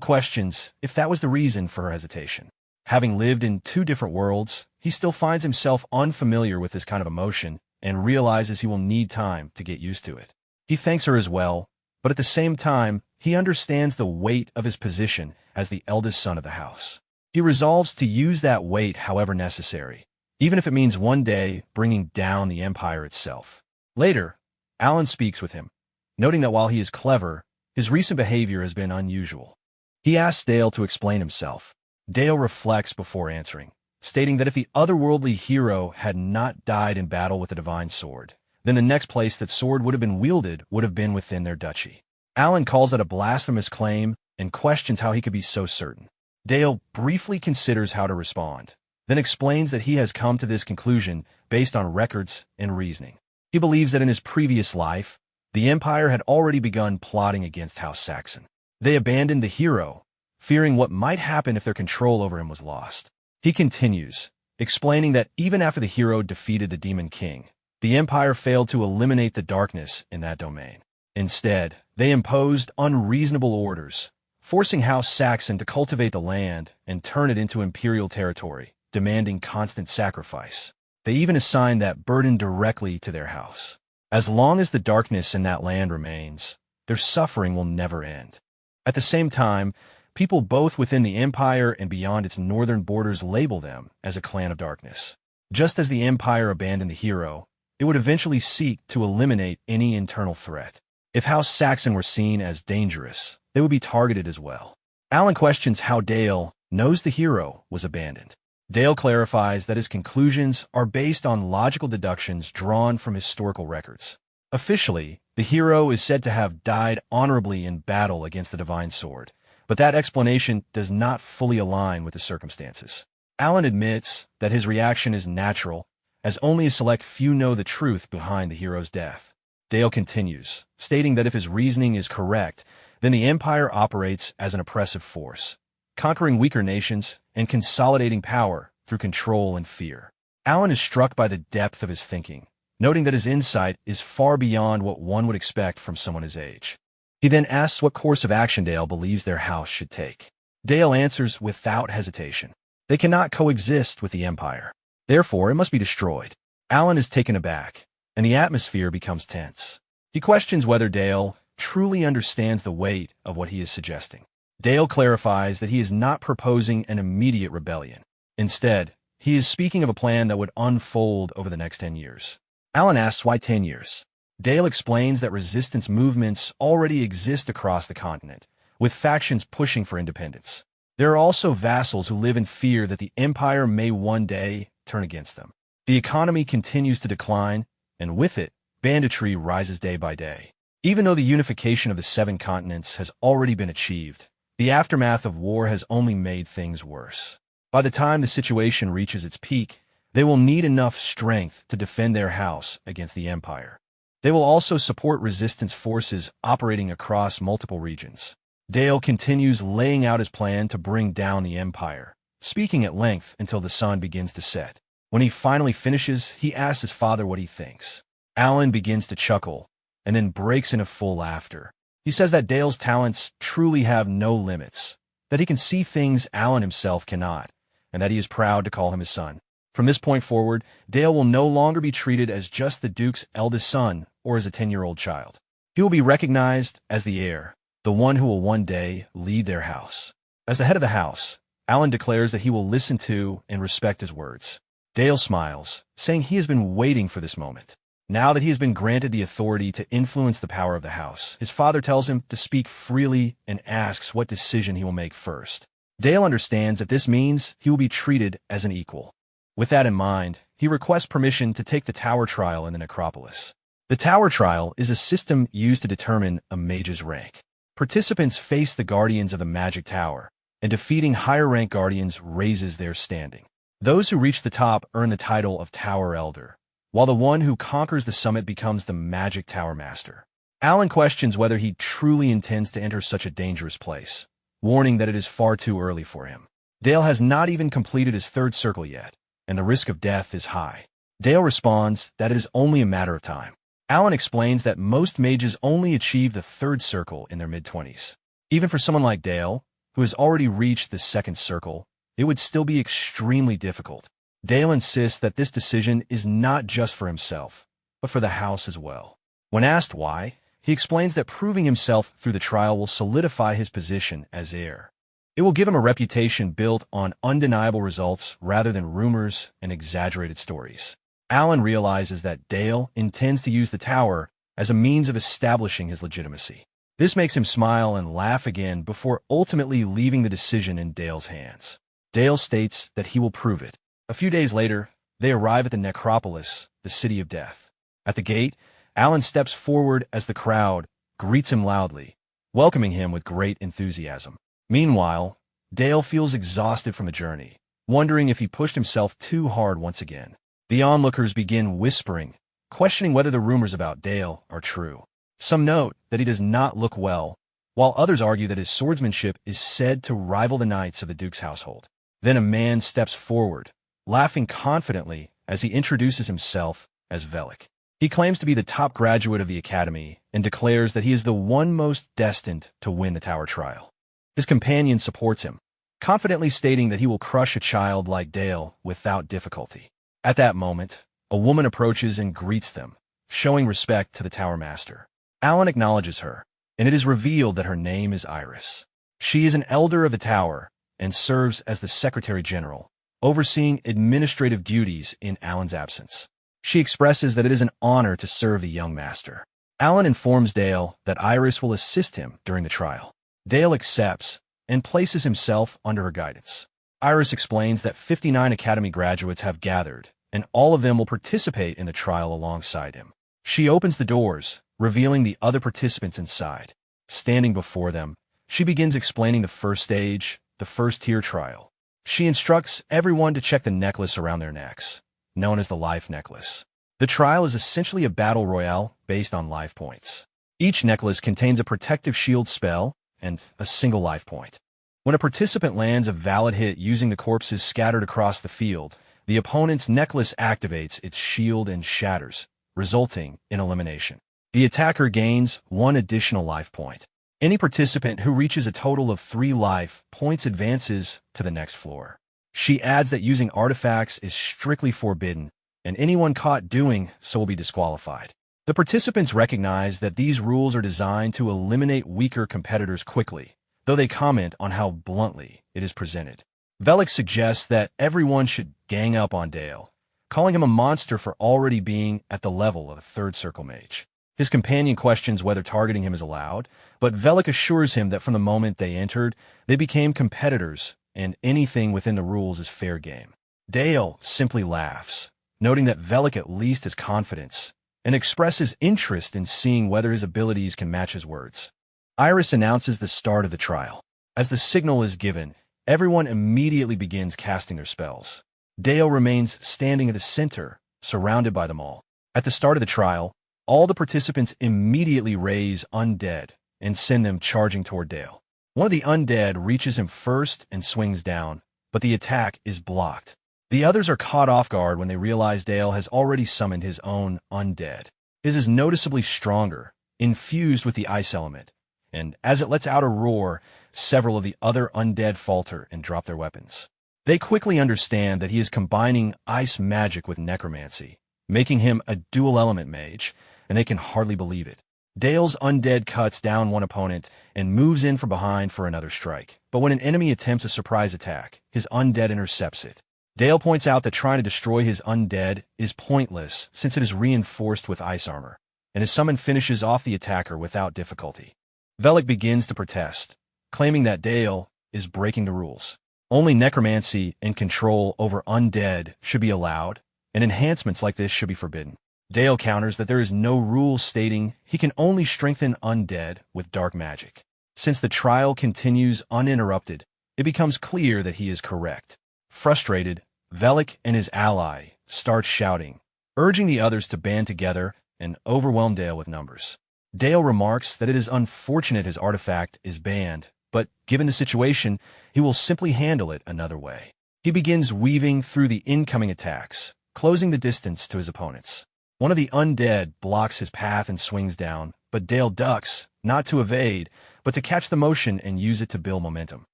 A: questions if that was the reason for her hesitation. Having lived in two different worlds, he still finds himself unfamiliar with this kind of emotion and realizes he will need time to get used to it. He thanks her as well, but at the same time, he understands the weight of his position as the eldest son of the house. He resolves to use that weight however necessary, even if it means one day bringing down the Empire itself. Later, Alan speaks with him, noting that while he is clever, his recent behavior has been unusual. He asks Dale to explain himself. Dale reflects before answering, stating that if the otherworldly hero had not died in battle with a divine sword, then the next place that sword would have been wielded would have been within their duchy. Alan calls it a blasphemous claim and questions how he could be so certain. Dale briefly considers how to respond, then explains that he has come to this conclusion based on records and reasoning. He believes that in his previous life, the Empire had already begun plotting against House Sachsen. They abandoned the hero, fearing what might happen if their control over him was lost. He continues, explaining that even after the hero defeated the Demon King, the Empire failed to eliminate the darkness in that domain. Instead, they imposed unreasonable orders, forcing House Sachsen to cultivate the land and turn it into imperial territory, demanding constant sacrifice. They even assigned that burden directly to their house. As long as the darkness in that land remains, their suffering will never end. At the same time, People both within the Empire and beyond its northern borders label them as a clan of darkness. Just as the Empire abandoned the hero, it would eventually seek to eliminate any internal threat. If House Sachsen were seen as dangerous, they would be targeted as well. Alan questions how Dale knows the hero was abandoned. Dale clarifies that his conclusions are based on logical deductions drawn from historical records. Officially, the hero is said to have died honorably in battle against the Divine Sword, but that explanation does not fully align with the circumstances. Alan admits that his reaction is natural, as only a select few know the truth behind the hero's death. Dale continues, stating that if his reasoning is correct, then the Empire operates as an oppressive force, conquering weaker nations and consolidating power through control and fear. Alan is struck by the depth of his thinking, noting that his insight is far beyond what one would expect from someone his age. He then asks what course of action Dale believes their house should take. Dale answers without hesitation. They cannot coexist with the Empire. Therefore, it must be destroyed. Alan is taken aback, and the atmosphere becomes tense. He questions whether Dale truly understands the weight of what he is suggesting. Dale clarifies that he is not proposing an immediate rebellion. Instead, he is speaking of a plan that would unfold over the next 10 years. Alan asks why 10 years. Dale explains that resistance movements already exist across the continent, with factions pushing for independence. There are also vassals who live in fear that the Empire may one day turn against them. The economy continues to decline, and with it, banditry rises day by day. Even though the unification of the 7 continents has already been achieved, the aftermath of war has only made things worse. By the time the situation reaches its peak, they will need enough strength to defend their house against the Empire. They will also support resistance forces operating across multiple regions. Dale continues laying out his plan to bring down the Empire, speaking at length until the sun begins to set. When he finally finishes, he asks his father what he thinks. Alan begins to chuckle, and then breaks into full laughter. He says that Dale's talents truly have no limits, that he can see things Alan himself cannot, and that he is proud to call him his son. From this point forward, Dale will no longer be treated as just the Duke's eldest son or as a 10-year-old child. He will be recognized as the heir, the one who will one day lead their house. As the head of the house, Alan declares that he will listen to and respect his words. Dale smiles, saying he has been waiting for this moment. Now that he has been granted the authority to influence the power of the house, his father tells him to speak freely and asks what decision he will make first. Dale understands that this means he will be treated as an equal. With that in mind, he requests permission to take the Tower trial in the necropolis. The Tower trial is a system used to determine a mage's rank. Participants face the guardians of the magic tower, and defeating higher-rank guardians raises their standing. Those who reach the top earn the title of Tower Elder, while the one who conquers the summit becomes the Magic Tower Master. Alan questions whether he truly intends to enter such a dangerous place, warning that it is far too early for him. Dale has not even completed his 3rd circle yet, and the risk of death is high. Dale responds that it is only a matter of time. Alan explains that most mages only achieve the 3rd circle in their mid-20s. Even for someone like Dale, who has already reached the 2nd circle, it would still be extremely difficult. Dale insists that this decision is not just for himself, but for the house as well. When asked why, he explains that proving himself through the trial will solidify his position as heir. It will give him a reputation built on undeniable results rather than rumors and exaggerated stories. Alan realizes that Dale intends to use the tower as a means of establishing his legitimacy. This makes him smile and laugh again before ultimately leaving the decision in Dale's hands. Dale states that he will prove it. A few days later, they arrive at the necropolis, the city of death. At the gate, Alan steps forward as the crowd greets him loudly, welcoming him with great enthusiasm. Meanwhile, Dale feels exhausted from the journey, wondering if he pushed himself too hard once again. The onlookers begin whispering, questioning whether the rumors about Dale are true. Some note that he does not look well, while others argue that his swordsmanship is said to rival the knights of the Duke's household. Then a man steps forward, laughing confidently as he introduces himself as Velik. He claims to be the top graduate of the academy and declares that he is the one most destined to win the Tower trial. His companion supports him, confidently stating that he will crush a child like Dale without difficulty. At that moment, a woman approaches and greets them, showing respect to the Tower Master. Alan acknowledges her, and it is revealed that her name is Iris. She is an elder of the tower and serves as the Secretary General, overseeing administrative duties in Alan's absence. She expresses that it is an honor to serve the young master. Alan informs Dale that Iris will assist him during the trial. Dale accepts and places himself under her guidance. Iris explains that 59 Academy graduates have gathered, and all of them will participate in the trial alongside him. She opens the doors, revealing the other participants inside. Standing before them, she begins explaining the first stage, the first-tier trial. She instructs everyone to check the necklace around their necks, known as the life necklace. The trial is essentially a battle royale based on life points. Each necklace contains a protective shield spell and a single life point. When a participant lands a valid hit using the corpses scattered across the field, the opponent's necklace activates its shield and shatters, resulting in elimination. The attacker gains 1 additional life point. Any participant who reaches a total of 3 life points advances to the next floor. She adds that using artifacts is strictly forbidden, and anyone caught doing so will be disqualified. The participants recognize that these rules are designed to eliminate weaker competitors quickly, though they comment on how bluntly it is presented. Velik suggests that everyone should gang up on Dale, calling him a monster for already being at the level of a third circle mage. His companion questions whether targeting him is allowed, but Velik assures him that from the moment they entered, they became competitors, and anything within the rules is fair game. Dale simply laughs, noting that Velik at least has confidence, and expresses interest in seeing whether his abilities can match his words. Iris announces the start of the trial. As the signal is given, everyone immediately begins casting their spells. Dale remains standing at the center, surrounded by them all. At the start of the trial, all the participants immediately raise undead and send them charging toward Dale. One of the undead reaches him first and swings down, but the attack is blocked. The others are caught off guard when they realize Dale has already summoned his own undead. His is noticeably stronger, infused with the ice element, and as it lets out a roar, several of the other undead falter and drop their weapons. They quickly understand that he is combining ice magic with necromancy, making him a dual-element mage, and they can hardly believe it. Dale's undead cuts down one opponent and moves in from behind for another strike, but when an enemy attempts a surprise attack, his undead intercepts it. Dale points out that trying to destroy his undead is pointless since it is reinforced with ice armor, and his summon finishes off the attacker without difficulty. Velik begins to protest, claiming that Dale is breaking the rules. Only necromancy and control over undead should be allowed, and enhancements like this should be forbidden. Dale counters that there is no rule stating he can only strengthen undead with dark magic. Since the trial continues uninterrupted, it becomes clear that he is correct. Frustrated, Velik and his ally start shouting, urging the others to band together and overwhelm Dale with numbers. Dale remarks that it is unfortunate his artifact is banned, but given the situation, he will simply handle it another way. He begins weaving through the incoming attacks, closing the distance to his opponents. One of the undead blocks his path and swings down, but Dale ducks, not to evade, but to catch the motion and use it to build momentum.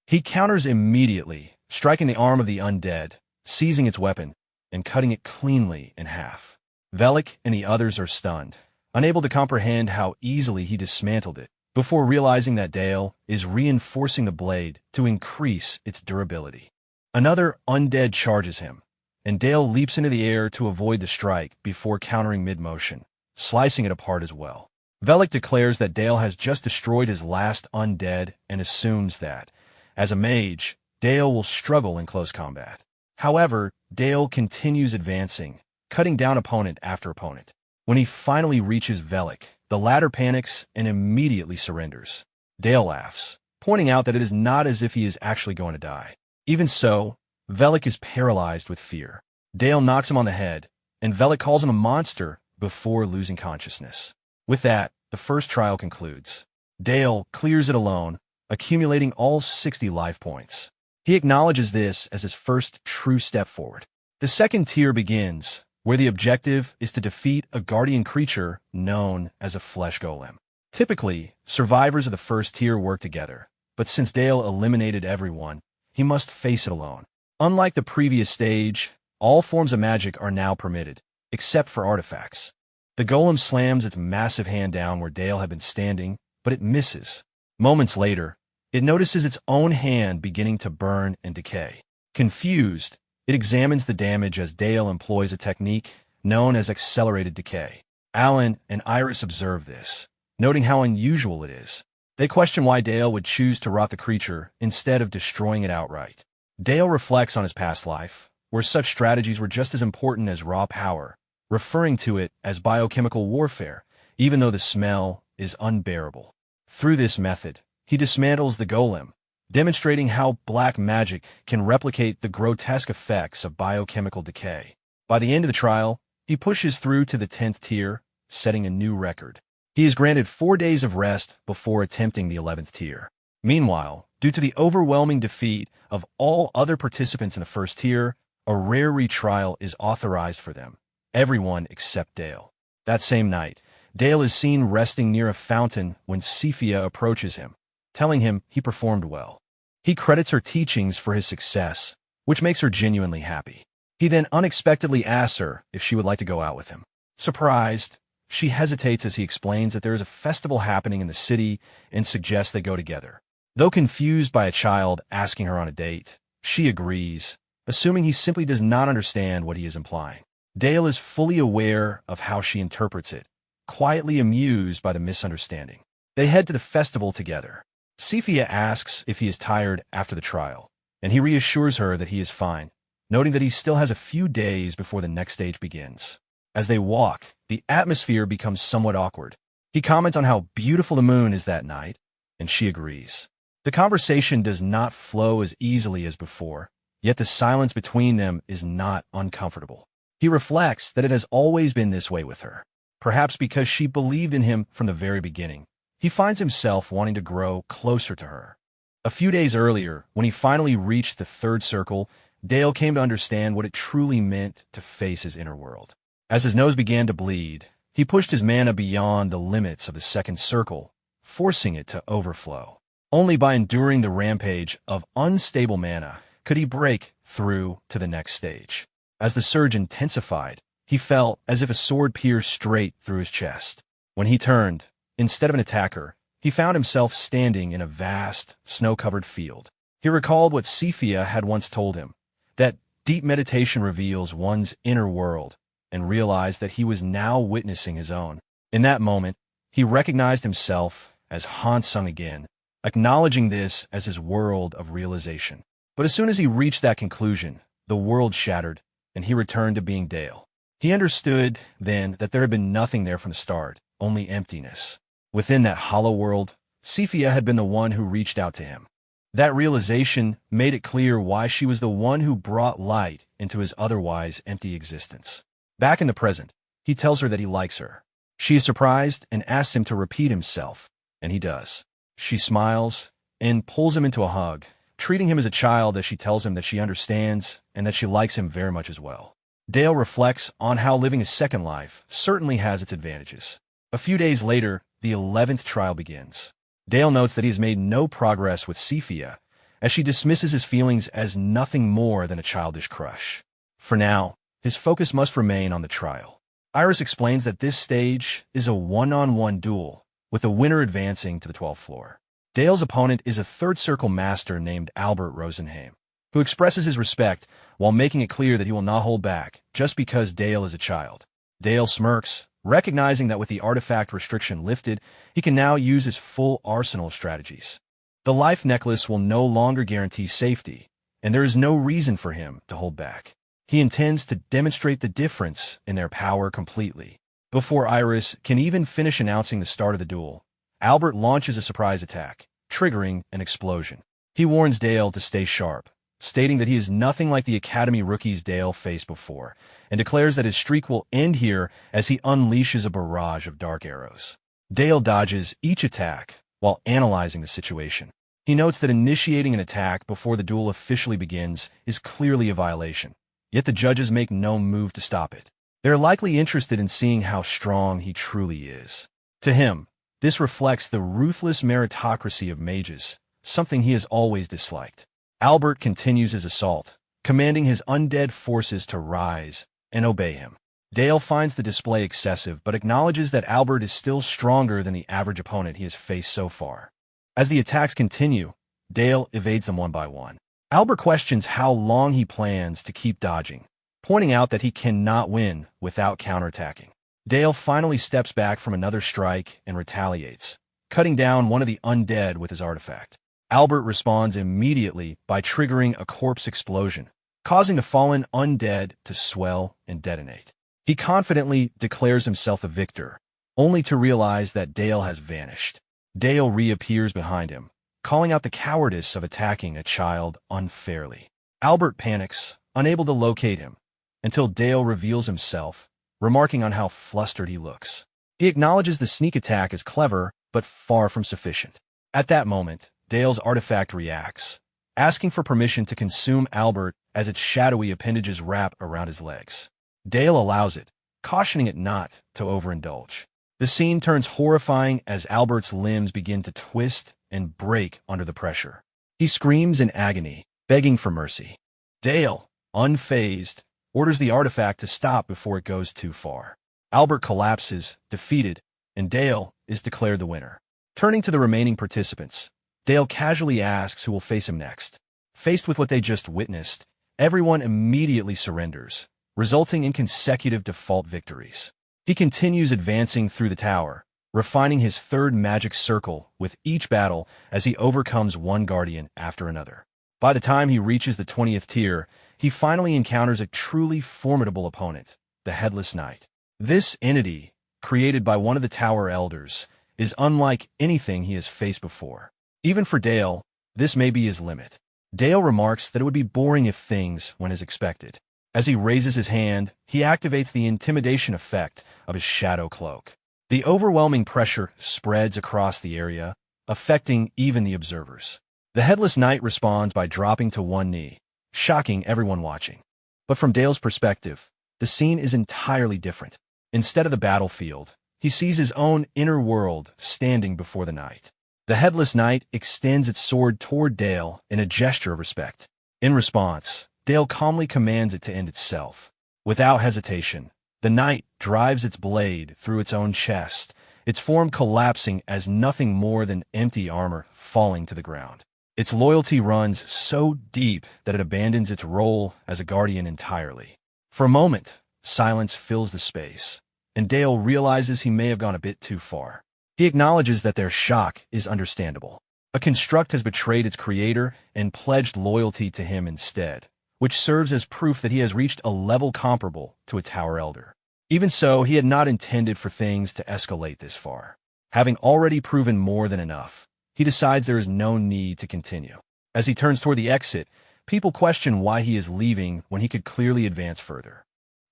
A: He counters immediately, striking the arm of the undead, seizing its weapon, and cutting it cleanly in half. Velik and the others are stunned, unable to comprehend how easily he dismantled it, before realizing that Dale is reinforcing the blade to increase its durability. Another undead charges him, and Dale leaps into the air to avoid the strike before countering mid-motion, slicing it apart as well. Velik declares that Dale has just destroyed his last undead and assumes that, as a mage, Dale will struggle in close combat. However, Dale continues advancing, cutting down opponent after opponent. When he finally reaches Velik, the latter panics and immediately surrenders. Dale laughs, pointing out that it is not as if he is actually going to die. Even so, Velik is paralyzed with fear. Dale knocks him on the head, and Velik calls him a monster before losing consciousness. With that, the first trial concludes. Dale clears it alone, accumulating all 60 life points. He acknowledges this as his first true step forward. The second tier begins, where the objective is to defeat a guardian creature known as a flesh golem. Typically, survivors of the first tier work together, but since Dale eliminated everyone, he must face it alone. Unlike the previous stage, all forms of magic are now permitted, except for artifacts. The golem slams its massive hand down where Dale had been standing, but it misses. Moments later, It notices its own hand beginning to burn and decay. Confused, it examines the damage as Dale employs a technique known as accelerated decay. Alan and Iris observe this, noting how unusual it is. They question why Dale would choose to rot the creature instead of destroying it outright. Dale reflects on his past life, where such strategies were just as important as raw power, referring to it as biochemical warfare, even though the smell is unbearable. Through this method, he dismantles the golem, demonstrating how black magic can replicate the grotesque effects of biochemical decay. By the end of the trial, he pushes through to the 10th tier, setting a new record. He is granted 4 days of rest before attempting the 11th tier. Meanwhile, due to the overwhelming defeat of all other participants in the first tier, a rare retrial is authorized for them. Everyone except Dale. That same night, Dale is seen resting near a fountain when Sephia approaches him, telling him he performed well. He credits her teachings for his success, which makes her genuinely happy. He then unexpectedly asks her if she would like to go out with him. Surprised, she hesitates as he explains that there is a festival happening in the city and suggests they go together. Though confused by a child asking her on a date, she agrees, assuming he simply does not understand what he is implying. Dale is fully aware of how she interprets it, quietly amused by the misunderstanding. They head to the festival together. Sephia asks if he is tired after the trial, and he reassures her that he is fine, noting that he still has a few days before the next stage begins. As they walk, the atmosphere becomes somewhat awkward. He comments on how beautiful the moon is that night, and she agrees. The conversation does not flow as easily as before, yet the silence between them is not uncomfortable. He reflects that it has always been this way with her, perhaps because she believed in him from the very beginning. He finds himself wanting to grow closer to her. A few days earlier, when he finally reached the 3rd circle, Dale came to understand what it truly meant to face his inner world. As his nose began to bleed, he pushed his mana beyond the limits of the 2nd circle, forcing it to overflow. Only by enduring the rampage of unstable mana could he break through to the next stage. As the surge intensified, he felt as if a sword pierced straight through his chest. When he turned, instead of an attacker, he found himself standing in a vast, snow-covered field. He recalled what Sephia had once told him, that deep meditation reveals one's inner world, and realized that he was now witnessing his own. In that moment, he recognized himself as Hansung again, acknowledging this as his world of realization. But as soon as he reached that conclusion, the world shattered, and he returned to being Dale. He understood then that there had been nothing there from the start, only emptiness. Within that hollow world, Sephia had been the one who reached out to him. That realization made it clear why she was the one who brought light into his otherwise empty existence. Back in the present, he tells her that he likes her. She is surprised and asks him to repeat himself, and he does. She smiles and pulls him into a hug, treating him as a child as she tells him that she understands and that she likes him very much as well. Dale reflects on how living a second life certainly has its advantages. A few days later, the 11th trial begins. Dale notes that he has made no progress with Sephia, as she dismisses his feelings as nothing more than a childish crush. For now, his focus must remain on the trial. Iris explains that this stage is a one-on-one duel, with the winner advancing to the 12th floor. Dale's opponent is a 3rd circle master named Albert Rosenheim, who expresses his respect while making it clear that he will not hold back just because Dale is a child. Dale smirks, recognizing that with the artifact restriction lifted, he can now use his full arsenal of strategies. The life necklace will no longer guarantee safety, and there is no reason for him to hold back. He intends to demonstrate the difference in their power completely. Before Iris can even finish announcing the start of the duel, Albert launches a surprise attack, triggering an explosion. He warns Dale to stay sharp, stating that he is nothing like the Academy rookies Dale faced before, and declares that his streak will end here as he unleashes a barrage of dark arrows. Dale dodges each attack while analyzing the situation. He notes that initiating an attack before the duel officially begins is clearly a violation, yet the judges make no move to stop it. They are likely interested in seeing how strong he truly is. To him, this reflects the ruthless meritocracy of mages, something he has always disliked. Albert continues his assault, commanding his undead forces to rise and obey him. Dale finds the display excessive, but acknowledges that Albert is still stronger than the average opponent he has faced so far. As the attacks continue, Dale evades them one by one. Albert questions how long he plans to keep dodging, pointing out that he cannot win without counterattacking. Dale finally steps back from another strike and retaliates, cutting down one of the undead with his artifact. Albert responds immediately by triggering a corpse explosion, causing the fallen undead to swell and detonate. He confidently declares himself the victor, only to realize that Dale has vanished. Dale reappears behind him, calling out the cowardice of attacking a child unfairly. Albert panics, unable to locate him, until Dale reveals himself, remarking on how flustered he looks. He acknowledges the sneak attack is clever, but far from sufficient. At that moment, Dale's artifact reacts, asking for permission to consume Albert as its shadowy appendages wrap around his legs. Dale allows it, cautioning it not to overindulge. The scene turns horrifying as Albert's limbs begin to twist and break under the pressure. He screams in agony, begging for mercy. Dale, unfazed, orders the artifact to stop before it goes too far. Albert collapses, defeated, and Dale is declared the winner. Turning to the remaining participants, Dale casually asks who will face him next. Faced with what they just witnessed, everyone immediately surrenders, resulting in consecutive default victories. He continues advancing through the tower, refining his third magic circle with each battle as he overcomes one guardian after another. By the time he reaches the 20th tier, he finally encounters a truly formidable opponent, the Headless Knight. This entity, created by one of the tower elders, is unlike anything he has faced before. Even for Dale, this may be his limit. Dale remarks that it would be boring if things went as expected. As he raises his hand, he activates the intimidation effect of his shadow cloak. The overwhelming pressure spreads across the area, affecting even the observers. The Headless Knight responds by dropping to one knee, shocking everyone watching. But from Dale's perspective, the scene is entirely different. Instead of the battlefield, he sees his own inner world standing before the knight. The Headless Knight extends its sword toward Dale in a gesture of respect. In response, Dale calmly commands it to end itself. Without hesitation, the knight drives its blade through its own chest, its form collapsing as nothing more than empty armor falling to the ground. Its loyalty runs so deep that it abandons its role as a guardian entirely. For a moment, silence fills the space, and Dale realizes he may have gone a bit too far. He acknowledges that their shock is understandable. A construct has betrayed its creator and pledged loyalty to him instead, which serves as proof that he has reached a level comparable to a Tower Elder. Even so, he had not intended for things to escalate this far. Having already proven more than enough, he decides there is no need to continue. As he turns toward the exit, people question why he is leaving when he could clearly advance further.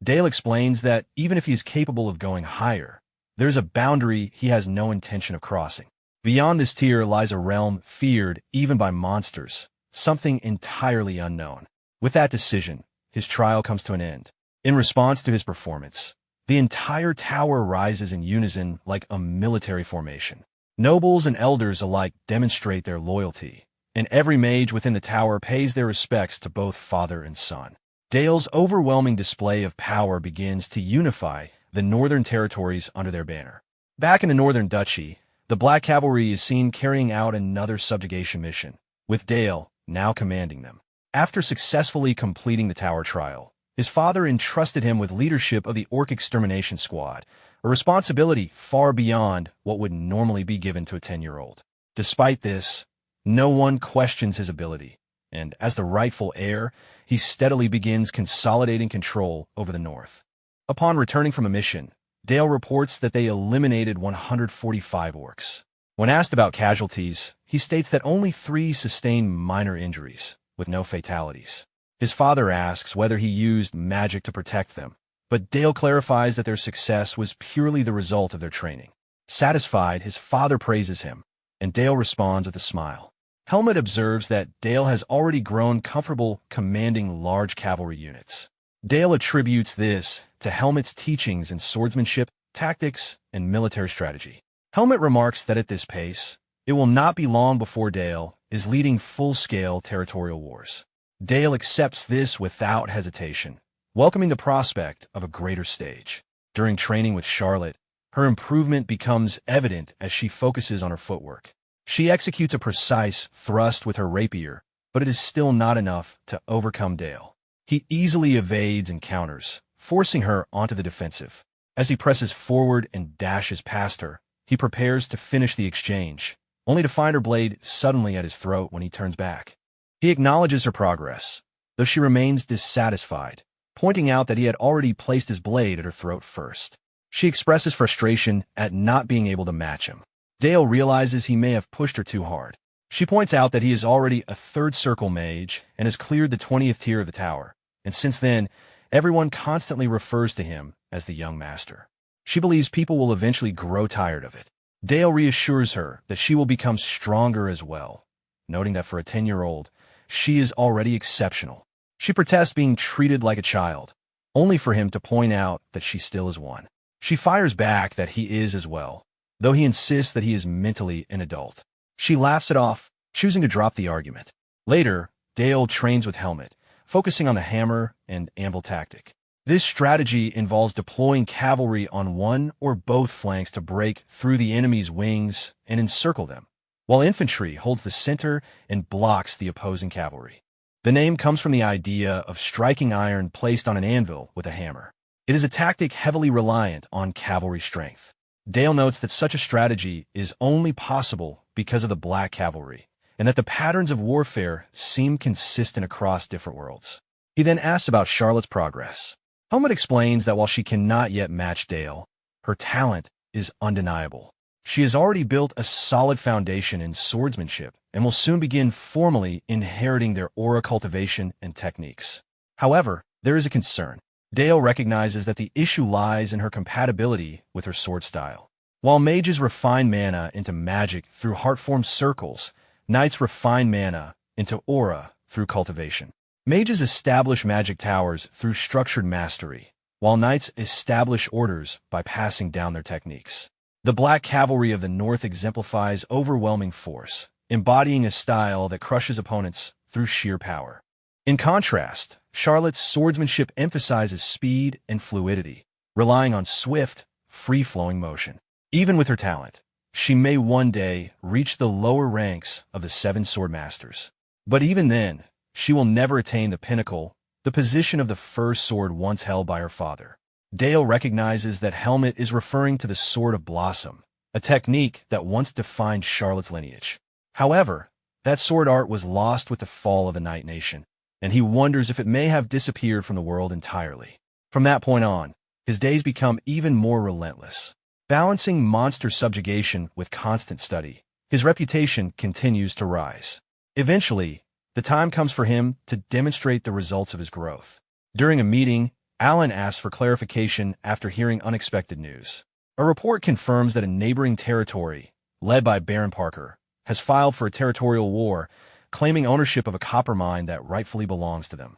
A: Dale explains that even if he is capable of going higher, there is a boundary he has no intention of crossing. Beyond this tier lies a realm feared even by monsters, something entirely unknown. With that decision, his trial comes to an end. In response to his performance, the entire tower rises in unison like a military formation. Nobles and elders alike demonstrate their loyalty, and every mage within the tower pays their respects to both father and son. Dale's overwhelming display of power begins to unify the northern territories under their banner. Back in the Northern Duchy, the Black Cavalry is seen carrying out another subjugation mission, with Dale now commanding them. After successfully completing the tower trial, his father entrusted him with leadership of the Orc Extermination Squad, a responsibility far beyond what would normally be given to a 10-year-old. Despite this, no one questions his ability, and as the rightful heir, he steadily begins consolidating control over the north. Upon returning from a mission, Dale reports that they eliminated 145 orcs. When asked about casualties, he states that only 3 sustained minor injuries, with no fatalities. His father asks whether he used magic to protect them, but Dale clarifies that their success was purely the result of their training. Satisfied, his father praises him, and Dale responds with a smile. Helmet observes that Dale has already grown comfortable commanding large cavalry units. Dale attributes this to Helmet's teachings in swordsmanship, tactics, and military strategy. Helmet remarks that at this pace, it will not be long before Dale is leading full-scale territorial wars. Dale accepts this without hesitation, welcoming the prospect of a greater stage. During training with Charlotte, her improvement becomes evident as she focuses on her footwork. She executes a precise thrust with her rapier, but it is still not enough to overcome Dale. He easily evades and counters, forcing her onto the defensive. As he presses forward and dashes past her, he prepares to finish the exchange, only to find her blade suddenly at his throat when he turns back. He acknowledges her progress, though she remains dissatisfied, pointing out that he had already placed his blade at her throat first. She expresses frustration at not being able to match him. Dale realizes he may have pushed her too hard. She points out that he is already a third circle mage and has cleared the 20th tier of the tower, and since then, everyone constantly refers to him as the young master. She believes people will eventually grow tired of it. Dale reassures her that she will become stronger as well, noting that for a 10-year-old, she is already exceptional. She protests being treated like a child, only for him to point out that she still is one. She fires back that he is as well, though he insists that he is mentally an adult. She laughs it off, choosing to drop the argument. Later, Dale trains with Helmet, focusing on the hammer and anvil tactic. This strategy involves deploying cavalry on one or both flanks to break through the enemy's wings and encircle them, while infantry holds the center and blocks the opposing cavalry. The name comes from the idea of striking iron placed on an anvil with a hammer. It is a tactic heavily reliant on cavalry strength. Dale notes that such a strategy is only possible because of the Black Cavalry, and that the patterns of warfare seem consistent across different worlds. He then asks about Charlotte's progress. Helmet explains that while she cannot yet match Dale, her talent is undeniable. She has already built a solid foundation in swordsmanship and will soon begin formally inheriting their aura cultivation and techniques. However, there is a concern. Dale recognizes that the issue lies in her compatibility with her sword style. While mages refine mana into magic through heart-formed circles, knights refine mana into aura through cultivation. Mages establish magic towers through structured mastery, while knights establish orders by passing down their techniques. The Black Cavalry of the North exemplifies overwhelming force, embodying a style that crushes opponents through sheer power. In contrast, Charlotte's swordsmanship emphasizes speed and fluidity, relying on swift, free-flowing motion. Even with her talent, she may one day reach the lower ranks of the 7 sword masters. But even then, she will never attain the pinnacle, the position of the first sword once held by her father. Dale recognizes that Helmet is referring to the Sword of Blossom, a technique that once defined Charlotte's lineage. However, that sword art was lost with the fall of the Knight Nation, and he wonders if it may have disappeared from the world entirely. From that point on, his days become even more relentless. Balancing monster subjugation with constant study, his reputation continues to rise. Eventually, the time comes for him to demonstrate the results of his growth. During a meeting, Alan asks for clarification after hearing unexpected news. A report confirms that a neighboring territory, led by Baron Parker, has filed for a territorial war, claiming ownership of a copper mine that rightfully belongs to them.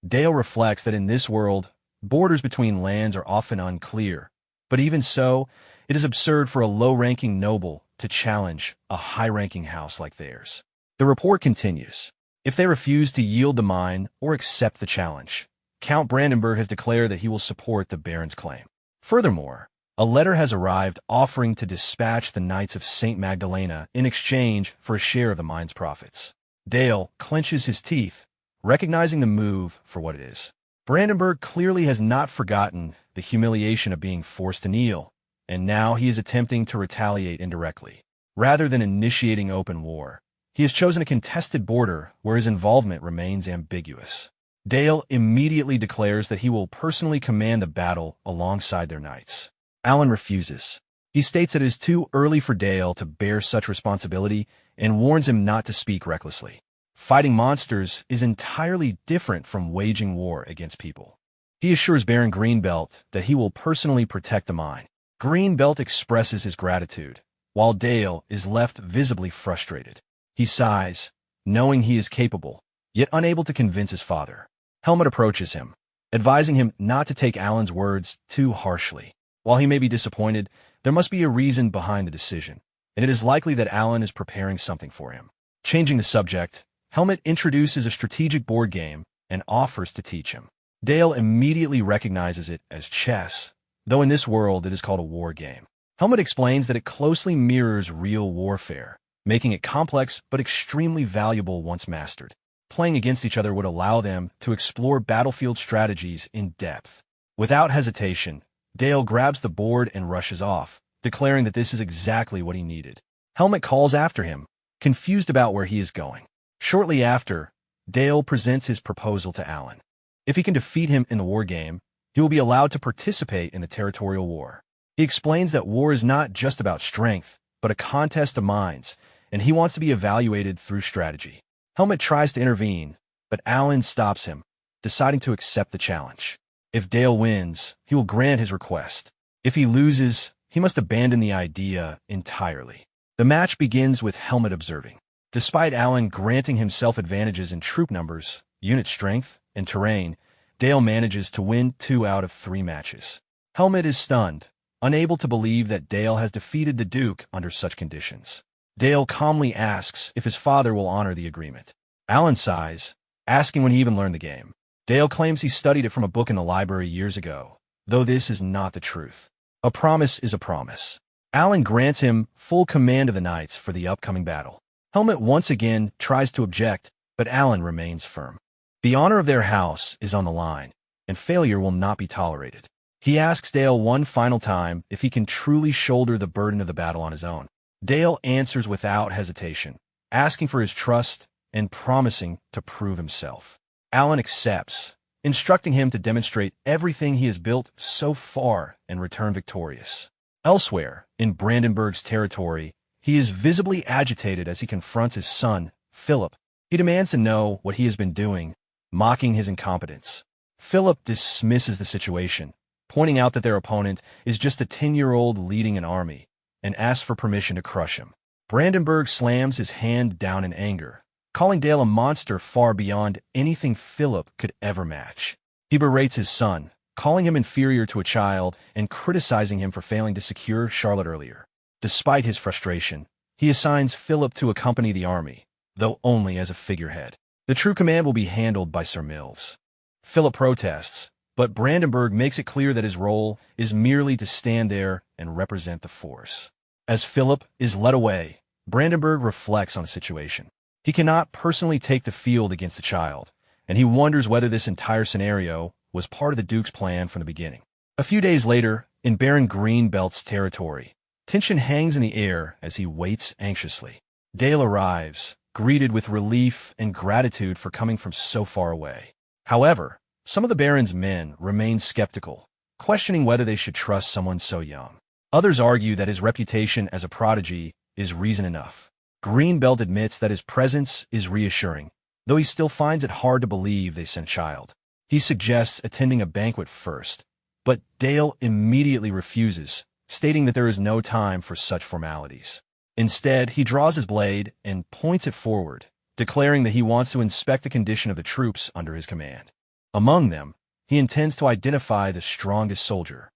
A: Dale reflects that in this world, borders between lands are often unclear, but even so, it is absurd for a low-ranking noble to challenge a high-ranking house like theirs. The report continues. If they refuse to yield the mine or accept the challenge, Count Brandenburg has declared that he will support the Baron's claim. Furthermore, a letter has arrived offering to dispatch the Knights of St. Magdalena in exchange for a share of the mine's profits. Dale clenches his teeth, recognizing the move for what it is. Brandenburg clearly has not forgotten the humiliation of being forced to kneel, and now he is attempting to retaliate indirectly. Rather than initiating open war, he has chosen a contested border where his involvement remains ambiguous. Dale immediately declares that he will personally command the battle alongside their knights. Alan refuses. He states that it is too early for Dale to bear such responsibility and warns him not to speak recklessly. Fighting monsters is entirely different from waging war against people. He assures Baron Greenbelt that he will personally protect the mine. Greenbelt expresses his gratitude, while Dale is left visibly frustrated. He sighs, knowing he is capable, yet unable to convince his father. Helmet approaches him, advising him not to take Alan's words too harshly. While he may be disappointed, there must be a reason behind the decision, and it is likely that Alan is preparing something for him. Changing the subject, Helmet introduces a strategic board game and offers to teach him. Dale immediately recognizes it as chess, though in this world it is called a war game. Helmet explains that it closely mirrors real warfare, making it complex but extremely valuable once mastered. Playing against each other would allow them to explore battlefield strategies in depth. Without hesitation, Dale grabs the board and rushes off, declaring that this is exactly what he needed. Helmet calls after him, confused about where he is going. Shortly after, Dale presents his proposal to Alan. If he can defeat him in the war game, he will be allowed to participate in the territorial war. He explains that war is not just about strength, but a contest of minds, and he wants to be evaluated through strategy. Helmet tries to intervene, but Alan stops him, deciding to accept the challenge. If Dale wins, he will grant his request. If he loses, he must abandon the idea entirely. The match begins with Helmet observing. Despite Alan granting himself advantages in troop numbers, unit strength, and terrain, Dale manages to win 2 out of 3 matches. Helmet is stunned, unable to believe that Dale has defeated the Duke under such conditions. Dale calmly asks if his father will honor the agreement. Alan sighs, asking when he even learned the game. Dale claims he studied it from a book in the library years ago, though this is not the truth. A promise is a promise. Alan grants him full command of the knights for the upcoming battle. Helmet once again tries to object, but Alan remains firm. The honor of their house is on the line, and failure will not be tolerated. He asks Dale one final time if he can truly shoulder the burden of the battle on his own. Dale answers without hesitation, asking for his trust and promising to prove himself. Alan accepts, instructing him to demonstrate everything he has built so far and return victorious. Elsewhere, in Brandenburg's territory, he is visibly agitated as he confronts his son, Philip. He demands to know what he has been doing, mocking his incompetence. Philip dismisses the situation, pointing out that their opponent is just a 10-year-old leading an army, and asks for permission to crush him. Brandenburg slams his hand down in anger, calling Dale a monster far beyond anything Philip could ever match. He berates his son, calling him inferior to a child and criticizing him for failing to secure Charlotte earlier. Despite his frustration, he assigns Philip to accompany the army, though only as a figurehead. The true command will be handled by Sir Mills. Philip protests, but Brandenburg makes it clear that his role is merely to stand there and represent the force. As Philip is led away, Brandenburg reflects on the situation. He cannot personally take the field against the child, and he wonders whether this entire scenario was part of the Duke's plan from the beginning. A few days later, in Baron Greenbelt's territory, tension hangs in the air as he waits anxiously. Dale arrives, greeted with relief and gratitude for coming from so far away. However, some of the Baron's men remain skeptical, questioning whether they should trust someone so young. Others argue that his reputation as a prodigy is reason enough. Greenbelt admits that his presence is reassuring, though he still finds it hard to believe they sent a child. He suggests attending a banquet first, but Dale immediately refuses, stating that there is no time for such formalities. Instead, he draws his blade and points it forward, declaring that he wants to inspect the condition of the troops under his command. Among them, he intends to identify the strongest soldier.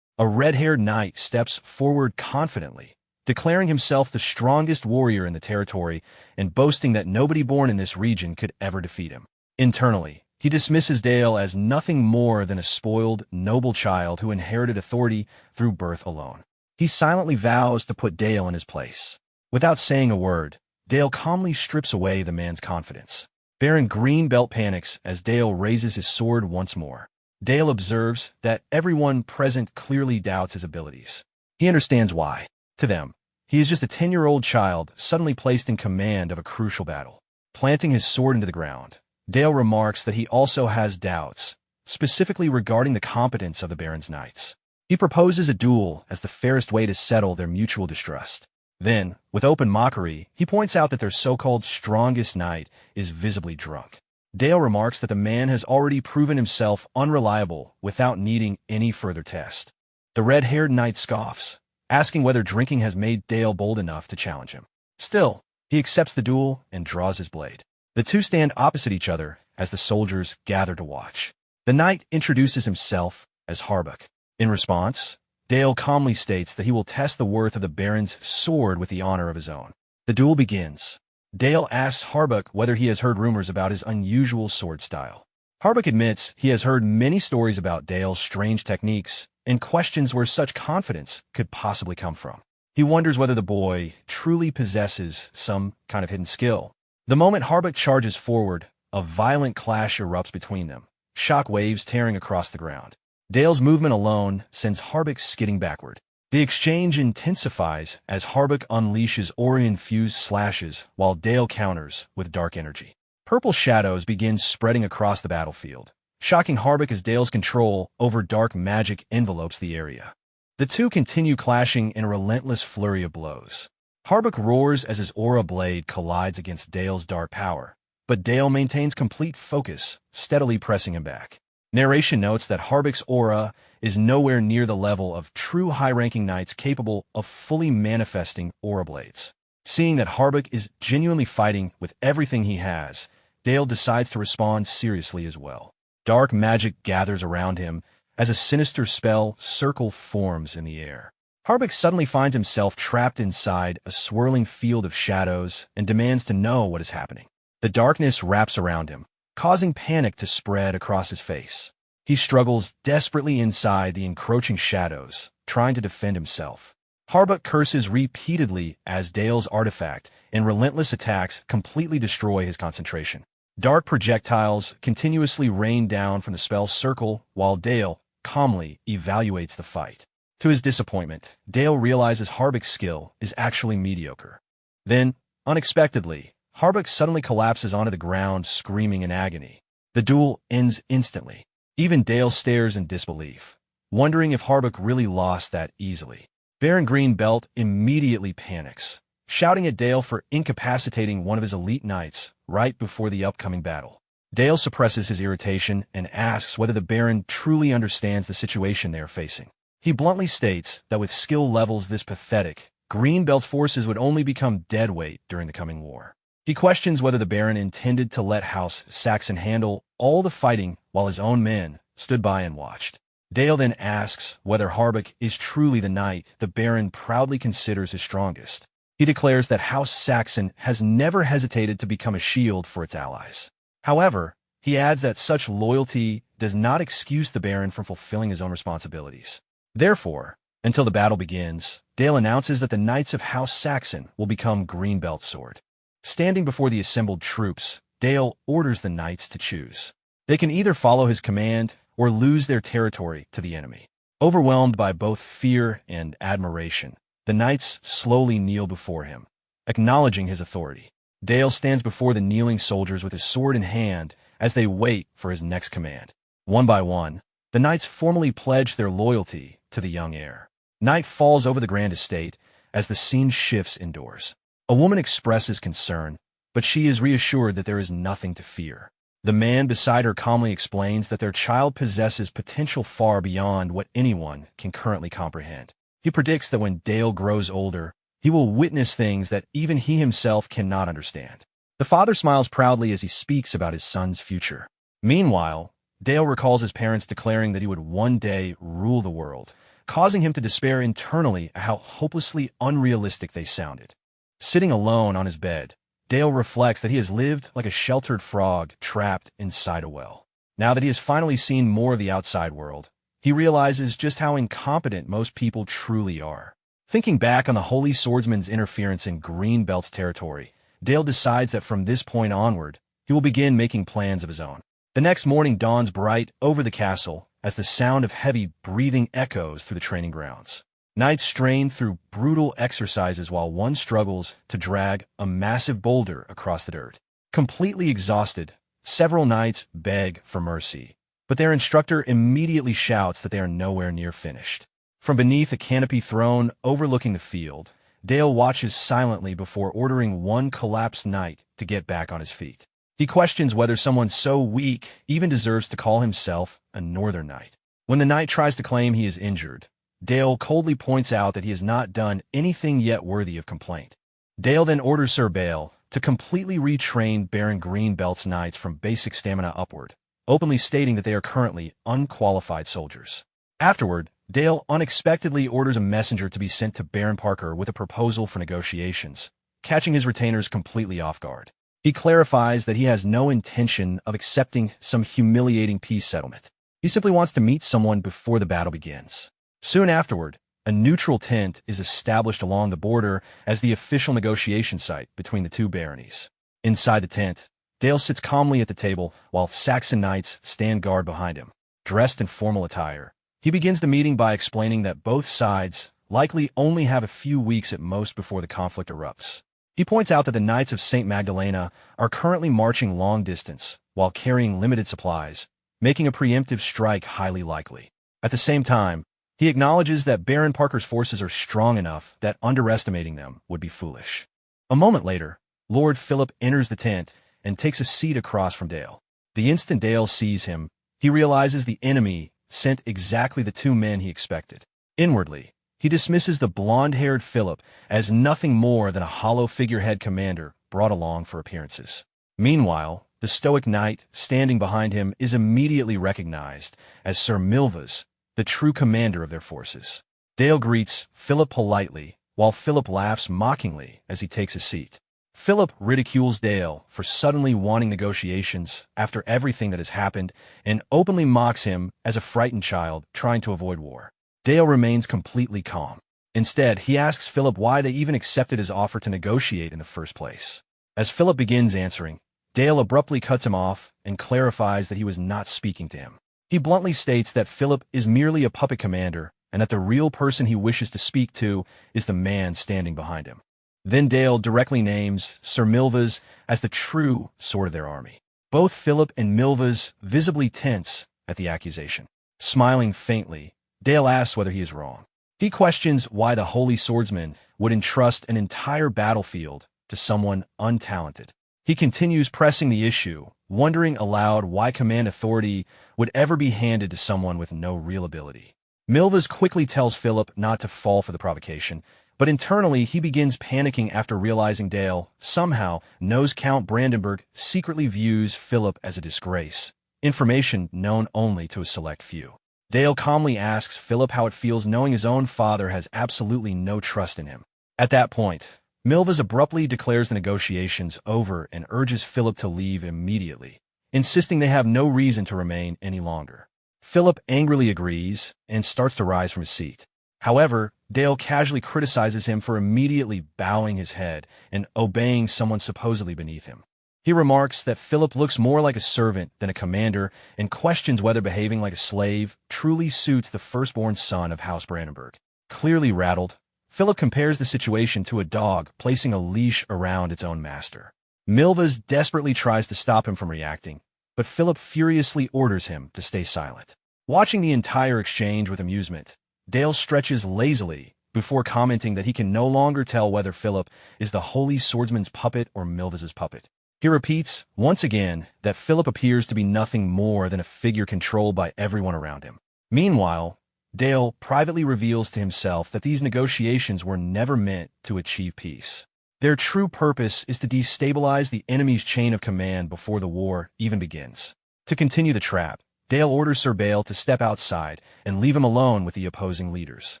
A: A red-haired knight steps forward confidently, declaring himself the strongest warrior in the territory and boasting that nobody born in this region could ever defeat him. Internally, he dismisses Dale as nothing more than a spoiled, noble child who inherited authority through birth alone. He silently vows to put Dale in his place. Without saying a word, Dale calmly strips away the man's confidence. Baron Greenbelt panics as Dale raises his sword once more. Dale observes that everyone present clearly doubts his abilities. He understands why. To them, he is just a 10-year-old child suddenly placed in command of a crucial battle. Planting his sword into the ground, Dale remarks that he also has doubts, specifically regarding the competence of the Baron's knights. He proposes a duel as the fairest way to settle their mutual distrust. Then, with open mockery, he points out that their so-called strongest knight is visibly drunk. Dale remarks that the man has already proven himself unreliable without needing any further test. The red-haired knight scoffs, asking whether drinking has made Dale bold enough to challenge him. Still, he accepts the duel and draws his blade. The two stand opposite each other as the soldiers gather to watch. The knight introduces himself as Harbuck. In response, Dale calmly states that he will test the worth of the Baron's sword with the honor of his own. The duel begins. Dale asks Harbuck whether he has heard rumors about his unusual sword style. Harbuck admits he has heard many stories about Dale's strange techniques and questions where such confidence could possibly come from. He wonders whether the boy truly possesses some kind of hidden skill. The moment Harbuck charges forward, a violent clash erupts between them, shock waves tearing across the ground. Dale's movement alone sends Harbuck skidding backward. The exchange intensifies as Harbuck unleashes aura-infused slashes while Dale counters with dark energy. Purple shadows begin spreading across the battlefield, shocking Harbuck as Dale's control over dark magic envelopes the area. The two continue clashing in a relentless flurry of blows. Harbuck roars as his aura blade collides against Dale's dark power, but Dale maintains complete focus, steadily pressing him back. Narration notes that Harbuck's aura is nowhere near the level of true high-ranking knights capable of fully manifesting aura blades. Seeing that Harbuck is genuinely fighting with everything he has, Dale decides to respond seriously as well. Dark magic gathers around him as a sinister spell circle forms in the air. Harbuck suddenly finds himself trapped inside a swirling field of shadows and demands to know what is happening. The darkness wraps around him, causing panic to spread across his face. He struggles desperately inside the encroaching shadows, trying to defend himself. Harbuck curses repeatedly as Dale's artifact and relentless attacks completely destroy his concentration. Dark projectiles continuously rain down from the spell's circle while Dale calmly evaluates the fight. To his disappointment, Dale realizes Harbuck's skill is actually mediocre. Then, unexpectedly, Harbuck suddenly collapses onto the ground, screaming in agony. The duel ends instantly. Even Dale stares in disbelief, wondering if Harbuck really lost that easily. Baron Greenbelt immediately panics, shouting at Dale for incapacitating one of his elite knights right before the upcoming battle. Dale suppresses his irritation and asks whether the Baron truly understands the situation they are facing. He bluntly states that with skill levels this pathetic, Greenbelt's forces would only become deadweight during the coming war. He questions whether the Baron intended to let House Sachsen handle all the fighting while his own men stood by and watched. Dale then asks whether Harbuck is truly the knight the Baron proudly considers his strongest. He declares that House Sachsen has never hesitated to become a shield for its allies. However, he adds that such loyalty does not excuse the Baron from fulfilling his own responsibilities. Therefore, until the battle begins, Dale announces that the Knights of House Sachsen will become Greenbelt's sword. Standing before the assembled troops, Dale orders the knights to choose. They can either follow his command or lose their territory to the enemy. Overwhelmed by both fear and admiration, the knights slowly kneel before him, acknowledging his authority. Dale stands before the kneeling soldiers with his sword in hand as they wait for his next command. One by one, the knights formally pledge their loyalty to the young heir. Night falls over the grand estate as the scene shifts indoors. A woman expresses concern, but she is reassured that there is nothing to fear. The man beside her calmly explains that their child possesses potential far beyond what anyone can currently comprehend. He predicts that when Dale grows older, he will witness things that even he himself cannot understand. The father smiles proudly as he speaks about his son's future. Meanwhile, Dale recalls his parents declaring that he would one day rule the world, causing him to despair internally at how hopelessly unrealistic they sounded. Sitting alone on his bed, Dale reflects that he has lived like a sheltered frog trapped inside a well. Now that he has finally seen more of the outside world, he realizes just how incompetent most people truly are. Thinking back on the Holy Swordsman's interference in Greenbelt's territory, Dale decides that from this point onward, he will begin making plans of his own. The next morning dawns bright over the castle as the sound of heavy breathing echoes through the training grounds. Knights strain through brutal exercises while one struggles to drag a massive boulder across the dirt. Completely exhausted, several knights beg for mercy, but their instructor immediately shouts that they are nowhere near finished. From beneath a canopy throne overlooking the field, Dale watches silently before ordering one collapsed knight to get back on his feet. He questions whether someone so weak even deserves to call himself a Northern Knight. When the knight tries to claim he is injured, Dale coldly points out that he has not done anything yet worthy of complaint. Dale then orders Sir Bale to completely retrain Baron Greenbelt's knights from basic stamina upward, openly stating that they are currently unqualified soldiers. Afterward, Dale unexpectedly orders a messenger to be sent to Baron Parker with a proposal for negotiations, catching his retainers completely off guard. He clarifies that he has no intention of accepting some humiliating peace settlement. He simply wants to meet someone before the battle begins. Soon afterward, a neutral tent is established along the border as the official negotiation site between the two baronies. Inside the tent, Dale sits calmly at the table while Saxon knights stand guard behind him. Dressed in formal attire, he begins the meeting by explaining that both sides likely only have a few weeks at most before the conflict erupts. He points out that the Knights of St. Magdalena are currently marching long distance while carrying limited supplies, making a preemptive strike highly likely. At the same time, he acknowledges that Baron Parker's forces are strong enough that underestimating them would be foolish. A moment later, Lord Philip enters the tent and takes a seat across from Dale. The instant Dale sees him, he realizes the enemy sent exactly the two men he expected. Inwardly, he dismisses the blonde-haired Philip as nothing more than a hollow figurehead commander brought along for appearances. Meanwhile, the stoic knight standing behind him is immediately recognized as Sir Milvas, the true commander of their forces. Dale greets Philip politely, while Philip laughs mockingly as he takes his seat. Philip ridicules Dale for suddenly wanting negotiations after everything that has happened and openly mocks him as a frightened child trying to avoid war. Dale remains completely calm. Instead, he asks Philip why they even accepted his offer to negotiate in the first place. As Philip begins answering, Dale abruptly cuts him off and clarifies that he was not speaking to him. He bluntly states that Philip is merely a puppet commander and that the real person he wishes to speak to is the man standing behind him. Then Dale directly names Sir Milvas as the true sword of their army. Both Philip and Milvas visibly tense at the accusation. Smiling faintly, Dale asks whether he is wrong. He questions why the holy swordsman would entrust an entire battlefield to someone untalented. He continues pressing the issue, wondering aloud why command authority would ever be handed to someone with no real ability. Milvas quickly tells Philip not to fall for the provocation, but internally he begins panicking after realizing Dale somehow knows Count Brandenburg secretly views Philip as a disgrace, information known only to a select few. Dale calmly asks Philip how it feels knowing his own father has absolutely no trust in him. At that point, Milvas abruptly declares the negotiations over and urges Philip to leave immediately, insisting they have no reason to remain any longer. Philip angrily agrees and starts to rise from his seat. However, Dale casually criticizes him for immediately bowing his head and obeying someone supposedly beneath him. He remarks that Philip looks more like a servant than a commander and questions whether behaving like a slave truly suits the firstborn son of House Brandenburg. Clearly rattled, Philip compares the situation to a dog placing a leash around its own master. Milvas desperately tries to stop him from reacting, but Philip furiously orders him to stay silent. Watching the entire exchange with amusement, Dale stretches lazily before commenting that he can no longer tell whether Philip is the holy swordsman's puppet or Milvas's puppet. He repeats, once again, that Philip appears to be nothing more than a figure controlled by everyone around him. Meanwhile, Dale privately reveals to himself that these negotiations were never meant to achieve peace. Their true purpose is to destabilize the enemy's chain of command before the war even begins. To continue the trap, Dale orders Sir Bale to step outside and leave him alone with the opposing leaders.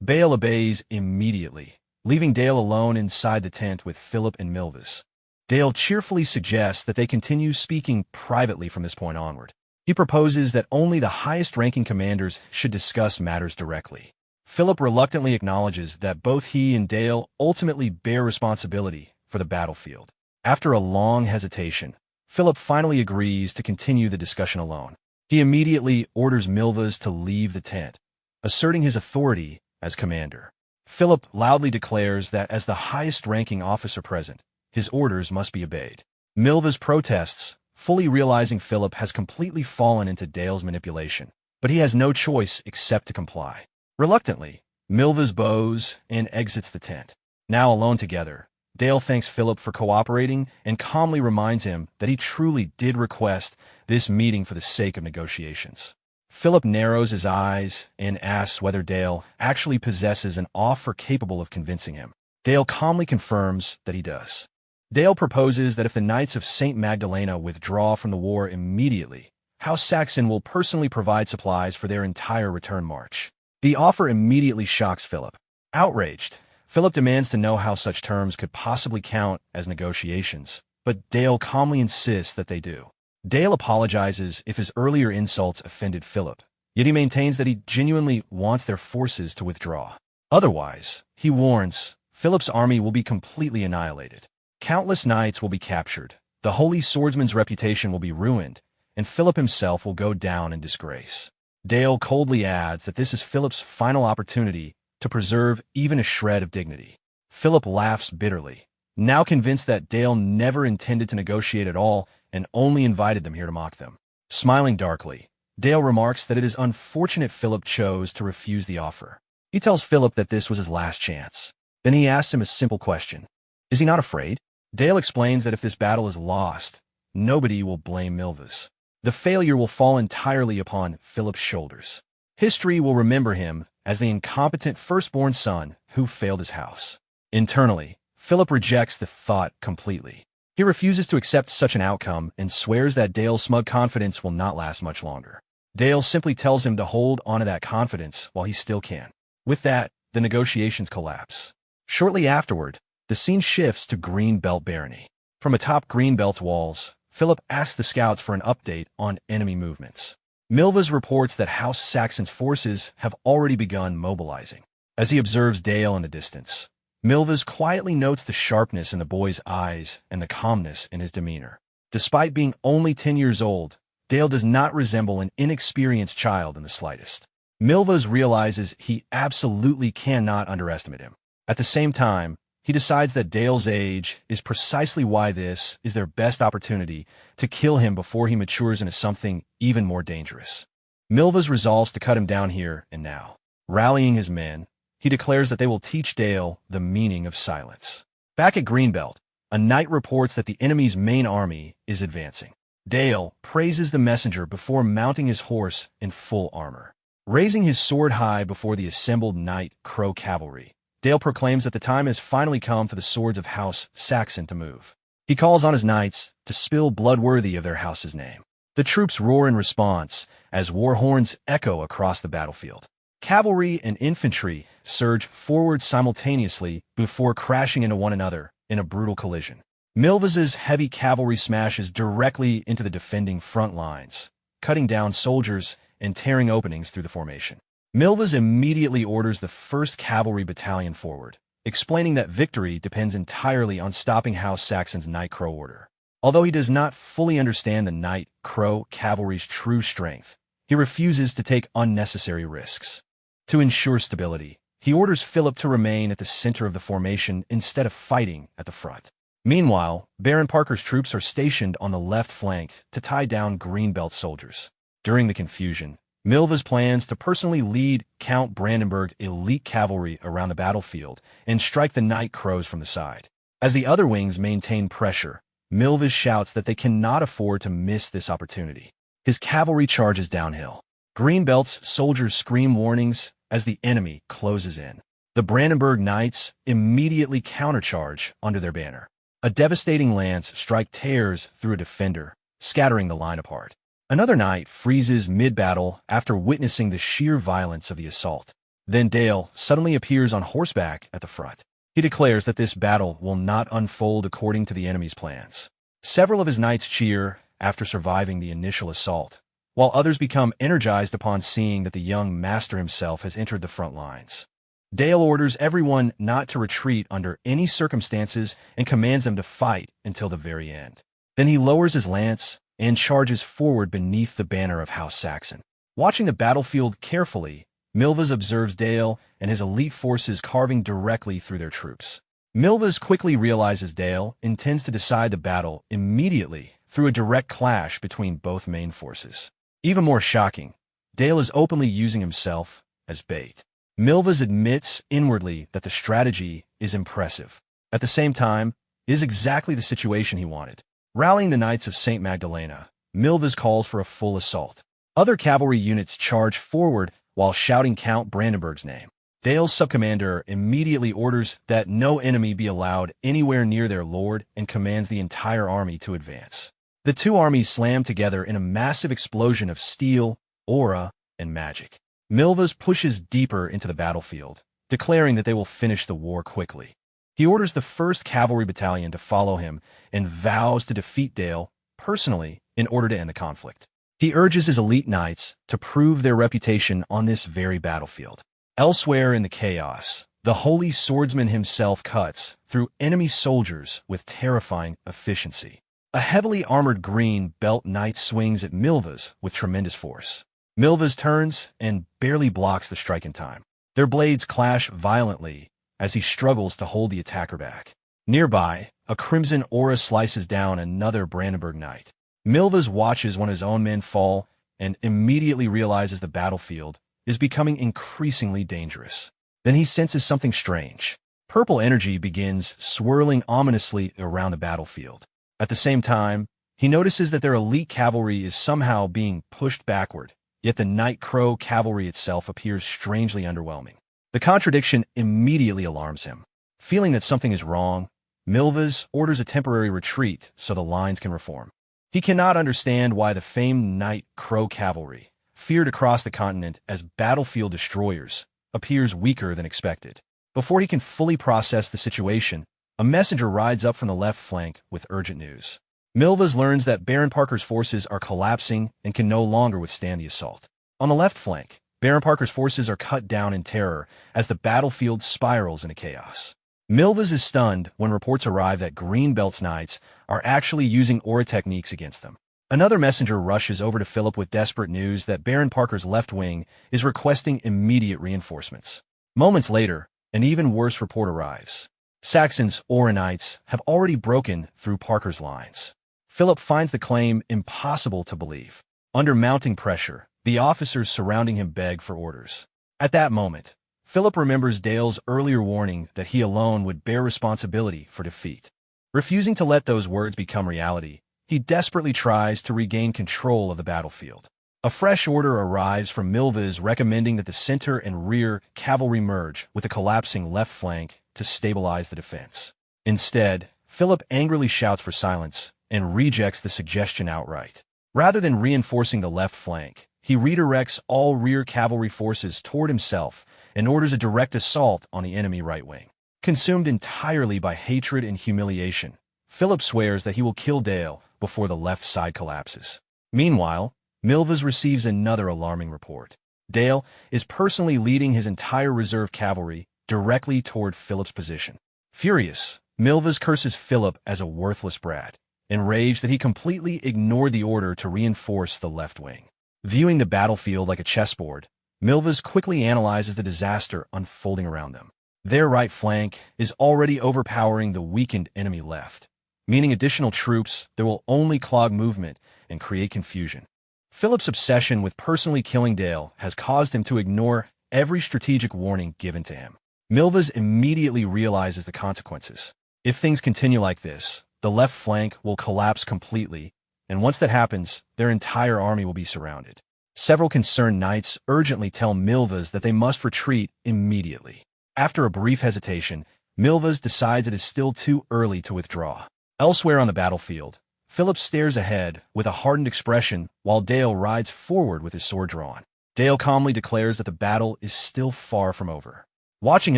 A: Bale obeys immediately, leaving Dale alone inside the tent with Philip and Milvas. Dale cheerfully suggests that they continue speaking privately from this point onward. He proposes that only the highest-ranking commanders should discuss matters directly. Philip reluctantly acknowledges that both he and Dale ultimately bear responsibility for the battlefield. After a long hesitation, Philip finally agrees to continue the discussion alone. He immediately orders Milvas to leave the tent, asserting his authority as commander. Philip loudly declares that as the highest-ranking officer present, his orders must be obeyed. Milvas protests, fully realizing Philip has completely fallen into Dale's manipulation, but he has no choice except to comply. Reluctantly, Milvas bows and exits the tent. Now alone together, Dale thanks Philip for cooperating and calmly reminds him that he truly did request this meeting for the sake of negotiations. Philip narrows his eyes and asks whether Dale actually possesses an offer capable of convincing him. Dale calmly confirms that he does. Dale proposes that if the Knights of St. Magdalena withdraw from the war immediately, House Saxon will personally provide supplies for their entire return march. The offer immediately shocks Philip. Outraged, Philip demands to know how such terms could possibly count as negotiations, but Dale calmly insists that they do. Dale apologizes if his earlier insults offended Philip, yet he maintains that he genuinely wants their forces to withdraw. Otherwise, he warns, Philip's army will be completely annihilated. Countless knights will be captured, the holy swordsman's reputation will be ruined, and Philip himself will go down in disgrace. Dale coldly adds that this is Philip's final opportunity to preserve even a shred of dignity. Philip laughs bitterly, now convinced that Dale never intended to negotiate at all and only invited them here to mock them. Smiling darkly, Dale remarks that it is unfortunate Philip chose to refuse the offer. He tells Philip that this was his last chance. Then he asks him a simple question. Is he not afraid? Dale explains that if this battle is lost, nobody will blame Milvus. The failure will fall entirely upon Philip's shoulders. History will remember him as the incompetent firstborn son who failed his house. Internally, Philip rejects the thought completely. He refuses to accept such an outcome and swears that Dale's smug confidence will not last much longer. Dale simply tells him to hold onto that confidence while he still can. With that, the negotiations collapse. Shortly afterward, the scene shifts to Greenbelt Barony. From atop Greenbelt's walls, Philip asks the scouts for an update on enemy movements. Milvus reports that House Saxon's forces have already begun mobilizing. As he observes Dale in the distance, Milvus quietly notes the sharpness in the boy's eyes and the calmness in his demeanor. Despite being only 10 years old, Dale does not resemble an inexperienced child in the slightest. Milvus realizes he absolutely cannot underestimate him. At the same time, he decides that Dale's age is precisely why this is their best opportunity to kill him before he matures into something even more dangerous. Milvus resolves to cut him down here and now. Rallying his men, he declares that they will teach Dale the meaning of silence. Back at Greenbelt, a knight reports that the enemy's main army is advancing. Dale praises the messenger before mounting his horse in full armor. Raising his sword high before the assembled knight crow cavalry, Dale proclaims that the time has finally come for the swords of House Saxon to move. He calls on his knights to spill blood worthy of their house's name. The troops roar in response as war horns echo across the battlefield. Cavalry and infantry surge forward simultaneously before crashing into one another in a brutal collision. Milvus's heavy cavalry smashes directly into the defending front lines, cutting down soldiers and tearing openings through the formation. Milvus immediately orders the 1st Cavalry Battalion forward, explaining that victory depends entirely on stopping House Saxon's Night Crow order. Although he does not fully understand the Night Crow cavalry's true strength, he refuses to take unnecessary risks. To ensure stability, he orders Philip to remain at the center of the formation instead of fighting at the front. Meanwhile, Baron Parker's troops are stationed on the left flank to tie down Greenbelt soldiers. During the confusion, Milvus plans to personally lead Count Brandenburg's elite cavalry around the battlefield and strike the Night Crows from the side. As the other wings maintain pressure, Milvus shouts that they cannot afford to miss this opportunity. His cavalry charges downhill. Greenbelt's soldiers scream warnings as the enemy closes in. The Brandenburg Knights immediately countercharge under their banner. A devastating lance strikes tears through a defender, scattering the line apart. Another knight freezes mid-battle after witnessing the sheer violence of the assault. Then Dale suddenly appears on horseback at the front. He declares that this battle will not unfold according to the enemy's plans. Several of his knights cheer after surviving the initial assault, while others become energized upon seeing that the young master himself has entered the front lines. Dale orders everyone not to retreat under any circumstances and commands them to fight until the very end. Then he lowers his lance and charges forward beneath the banner of House Saxon. Watching the battlefield carefully, Milvus observes Dale and his elite forces carving directly through their troops. Milvus quickly realizes Dale intends to decide the battle immediately through a direct clash between both main forces. Even more shocking, Dale is openly using himself as bait. Milvus admits inwardly that the strategy is impressive. At the same time, it is exactly the situation he wanted. Rallying the Knights of St. Magdalena, Milvus calls for a full assault. Other cavalry units charge forward while shouting Count Brandenburg's name. Dale's subcommander immediately orders that no enemy be allowed anywhere near their lord and commands the entire army to advance. The two armies slam together in a massive explosion of steel, aura, and magic. Milvus pushes deeper into the battlefield, declaring that they will finish the war quickly. He orders the 1st Cavalry Battalion to follow him and vows to defeat Dale personally in order to end the conflict. He urges his elite knights to prove their reputation on this very battlefield. Elsewhere in the chaos, the holy swordsman himself cuts through enemy soldiers with terrifying efficiency. A heavily armored green belt knight swings at Milva's with tremendous force. Milva's turns and barely blocks the strike in time. Their blades clash violently as he struggles to hold the attacker back. Nearby, a crimson aura slices down another Brandenburg knight. Milva's watches when his own men fall and immediately realizes the battlefield is becoming increasingly dangerous. Then he senses something strange. Purple energy begins swirling ominously around the battlefield. At the same time, he notices that their elite cavalry is somehow being pushed backward, yet the Night Crow cavalry itself appears strangely underwhelming. The contradiction immediately alarms him. Feeling that something is wrong, Milvas orders a temporary retreat so the lines can reform. He cannot understand why the famed Night Crow cavalry, feared across the continent as battlefield destroyers, appears weaker than expected. Before he can fully process the situation, a messenger rides up from the left flank with urgent news. Milvas learns that Baron Parker's forces are collapsing and can no longer withstand the assault. On the left flank, Baron Parker's forces are cut down in terror as the battlefield spirals into chaos. Milvas is stunned when reports arrive that Greenbelt's knights are actually using aura techniques against them. Another messenger rushes over to Philip with desperate news that Baron Parker's left wing is requesting immediate reinforcements. Moments later, an even worse report arrives. Saxon's Aura Knights have already broken through Parker's lines. Philip finds the claim impossible to believe. Under mounting pressure, the officers surrounding him beg for orders. At that moment, Philip remembers Dale's earlier warning that he alone would bear responsibility for defeat. Refusing to let those words become reality, he desperately tries to regain control of the battlefield. A fresh order arrives from Milvas recommending that the center and rear cavalry merge with the collapsing left flank to stabilize the defense. Instead, Philip angrily shouts for silence and rejects the suggestion outright. Rather than reinforcing the left flank, he redirects all rear cavalry forces toward himself and orders a direct assault on the enemy right wing. Consumed entirely by hatred and humiliation, Philip swears that he will kill Dale before the left side collapses. Meanwhile, Milvas receives another alarming report. Dale is personally leading his entire reserve cavalry directly toward Philip's position. Furious, Milvas curses Philip as a worthless brat, enraged that he completely ignored the order to reinforce the left wing. Viewing the battlefield like a chessboard, Milvas quickly analyzes the disaster unfolding around them. Their right flank is already overpowering the weakened enemy left, meaning additional troops that will only clog movement and create confusion. Philip's obsession with personally killing Dale has caused him to ignore every strategic warning given to him. Milvas immediately realizes the consequences. If things continue like this, the left flank will collapse completely, and once that happens, their entire army will be surrounded. Several concerned knights urgently tell Milvas that they must retreat immediately. After a brief hesitation, Milvas decides it is still too early to withdraw. Elsewhere on the battlefield, Philip stares ahead with a hardened expression while Dale rides forward with his sword drawn. Dale calmly declares that the battle is still far from over. Watching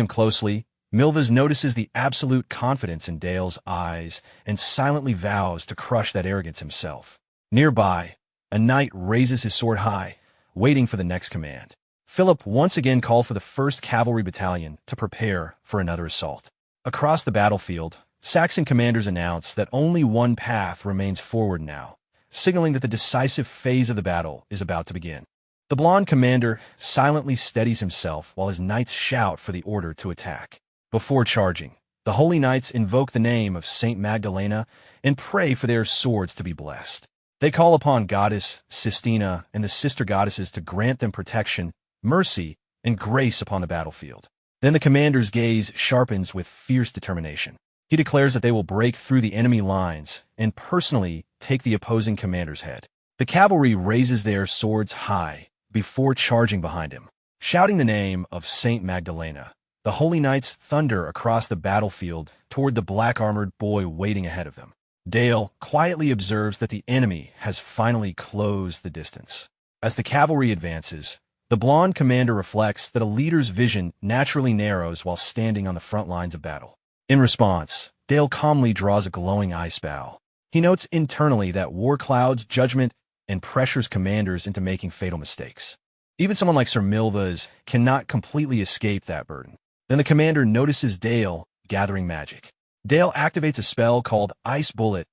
A: him closely, Milvas notices the absolute confidence in Dale's eyes and silently vows to crush that arrogance himself. Nearby, a knight raises his sword high, waiting for the next command. Philip once again called for the 1st Cavalry Battalion to prepare for another assault. Across the battlefield, Saxon commanders announce that only one path remains forward now, signaling that the decisive phase of the battle is about to begin. The blonde commander silently steadies himself while his knights shout for the order to attack. Before charging, the Holy Knights invoke the name of Saint Magdalena and pray for their swords to be blessed. They call upon Goddess Sistina and the sister goddesses to grant them protection, mercy, and grace upon the battlefield. Then the commander's gaze sharpens with fierce determination. He declares that they will break through the enemy lines and personally take the opposing commander's head. The cavalry raises their swords high before charging behind him. Shouting the name of Saint Magdalena, the Holy Knights thunder across the battlefield toward the black-armored boy waiting ahead of them. Dale quietly observes that the enemy has finally closed the distance. As the cavalry advances, the blonde commander reflects that a leader's vision naturally narrows while standing on the front lines of battle. In response, Dale calmly draws a glowing ice bow. He notes internally that war clouds judgment and pressures commanders into making fatal mistakes. Even someone like Sir Milva's cannot completely escape that burden. Then the commander notices Dale gathering magic. Dale activates a spell called Ice Bullet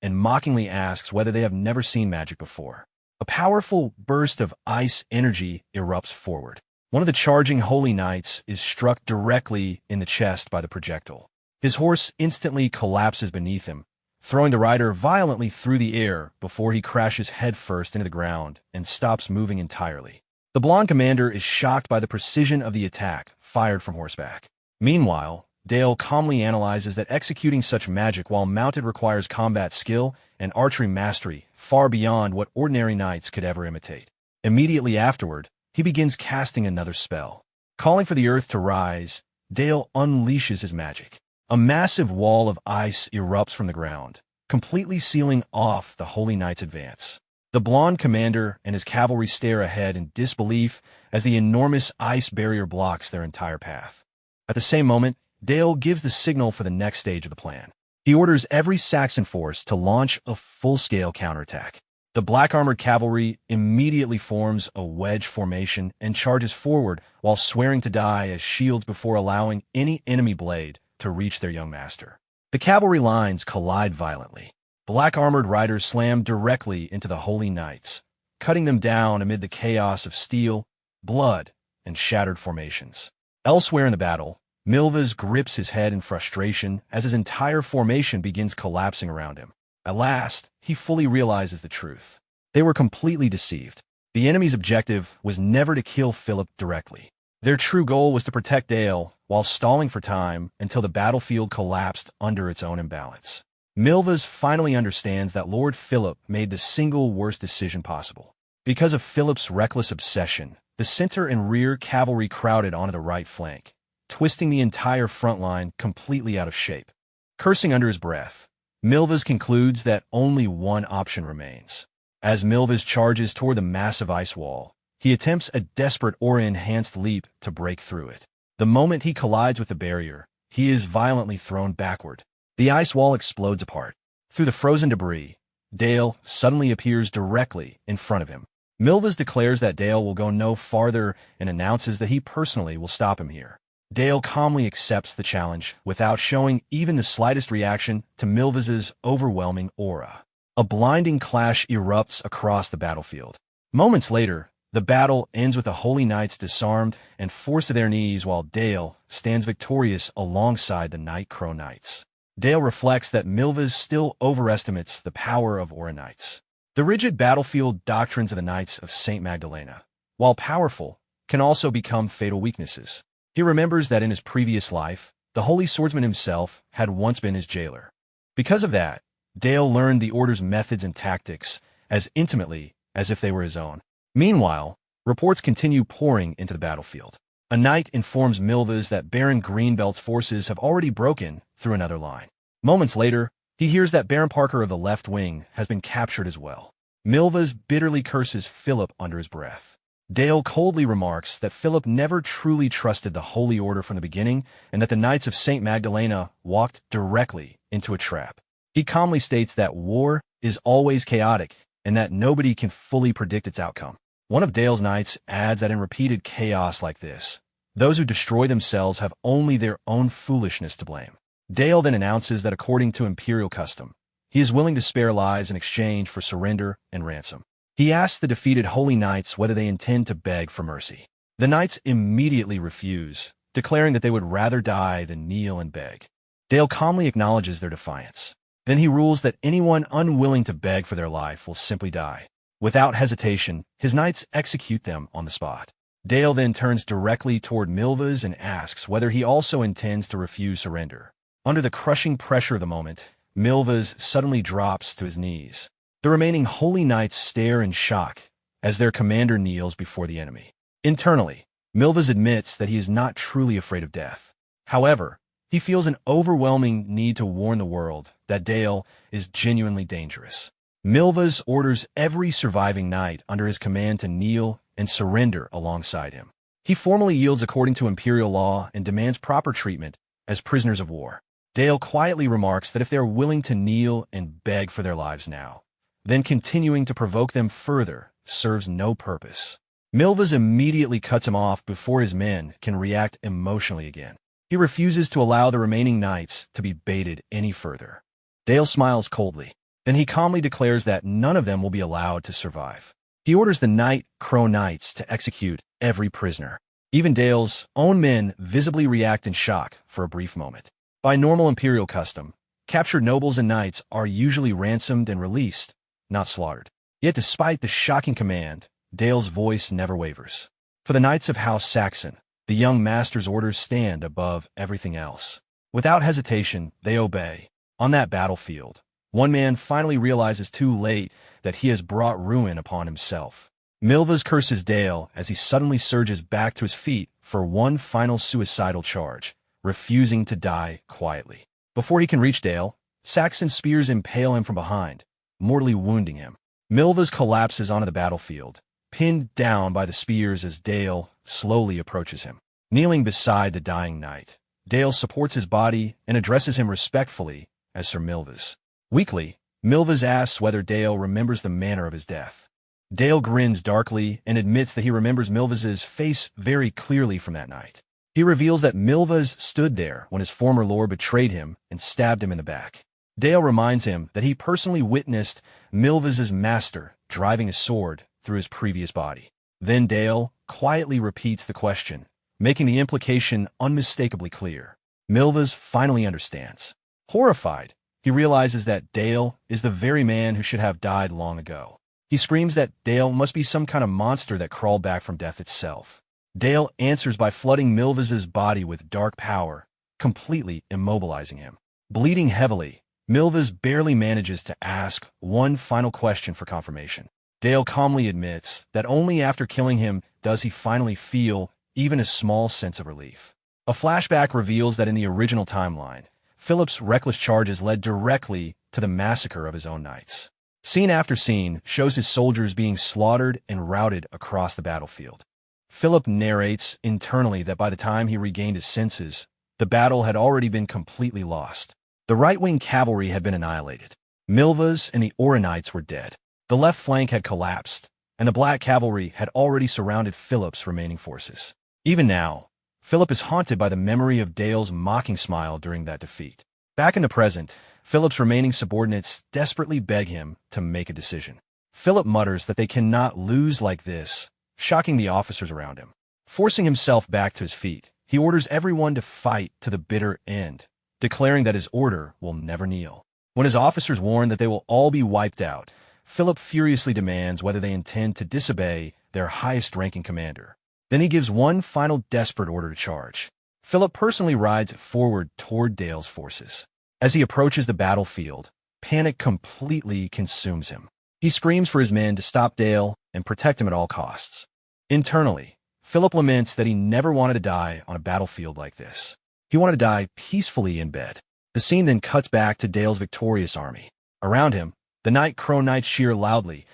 A: and mockingly asks whether they have never seen magic before. A powerful burst of ice energy erupts forward. One of the charging holy knights is struck directly in the chest by the projectile. His horse instantly collapses beneath him, throwing the rider violently through the air before he crashes headfirst into the ground and stops moving entirely. The blonde commander is shocked by the precision of the attack fired from horseback. Meanwhile, Dale calmly analyzes that executing such magic while mounted requires combat skill and archery mastery far beyond what ordinary knights could ever imitate. Immediately afterward, he begins casting another spell. Calling for the earth to rise, Dale unleashes his magic. A massive wall of ice erupts from the ground, completely sealing off the Holy Knight's advance. The blonde commander and his cavalry stare ahead in disbelief as the enormous ice barrier blocks their entire path. At the same moment, Dale gives the signal for the next stage of the plan. He orders every Saxon force to launch a full-scale counterattack. The black-armored cavalry immediately forms a wedge formation and charges forward while swearing to die as shields before allowing any enemy blade to reach their young master. The cavalry lines collide violently. Black-armored riders slam directly into the Holy Knights, cutting them down amid the chaos of steel, blood, and shattered formations. Elsewhere in the battle, Milvas grips his head in frustration as his entire formation begins collapsing around him. At last, he fully realizes the truth. They were completely deceived. The enemy's objective was never to kill Philip directly. Their true goal was to protect Dale while stalling for time until the battlefield collapsed under its own imbalance. Milvas finally understands that Lord Philip made the single worst decision possible. Because of Philip's reckless obsession, the center and rear cavalry crowded onto the right flank, twisting the entire front line completely out of shape. Cursing under his breath, Milvas concludes that only one option remains. As Milvas charges toward the massive ice wall, he attempts a desperate aura-enhanced leap to break through it. The moment he collides with the barrier, he is violently thrown backward. The ice wall explodes apart. Through the frozen debris, Dale suddenly appears directly in front of him. Milvas declares that Dale will go no farther and announces that he personally will stop him here. Dale calmly accepts the challenge without showing even the slightest reaction to Milvas's overwhelming aura. A blinding clash erupts across the battlefield. Moments later, the battle ends with the Holy Knights disarmed and forced to their knees while Dale stands victorious alongside the Night Crow Knights. Dale reflects that Milvas still overestimates the power of Aura Knights. The rigid battlefield doctrines of the Knights of St. Magdalena, while powerful, can also become fatal weaknesses. He remembers that in his previous life, the Holy Swordsman himself had once been his jailer. Because of that, Dale learned the Order's methods and tactics as intimately as if they were his own. Meanwhile, reports continue pouring into the battlefield. A knight informs Milvas that Baron Greenbelt's forces have already broken through another line. Moments later, he hears that Baron Parker of the left wing has been captured as well. Milvas bitterly curses Philip under his breath. Dale coldly remarks that Philip never truly trusted the Holy Order from the beginning and that the Knights of St. Magdalena walked directly into a trap. He calmly states that war is always chaotic and that nobody can fully predict its outcome. One of Dale's knights adds that in repeated chaos like this, those who destroy themselves have only their own foolishness to blame. Dale then announces that according to imperial custom, he is willing to spare lives in exchange for surrender and ransom. He asks the defeated Holy Knights whether they intend to beg for mercy. The knights immediately refuse, declaring that they would rather die than kneel and beg. Dale calmly acknowledges their defiance. Then he rules that anyone unwilling to beg for their life will simply die. Without hesitation, his knights execute them on the spot. Dale then turns directly toward Milvas and asks whether he also intends to refuse surrender. Under the crushing pressure of the moment, Milvas suddenly drops to his knees. The remaining Holy Knights stare in shock as their commander kneels before the enemy. Internally, Milvas admits that he is not truly afraid of death. However, he feels an overwhelming need to warn the world that Dale is genuinely dangerous. Milvas orders every surviving knight under his command to kneel and surrender alongside him. He formally yields according to imperial law and demands proper treatment as prisoners of war. Dale quietly remarks that if they are willing to kneel and beg for their lives now, then continuing to provoke them further serves no purpose. Milvas immediately cuts him off before his men can react emotionally again. He refuses to allow the remaining knights to be baited any further. Dale smiles coldly. Then he calmly declares that none of them will be allowed to survive. He orders the Night Crow Knights to execute every prisoner. Even Dale's own men visibly react in shock for a brief moment. By normal imperial custom, captured nobles and knights are usually ransomed and released, not slaughtered. Yet despite the shocking command, Dale's voice never wavers. For the Knights of House Saxon, the young master's orders stand above everything else. Without hesitation, they obey. On that battlefield, one man finally realizes too late that he has brought ruin upon himself. Milvas curses Dale as he suddenly surges back to his feet for one final suicidal charge, refusing to die quietly. Before he can reach Dale, Saxon spears impale him from behind, mortally wounding him. Milvas collapses onto the battlefield, pinned down by the spears as Dale slowly approaches him. Kneeling beside the dying knight, Dale supports his body and addresses him respectfully as Sir Milvas. Weakly, Milvas asks whether Dale remembers the manner of his death. Dale grins darkly and admits that he remembers Milvas's face very clearly from that night. He reveals that Milvas stood there when his former lord betrayed him and stabbed him in the back. Dale reminds him that he personally witnessed Milvas's master driving a sword through his previous body. Then Dale quietly repeats the question, making the implication unmistakably clear. Milvas finally understands. Horrified, he realizes that Dale is the very man who should have died long ago. He screams that Dale must be some kind of monster that crawled back from death itself. Dale answers by flooding Milvas's body with dark power, completely immobilizing him. Bleeding heavily, Milvas barely manages to ask one final question for confirmation. Dale calmly admits that only after killing him does he finally feel even a small sense of relief. A flashback reveals that in the original timeline, Philip's reckless charges led directly to the massacre of his own knights. Scene after scene shows his soldiers being slaughtered and routed across the battlefield. Philip narrates internally that by the time he regained his senses, the battle had already been completely lost. The right-wing cavalry had been annihilated. Milvas and the Aura Knights were dead. The left flank had collapsed, and the Black Cavalry had already surrounded Philip's remaining forces. Even now, Philip is haunted by the memory of Dale's mocking smile during that defeat. Back in the present, Philip's remaining subordinates desperately beg him to make a decision. Philip mutters that they cannot lose like this, shocking the officers around him. Forcing himself back to his feet, he orders everyone to fight to the bitter end, declaring that his order will never kneel. When his officers warn that they will all be wiped out, Philip furiously demands whether they intend to disobey their highest-ranking commander. Then he gives one final desperate order to charge. Philip personally rides forward toward Dale's forces. As he approaches the battlefield, panic completely consumes him. He screams for his men to stop Dale and protect him at all costs. Internally, Philip laments that he never wanted to die on a battlefield like this. He wanted to die peacefully in bed. The scene then cuts back to Dale's victorious army. Around him, the Night Crow Knights cheer loudly,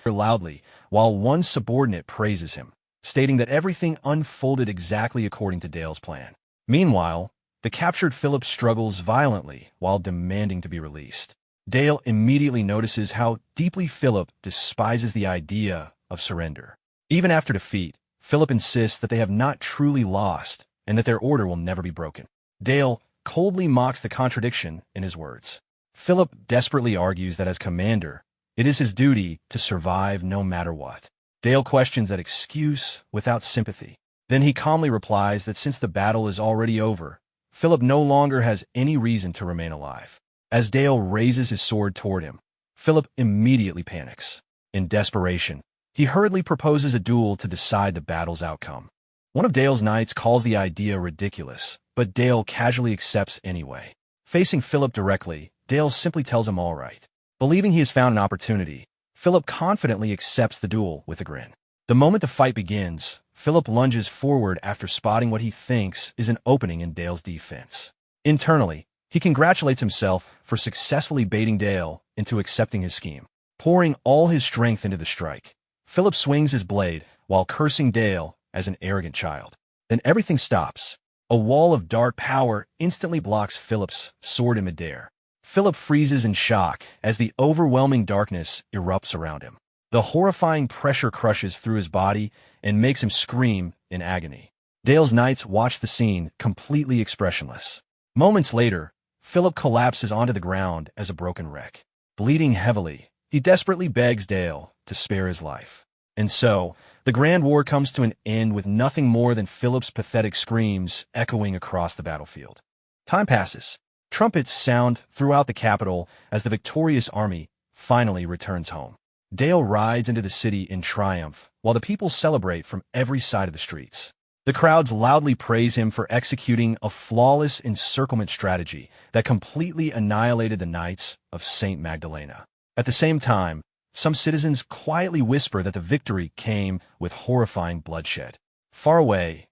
A: while one subordinate praises him, stating that everything unfolded exactly according to Dale's plan. Meanwhile, the captured Philip struggles violently while demanding to be released. Dale immediately notices how deeply Philip despises the idea of surrender. Even after defeat, Philip insists that they have not truly lost and that their order will never be broken. Dale coldly mocks the contradiction in his words. Philip desperately argues that as commander, it is his duty to survive no matter what. Dale questions that excuse without sympathy. Then he calmly replies that since the battle is already over, Philip no longer has any reason to remain alive. As Dale raises his sword toward him, Philip immediately panics. In desperation, he hurriedly proposes a duel to decide the battle's outcome. One of Dale's knights calls the idea ridiculous, but Dale casually accepts anyway. Facing Philip directly, Dale simply tells him all right. Believing he has found an opportunity, Philip confidently accepts the duel with a grin. The moment the fight begins, Philip lunges forward after spotting what he thinks is an opening in Dale's defense. Internally, he congratulates himself for successfully baiting Dale into accepting his scheme. Pouring all his strength into the strike, Philip swings his blade while cursing Dale as an arrogant child. Then everything stops. A wall of dark power instantly blocks Philip's sword in midair. Philip freezes in shock as the overwhelming darkness erupts around him. The horrifying pressure crushes through his body and makes him scream in agony. Dale's knights watch the scene, completely expressionless. Moments later, Philip collapses onto the ground as a broken wreck. Bleeding heavily, he desperately begs Dale to spare his life. And so, the Grand War comes to an end with nothing more than Philip's pathetic screams echoing across the battlefield. Time passes. Trumpets sound throughout the capital as the victorious army finally returns home. Dale rides into the city in triumph, while the people celebrate from every side of the streets. The crowds loudly praise him for executing a flawless encirclement strategy that completely annihilated the Knights of St. Magdalena. At the same time, some citizens quietly whisper that the victory came with horrifying bloodshed. Far away,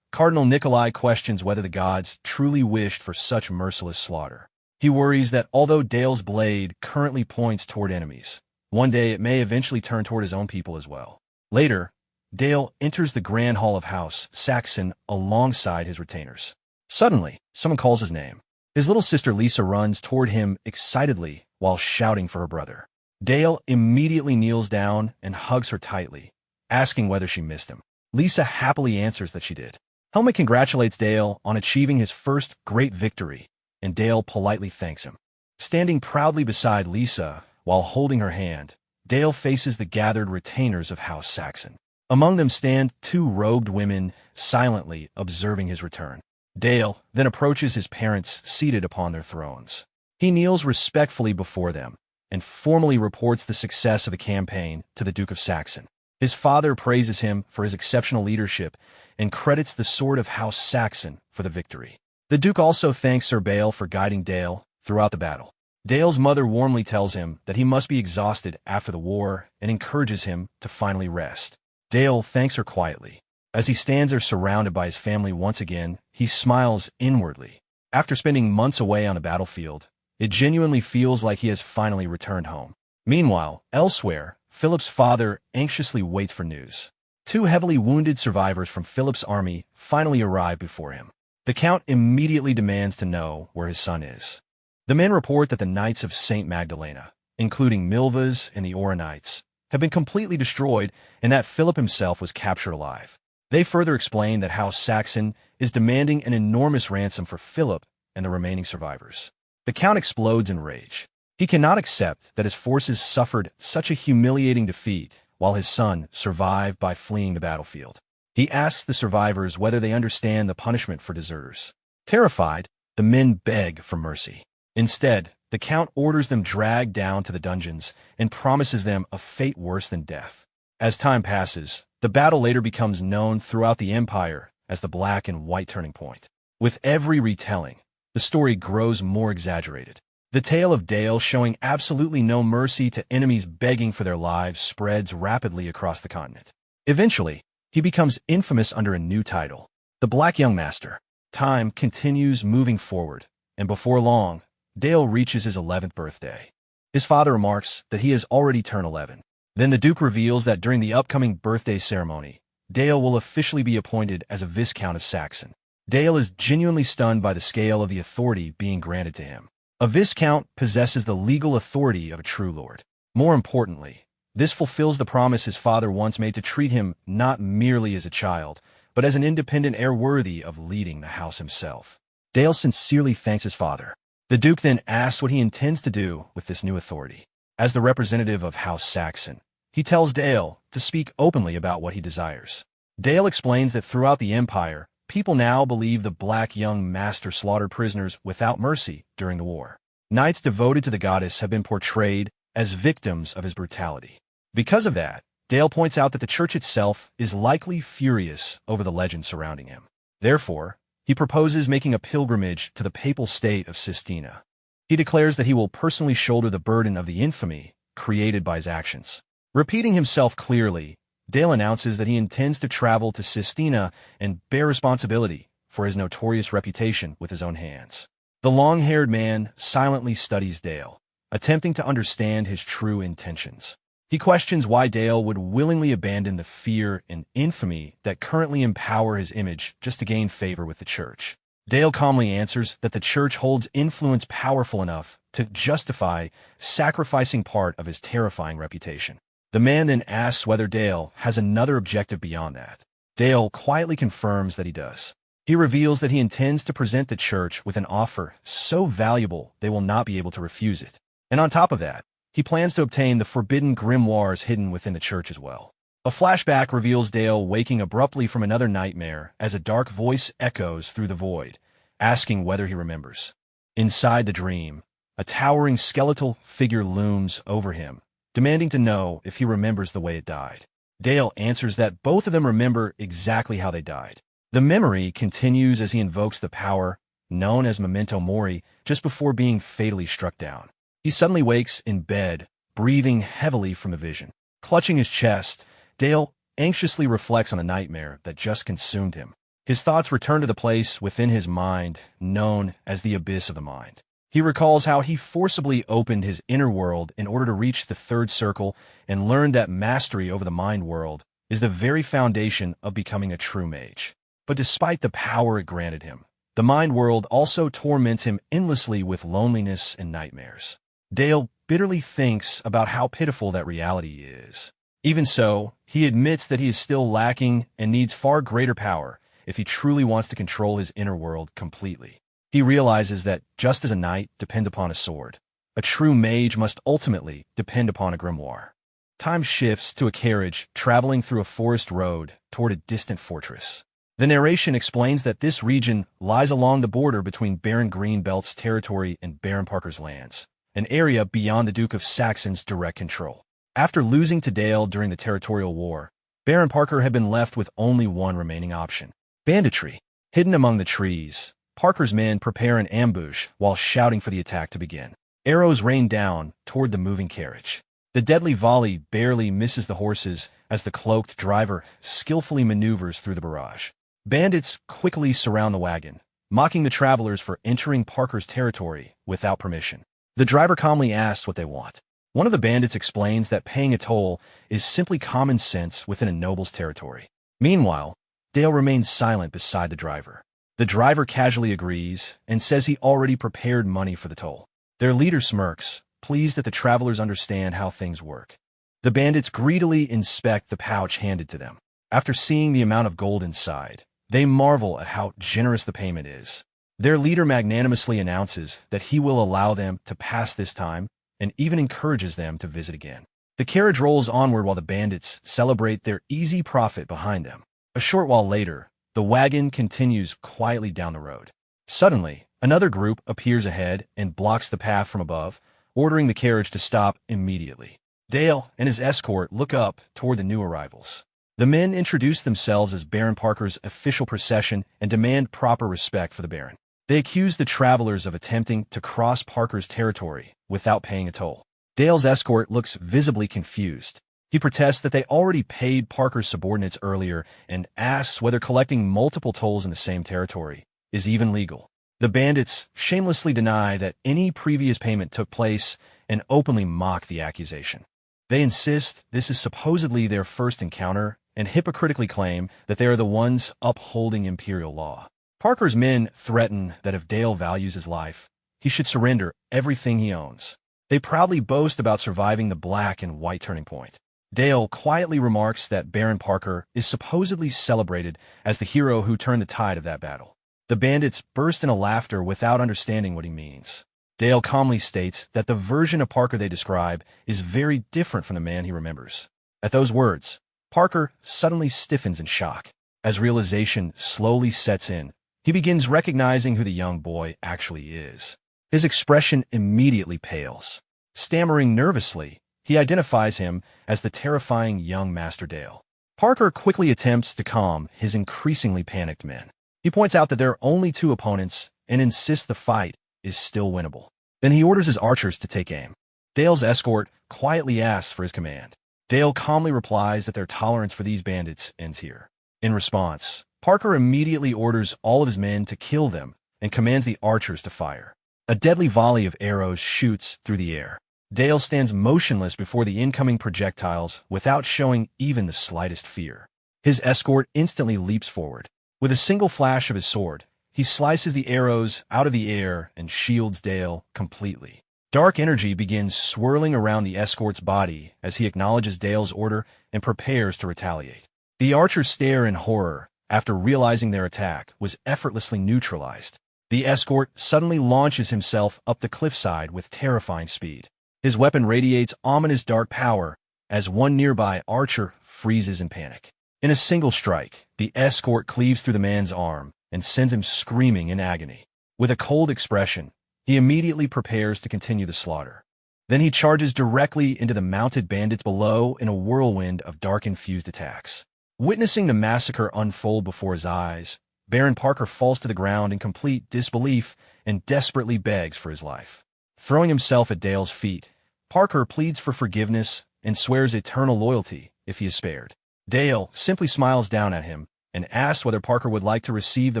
A: Cardinal Nikolai questions whether the gods truly wished for such merciless slaughter. He worries that although Dale's blade currently points toward enemies, one day it may eventually turn toward his own people as well. Later, Dale enters the Grand Hall of House Sachsen alongside his retainers. Suddenly, someone calls his name. His little sister Lisa runs toward him excitedly while shouting for her brother. Dale immediately kneels down and hugs her tightly, asking whether she missed him. Lisa happily answers that she did. Helmut congratulates Dale on achieving his first great victory, and Dale politely thanks him. Standing proudly beside Lisa while holding her hand, Dale faces the gathered retainers of House Saxon. Among them stand two robed women, silently observing his return. Dale then approaches his parents seated upon their thrones. He kneels respectfully before them and formally reports the success of the campaign to the Duke of Saxon. His father praises him for his exceptional leadership and credits the Sword of House Saxon for the victory. The Duke also thanks Sir Bale for guiding Dale throughout the battle. Dale's mother warmly tells him that he must be exhausted after the war and encourages him to finally rest. Dale thanks her quietly. As he stands there surrounded by his family once again, he smiles inwardly. After spending months away on the battlefield, it genuinely feels like he has finally returned home. Meanwhile, elsewhere, Philip's father anxiously waits for news. Two heavily wounded survivors from Philip's army finally arrive before him. The Count immediately demands to know where his son is. The men report that the Knights of St. Magdalena, including Milva's and the Aura Knights, have been completely destroyed and that Philip himself was captured alive. They further explain that House Saxon is demanding an enormous ransom for Philip and the remaining survivors. The Count explodes in rage. He cannot accept that his forces suffered such a humiliating defeat while his son survived by fleeing the battlefield. He asks the survivors whether they understand the punishment for deserters. Terrified, the men beg for mercy. Instead, the Count orders them dragged down to the dungeons and promises them a fate worse than death. As time passes, the battle later becomes known throughout the Empire as the Black and White Turning Point. With every retelling, the story grows more exaggerated. The tale of Dale showing absolutely no mercy to enemies begging for their lives spreads rapidly across the continent. Eventually, he becomes infamous under a new title, the Black Young Master. Time continues moving forward, and before long, Dale reaches his 11th birthday. His father remarks that he has already turned 11. Then the Duke reveals that during the upcoming birthday ceremony, Dale will officially be appointed as a Viscount of Saxon. Dale is genuinely stunned by the scale of the authority being granted to him. A Viscount possesses the legal authority of a true lord. More importantly, this fulfills the promise his father once made to treat him not merely as a child, but as an independent heir worthy of leading the house himself. Dale sincerely thanks his father. The Duke then asks what he intends to do with this new authority. As the representative of House Saxon, he tells Dale to speak openly about what he desires. Dale explains that throughout the Empire, people now believe the Black Young Master slaughtered prisoners without mercy during the war. Knights devoted to the goddess have been portrayed as victims of his brutality. Because of that, Dale points out that the church itself is likely furious over the legend surrounding him. Therefore, he proposes making a pilgrimage to the papal state of Sistina. He declares that he will personally shoulder the burden of the infamy created by his actions. Repeating himself clearly, Dale announces that he intends to travel to Sistina and bear responsibility for his notorious reputation with his own hands. The long-haired man silently studies Dale, attempting to understand his true intentions. He questions why Dale would willingly abandon the fear and infamy that currently empower his image just to gain favor with the church. Dale calmly answers that the church holds influence powerful enough to justify sacrificing part of his terrifying reputation. The man then asks whether Dale has another objective beyond that. Dale quietly confirms that he does. He reveals that he intends to present the church with an offer so valuable they will not be able to refuse it. And on top of that, he plans to obtain the forbidden grimoires hidden within the church as well. A flashback reveals Dale waking abruptly from another nightmare as a dark voice echoes through the void, asking whether he remembers. Inside the dream, a towering skeletal figure looms over him, demanding to know if he remembers the way it died. Dale answers that both of them remember exactly how they died. The memory continues as he invokes the power, known as Memento Mori, just before being fatally struck down. He suddenly wakes in bed, breathing heavily from the vision. Clutching his chest, Dale anxiously reflects on a nightmare that just consumed him. His thoughts return to the place within his mind, known as the abyss of the mind. He recalls how he forcibly opened his inner world in order to reach the third circle and learned that mastery over the mind world is the very foundation of becoming a true mage. But despite the power it granted him, the mind world also torments him endlessly with loneliness and nightmares. Dale bitterly thinks about how pitiful that reality is. Even so, he admits that he is still lacking and needs far greater power if he truly wants to control his inner world completely. He realizes that just as a knight depends upon a sword, a true mage must ultimately depend upon a grimoire. Time shifts to a carriage traveling through a forest road toward a distant fortress. The narration explains that this region lies along the border between Baron Greenbelt's territory and Baron Parker's lands, an area beyond the Duke of Saxon's direct control. After losing to Dale during the territorial war, Baron Parker had been left with only one remaining option: banditry. Hidden among the trees, Parker's men prepare an ambush while shouting for the attack to begin. Arrows rain down toward the moving carriage. The deadly volley barely misses the horses as the cloaked driver skillfully maneuvers through the barrage. Bandits quickly surround the wagon, mocking the travelers for entering Parker's territory without permission. The driver calmly asks what they want. One of the bandits explains that paying a toll is simply common sense within a noble's territory. Meanwhile, Dale remains silent beside the driver. The driver casually agrees and says he already prepared money for the toll. Their leader smirks, pleased that the travelers understand how things work. The bandits greedily inspect the pouch handed to them. After seeing the amount of gold inside, they marvel at how generous the payment is. Their leader magnanimously announces that he will allow them to pass this time and even encourages them to visit again. The carriage rolls onward while the bandits celebrate their easy profit behind them. A short while later, the wagon continues quietly down the road. Suddenly, another group appears ahead and blocks the path from above, ordering the carriage to stop immediately. Dale and his escort look up toward the new arrivals. The men introduce themselves as Baron Parker's official procession and demand proper respect for the Baron. They accuse the travelers of attempting to cross Parker's territory without paying a toll. Dale's escort looks visibly confused. He protests that they already paid Parker's subordinates earlier and asks whether collecting multiple tolls in the same territory is even legal. The bandits shamelessly deny that any previous payment took place and openly mock the accusation. They insist this is supposedly their first encounter and hypocritically claim that they are the ones upholding imperial law. Parker's men threaten that if Dale values his life, he should surrender everything he owns. They proudly boast about surviving the black and white turning point. Dale quietly remarks that Baron Parker is supposedly celebrated as the hero who turned the tide of that battle. The bandits burst into laughter without understanding what he means. Dale calmly states that the version of Parker they describe is very different from the man he remembers. At those words, Parker suddenly stiffens in shock. As realization slowly sets in, he begins recognizing who the young boy actually is. His expression immediately pales. Stammering nervously, he identifies him as the terrifying young Master Dale. Parker quickly attempts to calm his increasingly panicked men. He points out that there are only two opponents and insists the fight is still winnable. Then he orders his archers to take aim. Dale's escort quietly asks for his command. Dale calmly replies that their tolerance for these bandits ends here. In response, Parker immediately orders all of his men to kill them and commands the archers to fire. A deadly volley of arrows shoots through the air. Dale stands motionless before the incoming projectiles without showing even the slightest fear. His escort instantly leaps forward. With a single flash of his sword, he slices the arrows out of the air and shields Dale completely. Dark energy begins swirling around the escort's body as he acknowledges Dale's order and prepares to retaliate. The archers stare in horror after realizing their attack was effortlessly neutralized. The escort suddenly launches himself up the cliffside with terrifying speed. His weapon radiates ominous dark power as one nearby archer freezes in panic. In a single strike, the escort cleaves through the man's arm and sends him screaming in agony. With a cold expression, he immediately prepares to continue the slaughter. Then he charges directly into the mounted bandits below in a whirlwind of dark-infused attacks. Witnessing the massacre unfold before his eyes, Baron Parker falls to the ground in complete disbelief and desperately begs for his life. Throwing himself at Dale's feet, Parker pleads for forgiveness and swears eternal loyalty if he is spared. Dale simply smiles down at him and asks whether Parker would like to receive the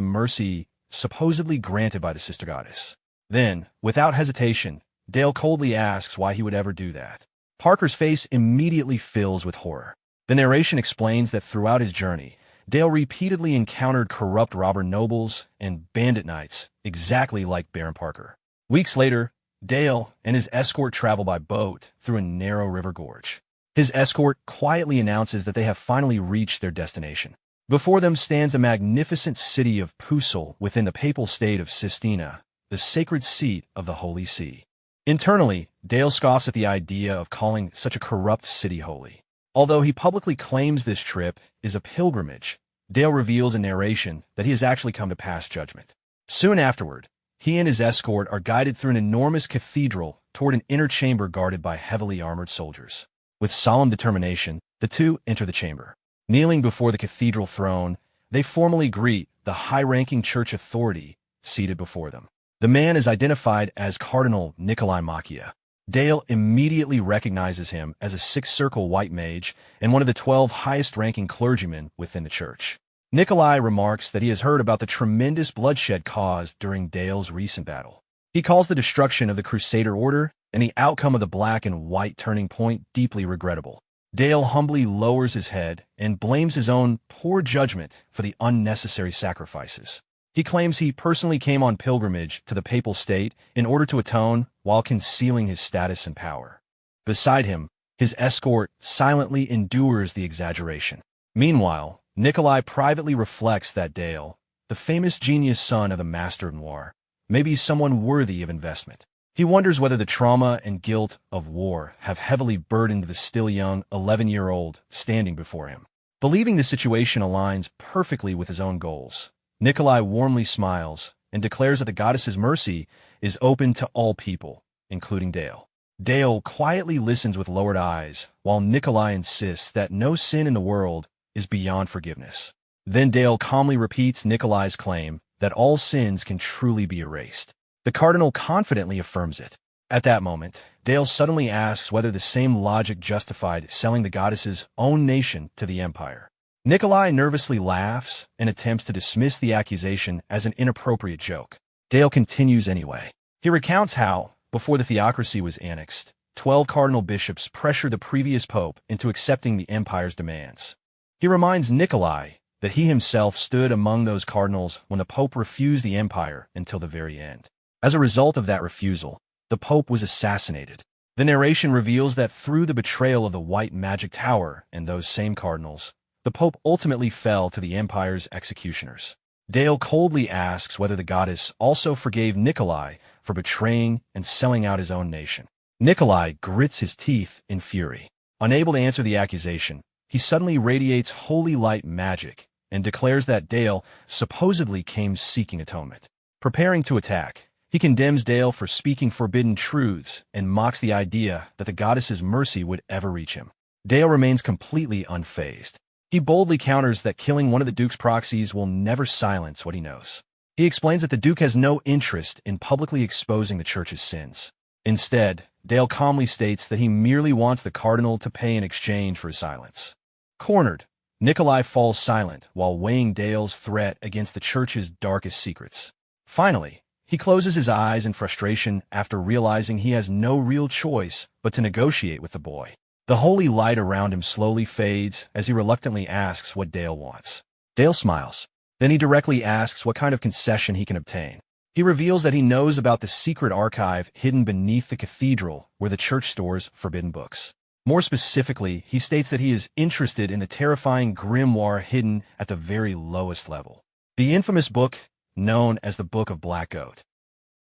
A: mercy supposedly granted by the sister goddess. Then, without hesitation, Dale coldly asks why he would ever do that. Parker's face immediately fills with horror. The narration explains that throughout his journey, Dale repeatedly encountered corrupt robber nobles and bandit knights, exactly like Baron Parker. Weeks later, Dale and his escort travel by boat through a narrow river gorge. His escort quietly announces that they have finally reached their destination. Before them stands a magnificent city of Pusil within the papal state of Sistina, the sacred seat of the Holy See. Internally, Dale scoffs at the idea of calling such a corrupt city holy. Although he publicly claims this trip is a pilgrimage, Dale reveals in narration that he has actually come to pass judgment. Soon afterward, he and his escort are guided through an enormous cathedral toward an inner chamber guarded by heavily armored soldiers. With solemn determination, the two enter the chamber. Kneeling before the cathedral throne, they formally greet the high-ranking church authority seated before them. The man is identified as Cardinal Nikolai Machia. Dale immediately recognizes him as a six-circle white mage and one of the 12 highest-ranking clergymen within the church. Nikolai remarks that he has heard about the tremendous bloodshed caused during Dale's recent battle. He calls the destruction of the Crusader Order and the outcome of the Black and White Turning Point deeply regrettable. Dale humbly lowers his head and blames his own poor judgment for the unnecessary sacrifices. He claims he personally came on pilgrimage to the papal state in order to atone while concealing his status and power. Beside him, his escort silently endures the exaggeration. Meanwhile, Nikolai privately reflects that Dale, the famous genius son of the Master Noir, may be someone worthy of investment. He wonders whether the trauma and guilt of war have heavily burdened the still young 11-year-old standing before him. Believing the situation aligns perfectly with his own goals, Nikolai warmly smiles and declares that the goddess's mercy is open to all people, including Dale. Dale quietly listens with lowered eyes, while Nikolai insists that no sin in the world is beyond forgiveness. Then Dale calmly repeats Nikolai's claim that all sins can truly be erased. The cardinal confidently affirms it. At that moment, Dale suddenly asks whether the same logic justified selling the goddess's own nation to the Empire. Nikolai nervously laughs and attempts to dismiss the accusation as an inappropriate joke. Dale continues anyway. He recounts how, before the theocracy was annexed, 12 cardinal bishops pressured the previous pope into accepting the empire's demands. He reminds Nikolai that he himself stood among those cardinals when the pope refused the empire until the very end. As a result of that refusal, the pope was assassinated. The narration reveals that through the betrayal of the White Magic Tower and those same cardinals, the pope ultimately fell to the empire's executioners. Dale coldly asks whether the goddess also forgave Nikolai for betraying and selling out his own nation. Nikolai grits his teeth in fury. Unable to answer the accusation, he suddenly radiates holy light magic and declares that Dale supposedly came seeking atonement. Preparing to attack, he condemns Dale for speaking forbidden truths and mocks the idea that the goddess's mercy would ever reach him. Dale remains completely unfazed. He boldly counters that killing one of the Duke's proxies will never silence what he knows. He explains that the Duke has no interest in publicly exposing the church's sins. Instead, Dale calmly states that he merely wants the cardinal to pay in exchange for his silence. Cornered, Nikolai falls silent while weighing Dale's threat against the church's darkest secrets. Finally, he closes his eyes in frustration after realizing he has no real choice but to negotiate with the boy. The holy light around him slowly fades as he reluctantly asks what Dale wants. Dale smiles. Then he directly asks what kind of concession he can obtain. He reveals that he knows about the secret archive hidden beneath the cathedral where the church stores forbidden books. More specifically, he states that he is interested in the terrifying grimoire hidden at the very lowest level, the infamous book known as the Book of Black Goat.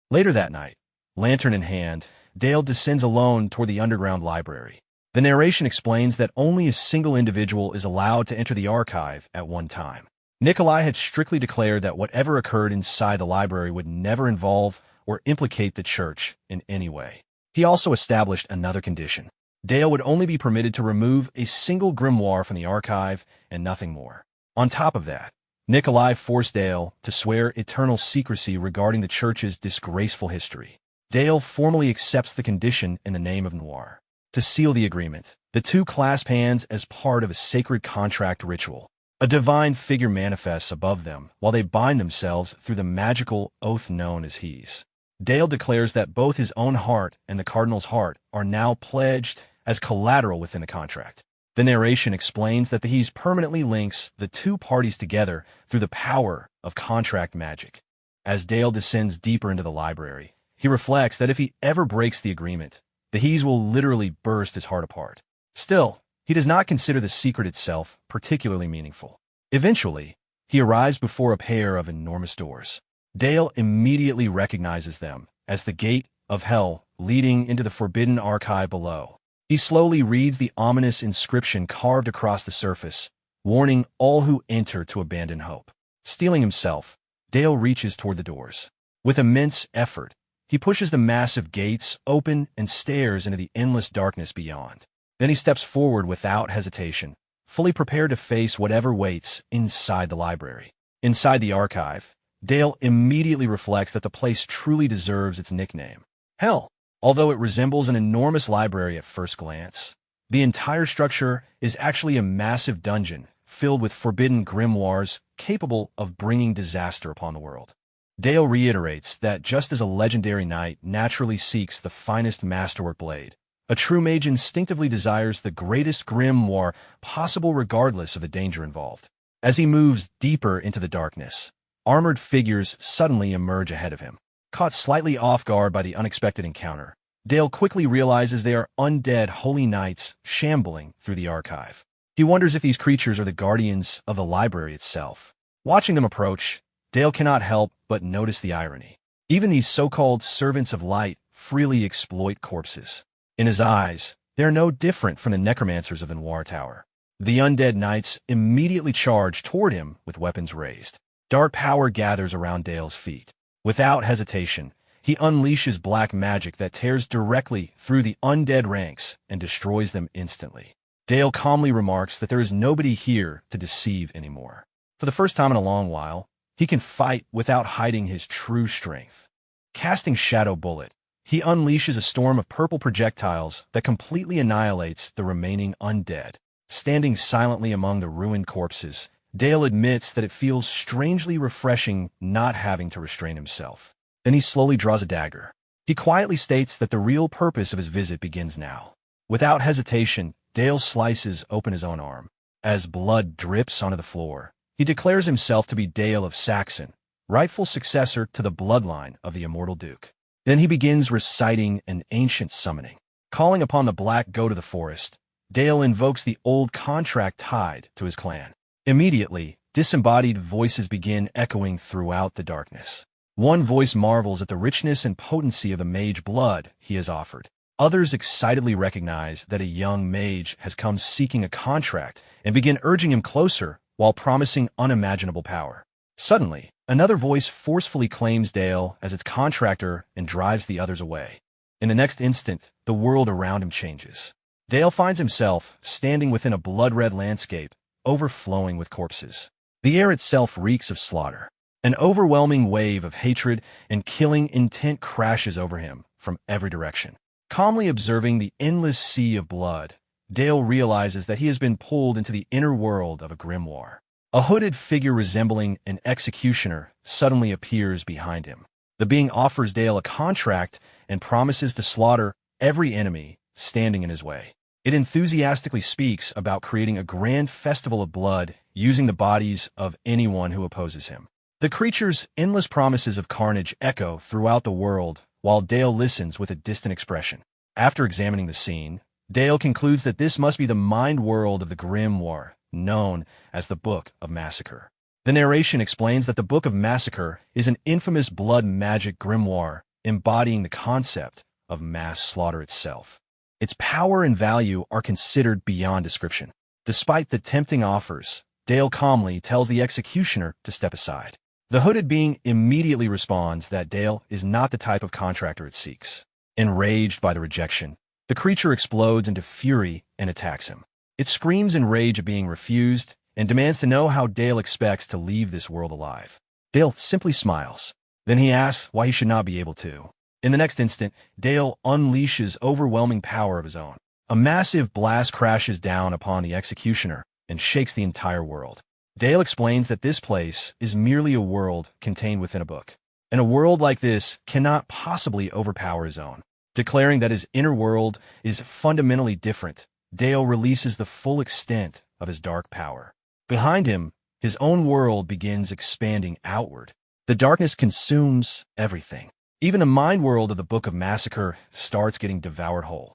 A: Later that night, lantern in hand, Dale descends alone toward the underground library. The narration explains that only a single individual is allowed to enter the archive at one time. Nikolai had strictly declared that whatever occurred inside the library would never involve or implicate the church in any way. He also established another condition. Dale would only be permitted to remove a single grimoire from the archive and nothing more. On top of that, Nikolai forced Dale to swear eternal secrecy regarding the church's disgraceful history. Dale formally accepts the condition in the name of Noir. To seal the agreement, the two clasp hands as part of a sacred contract ritual. A divine figure manifests above them while they bind themselves through the magical oath known as He's. Dale declares that both his own heart and the Cardinal's heart are now pledged as collateral within the contract. The narration explains that the He's permanently links the two parties together through the power of contract magic. As Dale descends deeper into the library, he reflects that if he ever breaks the agreement, the He's will literally burst his heart apart. Still, he does not consider the secret itself particularly meaningful. Eventually, he arrives before a pair of enormous doors. Dale immediately recognizes them as the gate of hell leading into the forbidden archive below. He slowly reads the ominous inscription carved across the surface, warning all who enter to abandon hope. Steeling himself, Dale reaches toward the doors. With immense effort, he pushes the massive gates open and stares into the endless darkness beyond. Then he steps forward without hesitation, fully prepared to face whatever waits inside the library. Inside the archive, Dale immediately reflects that the place truly deserves its nickname. Hell, although it resembles an enormous library at first glance, the entire structure is actually a massive dungeon filled with forbidden grimoires capable of bringing disaster upon the world. Dale reiterates that just as a legendary knight naturally seeks the finest masterwork blade, a true mage instinctively desires the greatest grimoire possible regardless of the danger involved. As he moves deeper into the darkness, armored figures suddenly emerge ahead of him. Caught slightly off guard by the unexpected encounter, Dale quickly realizes they are undead holy knights shambling through the archive. He wonders if these creatures are the guardians of the library itself. Watching them approach, Dale cannot help but notice the irony. Even these so-called servants of light freely exploit corpses. In his eyes, they are no different from the necromancers of Manhwa Tower. The undead knights immediately charge toward him with weapons raised. Dark power gathers around Dale's feet. Without hesitation, he unleashes black magic that tears directly through the undead ranks and destroys them instantly. Dale calmly remarks that there is nobody here to deceive anymore. For the first time in a long while, he can fight without hiding his true strength. Casting Shadow Bullet, he unleashes a storm of purple projectiles that completely annihilates the remaining undead. Standing silently among the ruined corpses, Dale admits that it feels strangely refreshing not having to restrain himself. Then he slowly draws a dagger. He quietly states that the real purpose of his visit begins now. Without hesitation, Dale slices open his own arm. As blood drips onto the floor, he declares himself to be Dale of Saxon, rightful successor to the bloodline of the immortal Duke. Then he begins reciting an ancient summoning. Calling upon the black goat of the forest, Dale invokes the old contract tied to his clan. Immediately, disembodied voices begin echoing throughout the darkness. One voice marvels at the richness and potency of the mage blood he has offered. Others excitedly recognize that a young mage has come seeking a contract and begin urging him closer while promising unimaginable power. Suddenly, another voice forcefully claims Dale as its contractor and drives the others away. In the next instant, the world around him changes. Dale finds himself standing within a blood-red landscape, overflowing with corpses. The air itself reeks of slaughter. An overwhelming wave of hatred and killing intent crashes over him from every direction. Calmly observing the endless sea of blood, Dale realizes that he has been pulled into the inner world of a grimoire. A hooded figure resembling an executioner suddenly appears behind him. The being offers Dale a contract and promises to slaughter every enemy standing in his way. It enthusiastically speaks about creating a grand festival of blood using the bodies of anyone who opposes him. The creature's endless promises of carnage echo throughout the world, while Dale listens with a distant expression. After examining the scene, Dale concludes that this must be the mind world of the grimoire, known as the Book of Massacre. The narration explains that the Book of Massacre is an infamous blood magic grimoire embodying the concept of mass slaughter itself. Its power and value are considered beyond description. Despite the tempting offers, Dale calmly tells the executioner to step aside. The hooded being immediately responds that Dale is not the type of contractor it seeks. Enraged by the rejection, the creature explodes into fury and attacks him. It screams in rage at being refused and demands to know how Dale expects to leave this world alive. Dale simply smiles. Then he asks why he should not be able to. In the next instant, Dale unleashes overwhelming power of his own. A massive blast crashes down upon the executioner and shakes the entire world. Dale explains that this place is merely a world contained within a book, and a world like this cannot possibly overpower his own. Declaring that his inner world is fundamentally different, Dale releases the full extent of his dark power. Behind him, his own world begins expanding outward. The darkness consumes everything. Even the mind world of the Book of Massacre starts getting devoured whole.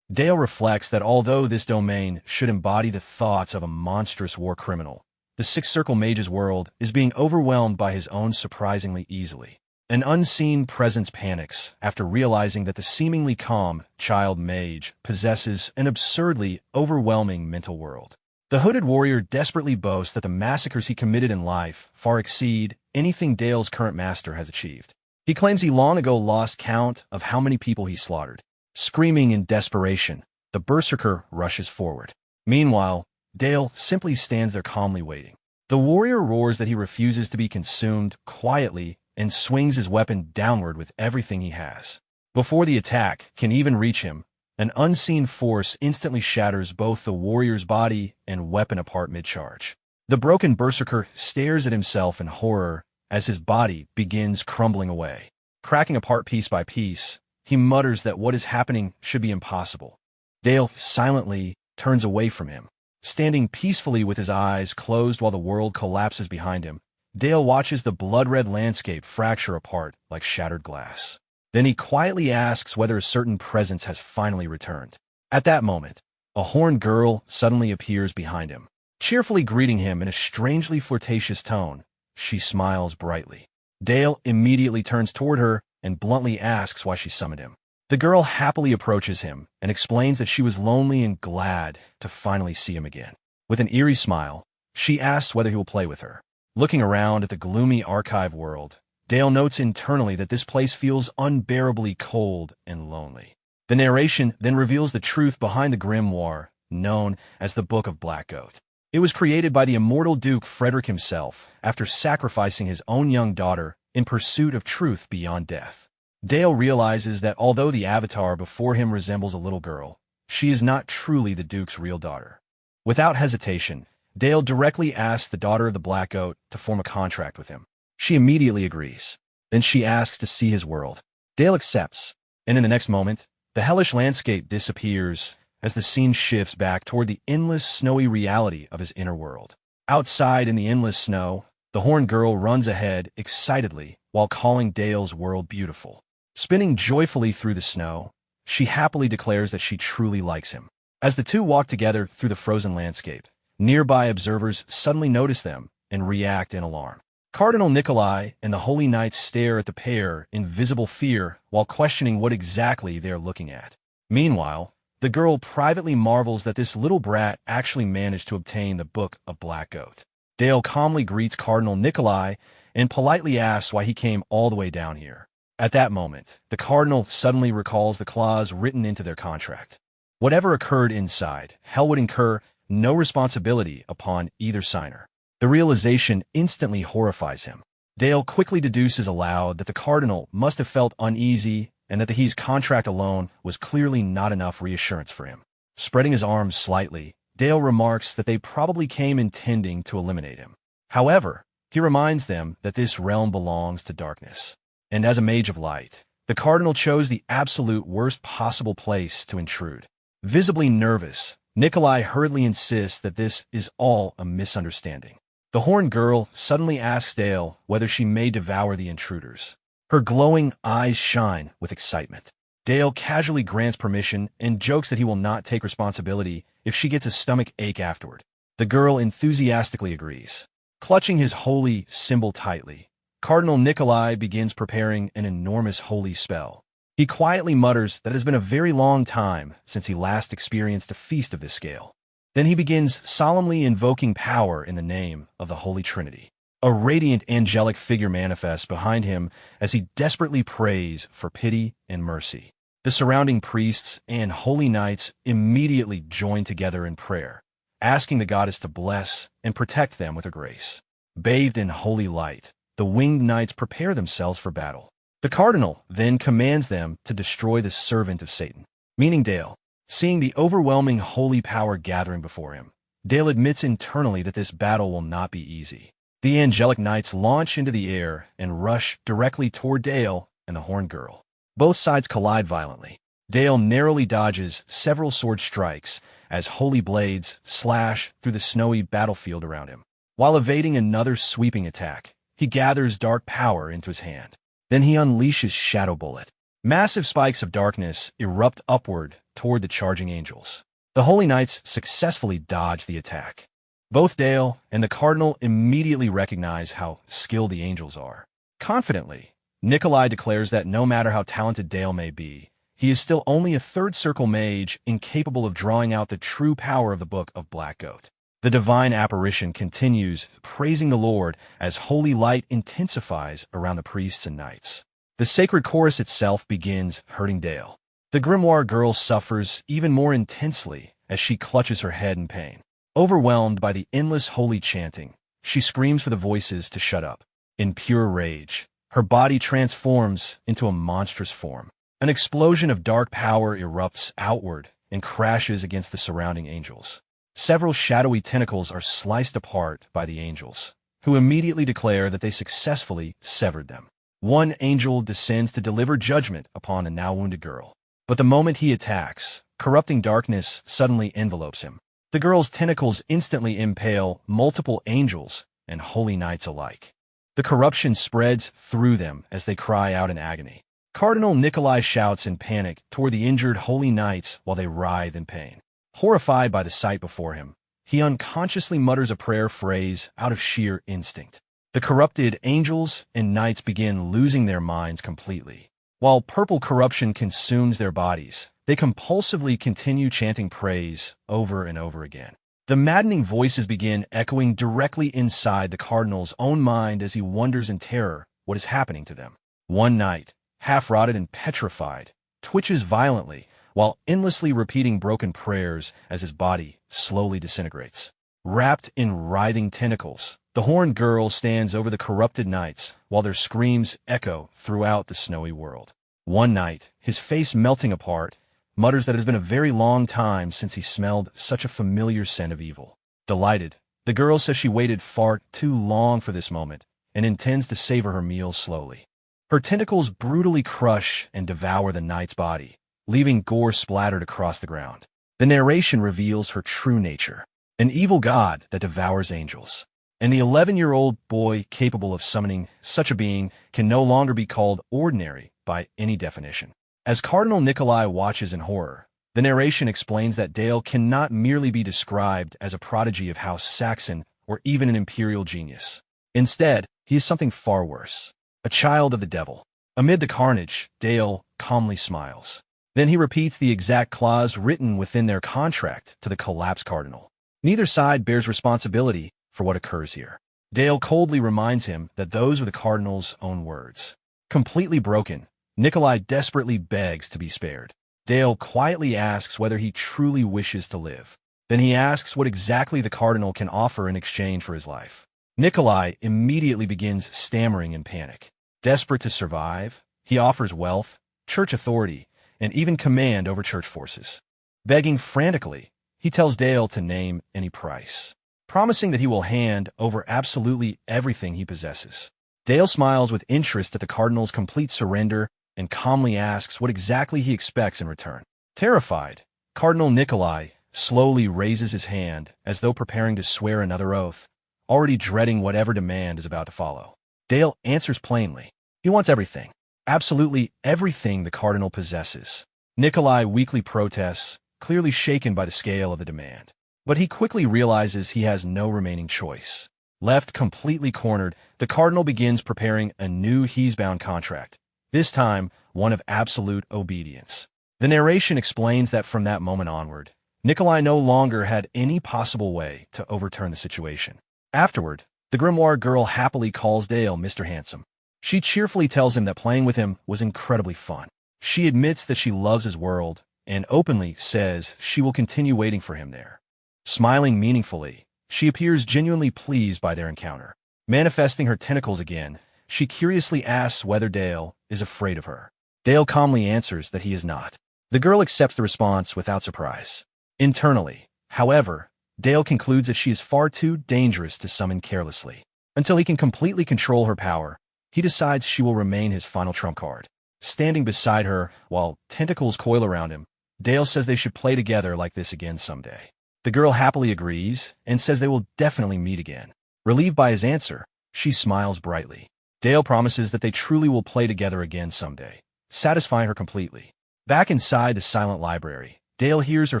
A: Dale reflects that although this domain should embody the thoughts of a monstrous war criminal, the Sixth Circle Mage's world is being overwhelmed by his own surprisingly easily. An unseen presence panics after realizing that the seemingly calm child mage possesses an absurdly overwhelming mental world. The hooded warrior desperately boasts that the massacres he committed in life far exceed anything Dale's current master has achieved. He claims he long ago lost count of how many people he slaughtered. Screaming in desperation, the berserker rushes forward. Meanwhile, Dale simply stands there calmly waiting. The warrior roars that he refuses to be consumed quietly and swings his weapon downward with everything he has. Before the attack can even reach him, an unseen force instantly shatters both the warrior's body and weapon apart mid-charge. The broken berserker stares at himself in horror as his body begins crumbling away. Cracking apart piece by piece, he mutters that what is happening should be impossible. Dale silently turns away from him. Standing peacefully with his eyes closed while the world collapses behind him, Dale watches the blood-red landscape fracture apart like shattered glass. Then he quietly asks whether a certain presence has finally returned. At that moment, a horned girl suddenly appears behind him. Cheerfully greeting him in a strangely flirtatious tone, she smiles brightly. Dale immediately turns toward her and bluntly asks why she summoned him. The girl happily approaches him and explains that she was lonely and glad to finally see him again. With an eerie smile, she asks whether he will play with her. Looking around at the gloomy archive world, Dale notes internally that this place feels unbearably cold and lonely. The narration then reveals the truth behind the grimoire, known as the Book of Black Goat. It was created by the immortal Duke Frederick himself after sacrificing his own young daughter in pursuit of truth beyond death. Dale realizes that although the avatar before him resembles a little girl, she is not truly the Duke's real daughter. Without hesitation, Dale directly asks the daughter of the Black Goat to form a contract with him. She immediately agrees. Then she asks to see his world. Dale accepts, and in the next moment, the hellish landscape disappears as the scene shifts back toward the endless snowy reality of his inner world. Outside in the endless snow, the horned girl runs ahead excitedly while calling Dale's world beautiful. Spinning joyfully through the snow, she happily declares that she truly likes him. As the two walk together through the frozen landscape, nearby observers suddenly notice them and react in alarm. Cardinal Nikolai and the Holy Knights stare at the pair in visible fear while questioning what exactly they are looking at. Meanwhile, the girl privately marvels that this little brat actually managed to obtain the Book of Black Goat. Dale calmly greets Cardinal Nikolai and politely asks why he came all the way down here. At that moment, the Cardinal suddenly recalls the clause written into their contract. Whatever occurred inside, hell would incur no responsibility upon either signer. The realization instantly horrifies him. Dale quickly deduces aloud that the Cardinal must have felt uneasy and that his contract alone was clearly not enough reassurance for him. Spreading his arms slightly, Dale remarks that they probably came intending to eliminate him. However, he reminds them that this realm belongs to darkness. And as a mage of light, the Cardinal chose the absolute worst possible place to intrude. Visibly nervous, Nikolai hurriedly insists that this is all a misunderstanding. The horned girl suddenly asks Dale whether she may devour the intruders. Her glowing eyes shine with excitement. Dale casually grants permission and jokes that he will not take responsibility if she gets a stomach ache afterward. The girl enthusiastically agrees. Clutching his holy symbol tightly, Cardinal Nikolai begins preparing an enormous holy spell. He quietly mutters that it has been a very long time since he last experienced a feast of this scale. Then he begins solemnly invoking power in the name of the Holy Trinity. A radiant angelic figure manifests behind him as he desperately prays for pity and mercy. The surrounding priests and holy knights immediately join together in prayer, asking the goddess to bless and protect them with her grace. Bathed in holy light, the winged knights prepare themselves for battle. The cardinal then commands them to destroy the servant of Satan, meaning Dale. Seeing the overwhelming holy power gathering before him, Dale admits internally that this battle will not be easy. The angelic knights launch into the air and rush directly toward Dale and the horned girl. Both sides collide violently. Dale narrowly dodges several sword strikes as holy blades slash through the snowy battlefield around him. While evading another sweeping attack, he gathers dark power into his hand. Then he unleashes Shadow Bullet. Massive spikes of darkness erupt upward toward the charging angels. The holy knights successfully dodge the attack. Both Dale and the cardinal immediately recognize how skilled the angels are. Confidently, Nikolai declares that no matter how talented Dale may be, he is still only a third circle mage incapable of drawing out the true power of the Book of Black Goat. The divine apparition continues, praising the Lord as holy light intensifies around the priests and knights. The sacred chorus itself begins hurting Dale. The grimoire girl suffers even more intensely as she clutches her head in pain. Overwhelmed by the endless holy chanting, she screams for the voices to shut up. In pure rage, her body transforms into a monstrous form. An explosion of dark power erupts outward and crashes against the surrounding angels. Several shadowy tentacles are sliced apart by the angels, who immediately declare that they successfully severed them. One angel descends to deliver judgment upon the now wounded girl. But the moment he attacks, corrupting darkness suddenly envelopes him. The girl's tentacles instantly impale multiple angels and holy knights alike. The corruption spreads through them as they cry out in agony. Cardinal Nikolai shouts in panic toward the injured holy knights while they writhe in pain. Horrified by the sight before him, he unconsciously mutters a prayer phrase out of sheer instinct. The corrupted angels and knights begin losing their minds completely. While purple corruption consumes their bodies, they compulsively continue chanting praise over and over again. The maddening voices begin echoing directly inside the cardinal's own mind as he wonders in terror what is happening to them. One knight, half-rotted and petrified, twitches violently while endlessly repeating broken prayers as his body slowly disintegrates. Wrapped in writhing tentacles, the horned girl stands over the corrupted knights while their screams echo throughout the snowy world. One knight, his face melting apart, mutters that it has been a very long time since he smelled such a familiar scent of evil. Delighted, the girl says she waited far too long for this moment and intends to savor her meal slowly. Her tentacles brutally crush and devour the knight's body, leaving gore splattered across the ground. The narration reveals her true nature, an evil god that devours angels. And the 11-year-old boy capable of summoning such a being can no longer be called ordinary by any definition. As Cardinal Nikolai watches in horror, the narration explains that Dale cannot merely be described as a prodigy of House Sachsen or even an imperial genius. Instead, he is something far worse, a child of the devil. Amid the carnage, Dale calmly smiles. Then he repeats the exact clause written within their contract to the collapsed cardinal. Neither side bears responsibility for what occurs here. Dale coldly reminds him that those were the cardinal's own words. Completely broken, Nikolai desperately begs to be spared. Dale quietly asks whether he truly wishes to live. Then he asks what exactly the cardinal can offer in exchange for his life. Nikolai immediately begins stammering in panic. Desperate to survive, he offers wealth, church authority, and even command over church forces. Begging frantically, he tells Dale to name any price, promising that he will hand over absolutely everything he possesses. Dale smiles with interest at the cardinal's complete surrender and calmly asks what exactly he expects in return. Terrified, Cardinal Nikolai slowly raises his hand as though preparing to swear another oath, already dreading whatever demand is about to follow. Dale answers plainly. He wants everything. Absolutely everything the cardinal possesses. Nikolai weakly protests, clearly shaken by the scale of the demand. But he quickly realizes he has no remaining choice. Left completely cornered, the cardinal begins preparing a new he's-bound contract, this time one of absolute obedience. The narration explains that from that moment onward, Nikolai no longer had any possible way to overturn the situation. Afterward, the grimoire girl happily calls Dale Mr. Handsome. She cheerfully tells him that playing with him was incredibly fun. She admits that she loves his world and openly says she will continue waiting for him there. Smiling meaningfully, she appears genuinely pleased by their encounter. Manifesting her tentacles again, she curiously asks whether Dale is afraid of her. Dale calmly answers that he is not. The girl accepts the response without surprise. Internally, however, Dale concludes that she is far too dangerous to summon carelessly. Until he can completely control her power, he decides she will remain his final trump card. Standing beside her, while tentacles coil around him, Dale says they should play together like this again someday. The girl happily agrees and says they will definitely meet again. Relieved by his answer, she smiles brightly. Dale promises that they truly will play together again someday, satisfying her completely. Back inside the silent library, Dale hears her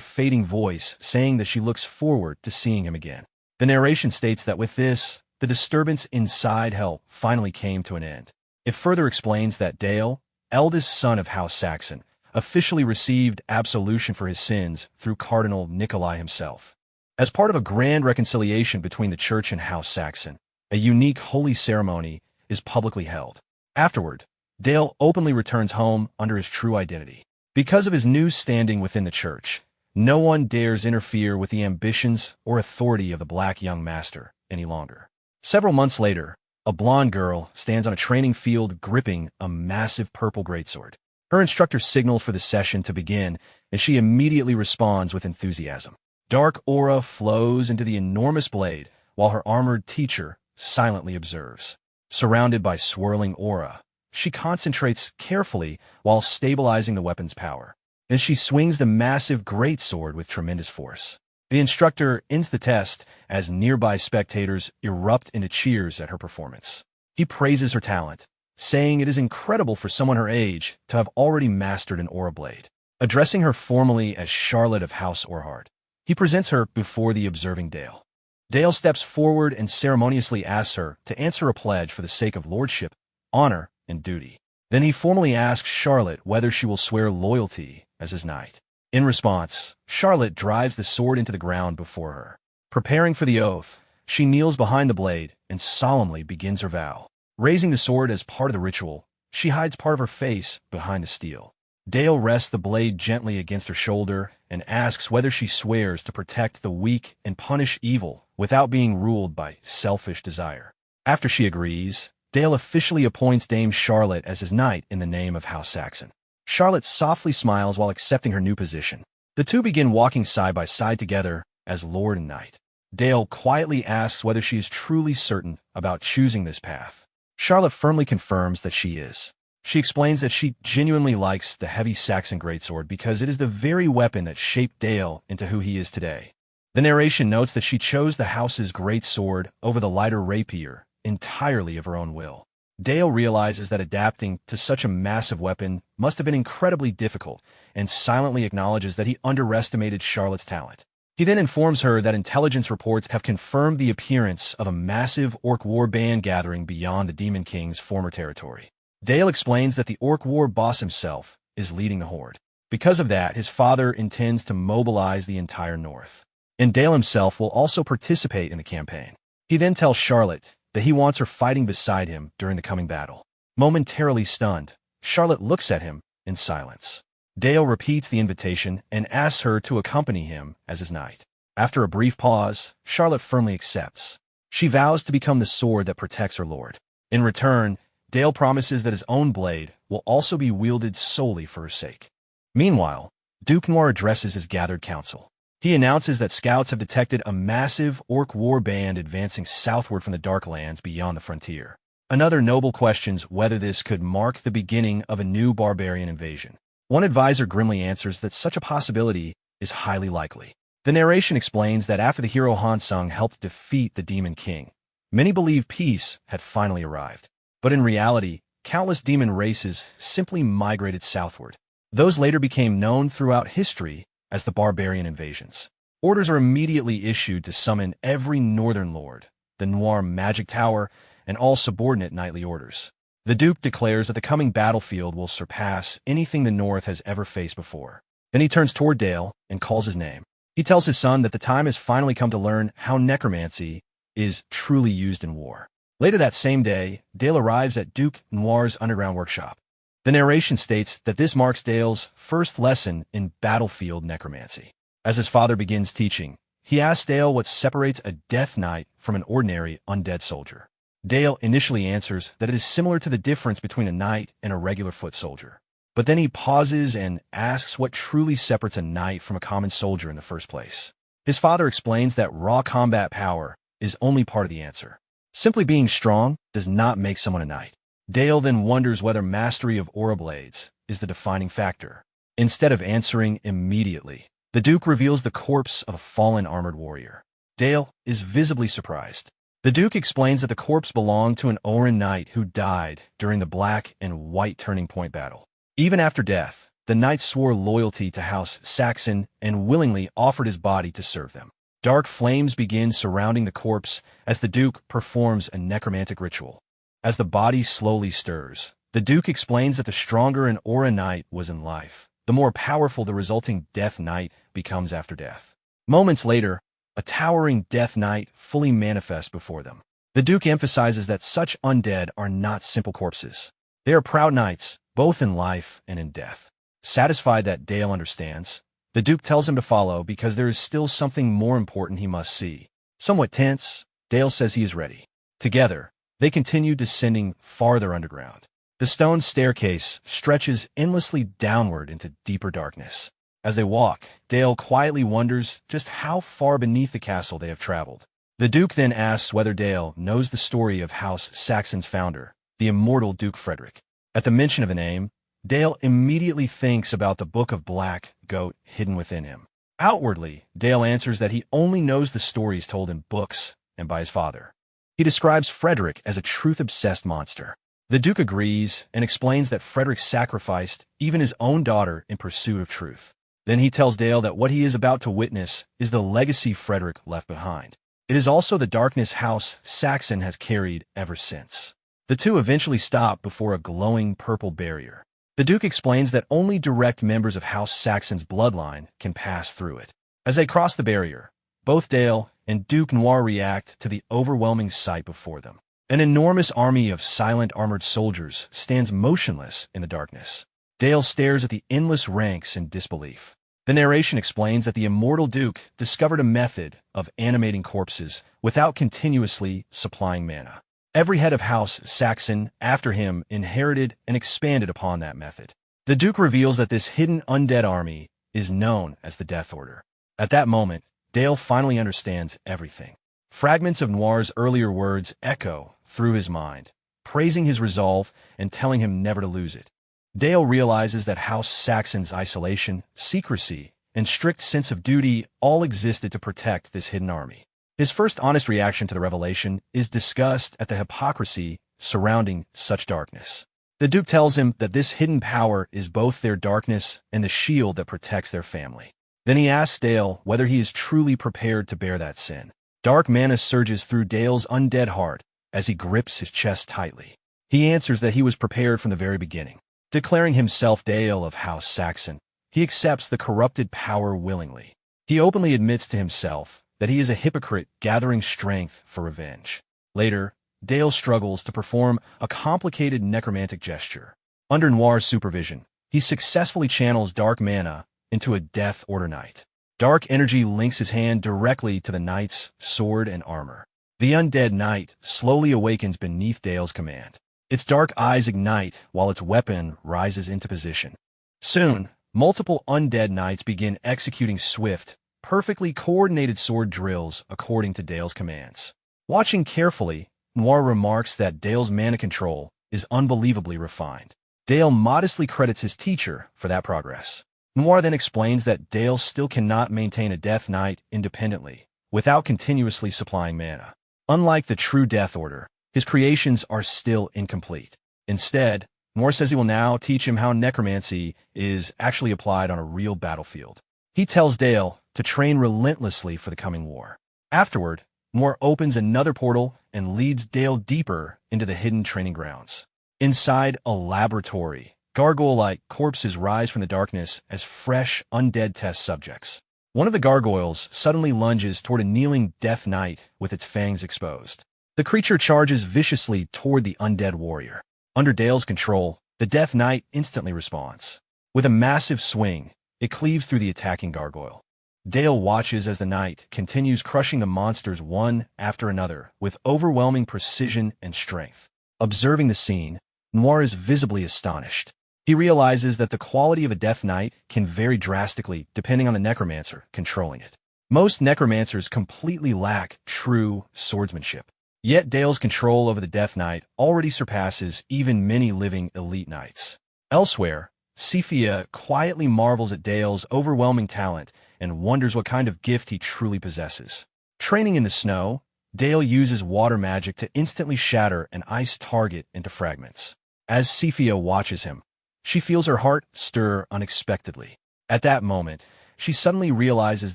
A: fading voice saying that she looks forward to seeing him again. The narration states that with this, the disturbance inside hell finally came to an end. It further explains that Dale, eldest son of House Sachsen, officially received absolution for his sins through Cardinal Nikolai himself. As part of a grand reconciliation between the church and House Sachsen, a unique holy ceremony is publicly held. Afterward, Dale openly returns home under his true identity. Because of his new standing within the church, no one dares interfere with the ambitions or authority of the black young master any longer. Several months later, a blonde girl stands on a training field gripping a massive purple greatsword. Her instructor signals for the session to begin, and she immediately responds with enthusiasm. Dark aura flows into the enormous blade, while her armored teacher silently observes. Surrounded by swirling aura, she concentrates carefully while stabilizing the weapon's power. Then she swings the massive greatsword with tremendous force. The instructor ends the test as nearby spectators erupt into cheers at her performance. He praises her talent, saying it is incredible for someone her age to have already mastered an aura blade. Addressing her formally as Charlotte of House Orhard, he presents her before the observing Dale. Dale steps forward and ceremoniously asks her to answer a pledge for the sake of lordship, honor, and duty. Then he formally asks Charlotte whether she will swear loyalty as his knight. In response, Charlotte drives the sword into the ground before her. Preparing for the oath, she kneels behind the blade and solemnly begins her vow. Raising the sword as part of the ritual, she hides part of her face behind the steel. Dale rests the blade gently against her shoulder and asks whether she swears to protect the weak and punish evil without being ruled by selfish desire. After she agrees, Dale officially appoints Dame Charlotte as his knight in the name of House Sachsen. Charlotte softly smiles while accepting her new position. The two begin walking side by side together as lord and knight. Dale quietly asks whether she is truly certain about choosing this path. Charlotte firmly confirms that she is. She explains that she genuinely likes the heavy Saxon greatsword because it is the very weapon that shaped Dale into who he is today. The narration notes that she chose the house's greatsword over the lighter rapier entirely of her own will. Dale realizes that adapting to such a massive weapon must have been incredibly difficult and silently acknowledges that he underestimated Charlotte's talent. He then informs her that intelligence reports have confirmed the appearance of a massive Orc War band gathering beyond the Demon King's former territory. Dale explains that the Orc War boss himself is leading the horde. Because of that, his father intends to mobilize the entire North. And Dale himself will also participate in the campaign. He then tells Charlotte that he wants her fighting beside him during the coming battle. Momentarily stunned, Charlotte looks at him in silence. Dale repeats the invitation and asks her to accompany him as his knight. After a brief pause, Charlotte firmly accepts. She vows to become the sword that protects her lord. In return, Dale promises that his own blade will also be wielded solely for her sake. Meanwhile, Duke Noir addresses his gathered council. He announces that scouts have detected a massive Orc War band advancing southward from the Darklands beyond the frontier. Another noble questions whether this could mark the beginning of a new barbarian invasion. One advisor grimly answers that such a possibility is highly likely. The narration explains that after the hero Hansung helped defeat the Demon King, Many believe peace had finally arrived. But in reality, countless demon races simply migrated southward. Those later became known throughout history as the barbarian invasions. Orders are immediately issued to summon every northern lord, the Noir Magic Tower, and all subordinate knightly orders. The Duke declares that the coming battlefield will surpass anything the North has ever faced before. Then he turns toward Dale and calls his name. He tells his son that the time has finally come to learn how necromancy is truly used in war. Later that same day, Dale arrives at Duke Noir's underground workshop. The narration states that this marks Dale's first lesson in battlefield necromancy. As his father begins teaching, he asks Dale what separates a death knight from an ordinary undead soldier. Dale initially answers that it is similar to the difference between a knight and a regular foot soldier. But then he pauses and asks what truly separates a knight from a common soldier in the first place. His father explains that raw combat power is only part of the answer. Simply being strong does not make someone a knight. Dale then wonders whether mastery of aura blades is the defining factor. Instead of answering immediately, the Duke reveals the corpse of a fallen armored warrior. Dale is visibly surprised. The Duke explains that the corpse belonged to an Oran knight who died during the Black and White Turning Point battle. Even after death, the knight swore loyalty to House Sachsen and willingly offered his body to serve them. Dark flames begin surrounding the corpse as the Duke performs a necromantic ritual. As the body slowly stirs, the Duke explains that the stronger an Aura Knight was in life, the more powerful the resulting Death Knight becomes after death. Moments later, a towering Death Knight fully manifests before them. The Duke emphasizes that such undead are not simple corpses. They are proud knights, both in life and in death. Satisfied that Dale understands, the Duke tells him to follow because there is still something more important he must see. Somewhat tense, Dale says he is ready. Together, they continue descending farther underground. The stone staircase stretches endlessly downward into deeper darkness. As they walk, Dale quietly wonders just how far beneath the castle they have traveled. The Duke then asks whether Dale knows the story of House Saxon's founder, the immortal Duke Frederick. At the mention of the name, Dale immediately thinks about the Book of Black Goat hidden within him. Outwardly, Dale answers that he only knows the stories told in books and by his father. He describes Frederick as a truth-obsessed monster. The Duke agrees and explains that Frederick sacrificed even his own daughter in pursuit of truth. Then he tells Dale that what he is about to witness is the legacy Frederick left behind. It is also the darkness House Saxon has carried ever since. The two eventually stop before a glowing purple barrier. The Duke explains that only direct members of House Saxon's bloodline can pass through it. As they cross the barrier, both Dale and Duke Noir react to the overwhelming sight before them. An enormous army of silent armored soldiers stands motionless in the darkness. Dale stares at the endless ranks in disbelief. The narration explains that the immortal Duke discovered a method of animating corpses without continuously supplying mana. Every head of House Saxon after him inherited and expanded upon that method. The Duke reveals that this hidden undead army is known as the Death Order. At that moment, Dale finally understands everything. Fragments of Noir's earlier words echo through his mind, praising his resolve and telling him never to lose it. Dale realizes that House Saxon's isolation, secrecy, and strict sense of duty all existed to protect this hidden army. His first honest reaction to the revelation is disgust at the hypocrisy surrounding such darkness. The Duke tells him that this hidden power is both their darkness and the shield that protects their family. Then he asks Dale whether he is truly prepared to bear that sin. Dark mana surges through Dale's undead heart as he grips his chest tightly. He answers that he was prepared from the very beginning. Declaring himself Dale of House Saxon, he accepts the corrupted power willingly. He openly admits to himself that he is a hypocrite gathering strength for revenge. Later, Dale struggles to perform a complicated necromantic gesture. Under Noir's supervision, he successfully channels dark mana into a Death Order Knight. Dark energy links his hand directly to the knight's sword and armor. The undead knight slowly awakens beneath Dale's command. Its dark eyes ignite while its weapon rises into position. Soon, multiple undead knights begin executing swift, perfectly coordinated sword drills according to Dale's commands. Watching carefully, Noir remarks that Dale's mana control is unbelievably refined. Dale modestly credits his teacher for that progress. Noir then explains that Dale still cannot maintain a Death Knight independently, without continuously supplying mana. Unlike the true Death Order, his creations are still incomplete. Instead, Moore says he will now teach him how necromancy is actually applied on a real battlefield. He tells Dale to train relentlessly for the coming war. Afterward, Moore opens another portal and leads Dale deeper into the hidden training grounds. Inside a laboratory, gargoyle-like corpses rise from the darkness as fresh, undead test subjects. One of the gargoyles suddenly lunges toward a kneeling Death Knight with its fangs exposed. The creature charges viciously toward the undead warrior. Under Dale's control, the Death Knight instantly responds. With a massive swing, it cleaves through the attacking gargoyle. Dale watches as the knight continues crushing the monsters one after another with overwhelming precision and strength. Observing the scene, Noir is visibly astonished. He realizes that the quality of a Death Knight can vary drastically depending on the necromancer controlling it. Most necromancers completely lack true swordsmanship. Yet Dale's control over the Death Knight already surpasses even many living elite knights. Elsewhere, Sephia quietly marvels at Dale's overwhelming talent and wonders what kind of gift he truly possesses. Training in the snow, Dale uses water magic to instantly shatter an ice target into fragments. As Sephia watches him, she feels her heart stir unexpectedly. At that moment, she suddenly realizes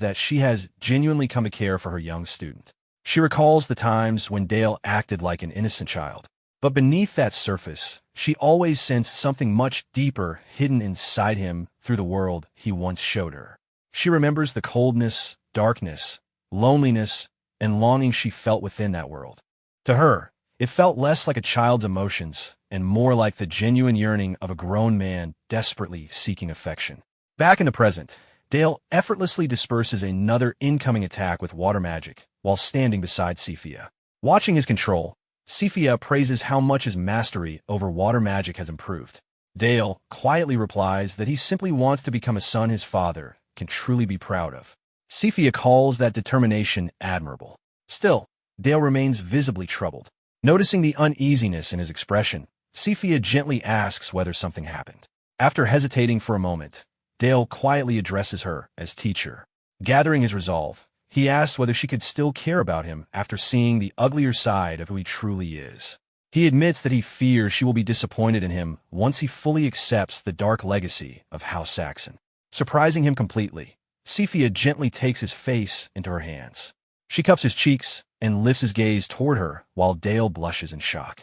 A: that she has genuinely come to care for her young student. She recalls the times when Dale acted like an innocent child. But beneath that surface, she always sensed something much deeper hidden inside him through the world he once showed her. She remembers the coldness, darkness, loneliness, and longing she felt within that world. To her, it felt less like a child's emotions and more like the genuine yearning of a grown man desperately seeking affection. Back in the present, Dale effortlessly disperses another incoming attack with water magic while standing beside Sephia. Watching his control, Sephia praises how much his mastery over water magic has improved. Dale quietly replies that he simply wants to become a son his father can truly be proud of. Sephia calls that determination admirable. Still, Dale remains visibly troubled. Noticing the uneasiness in his expression, Sephia gently asks whether something happened. After hesitating for a moment, Dale quietly addresses her as teacher. Gathering his resolve, he asks whether she could still care about him after seeing the uglier side of who he truly is. He admits that he fears she will be disappointed in him once he fully accepts the dark legacy of House Sachsen. Surprising him completely, Sephia gently takes his face into her hands. She cups his cheeks and lifts his gaze toward her while Dale blushes in shock.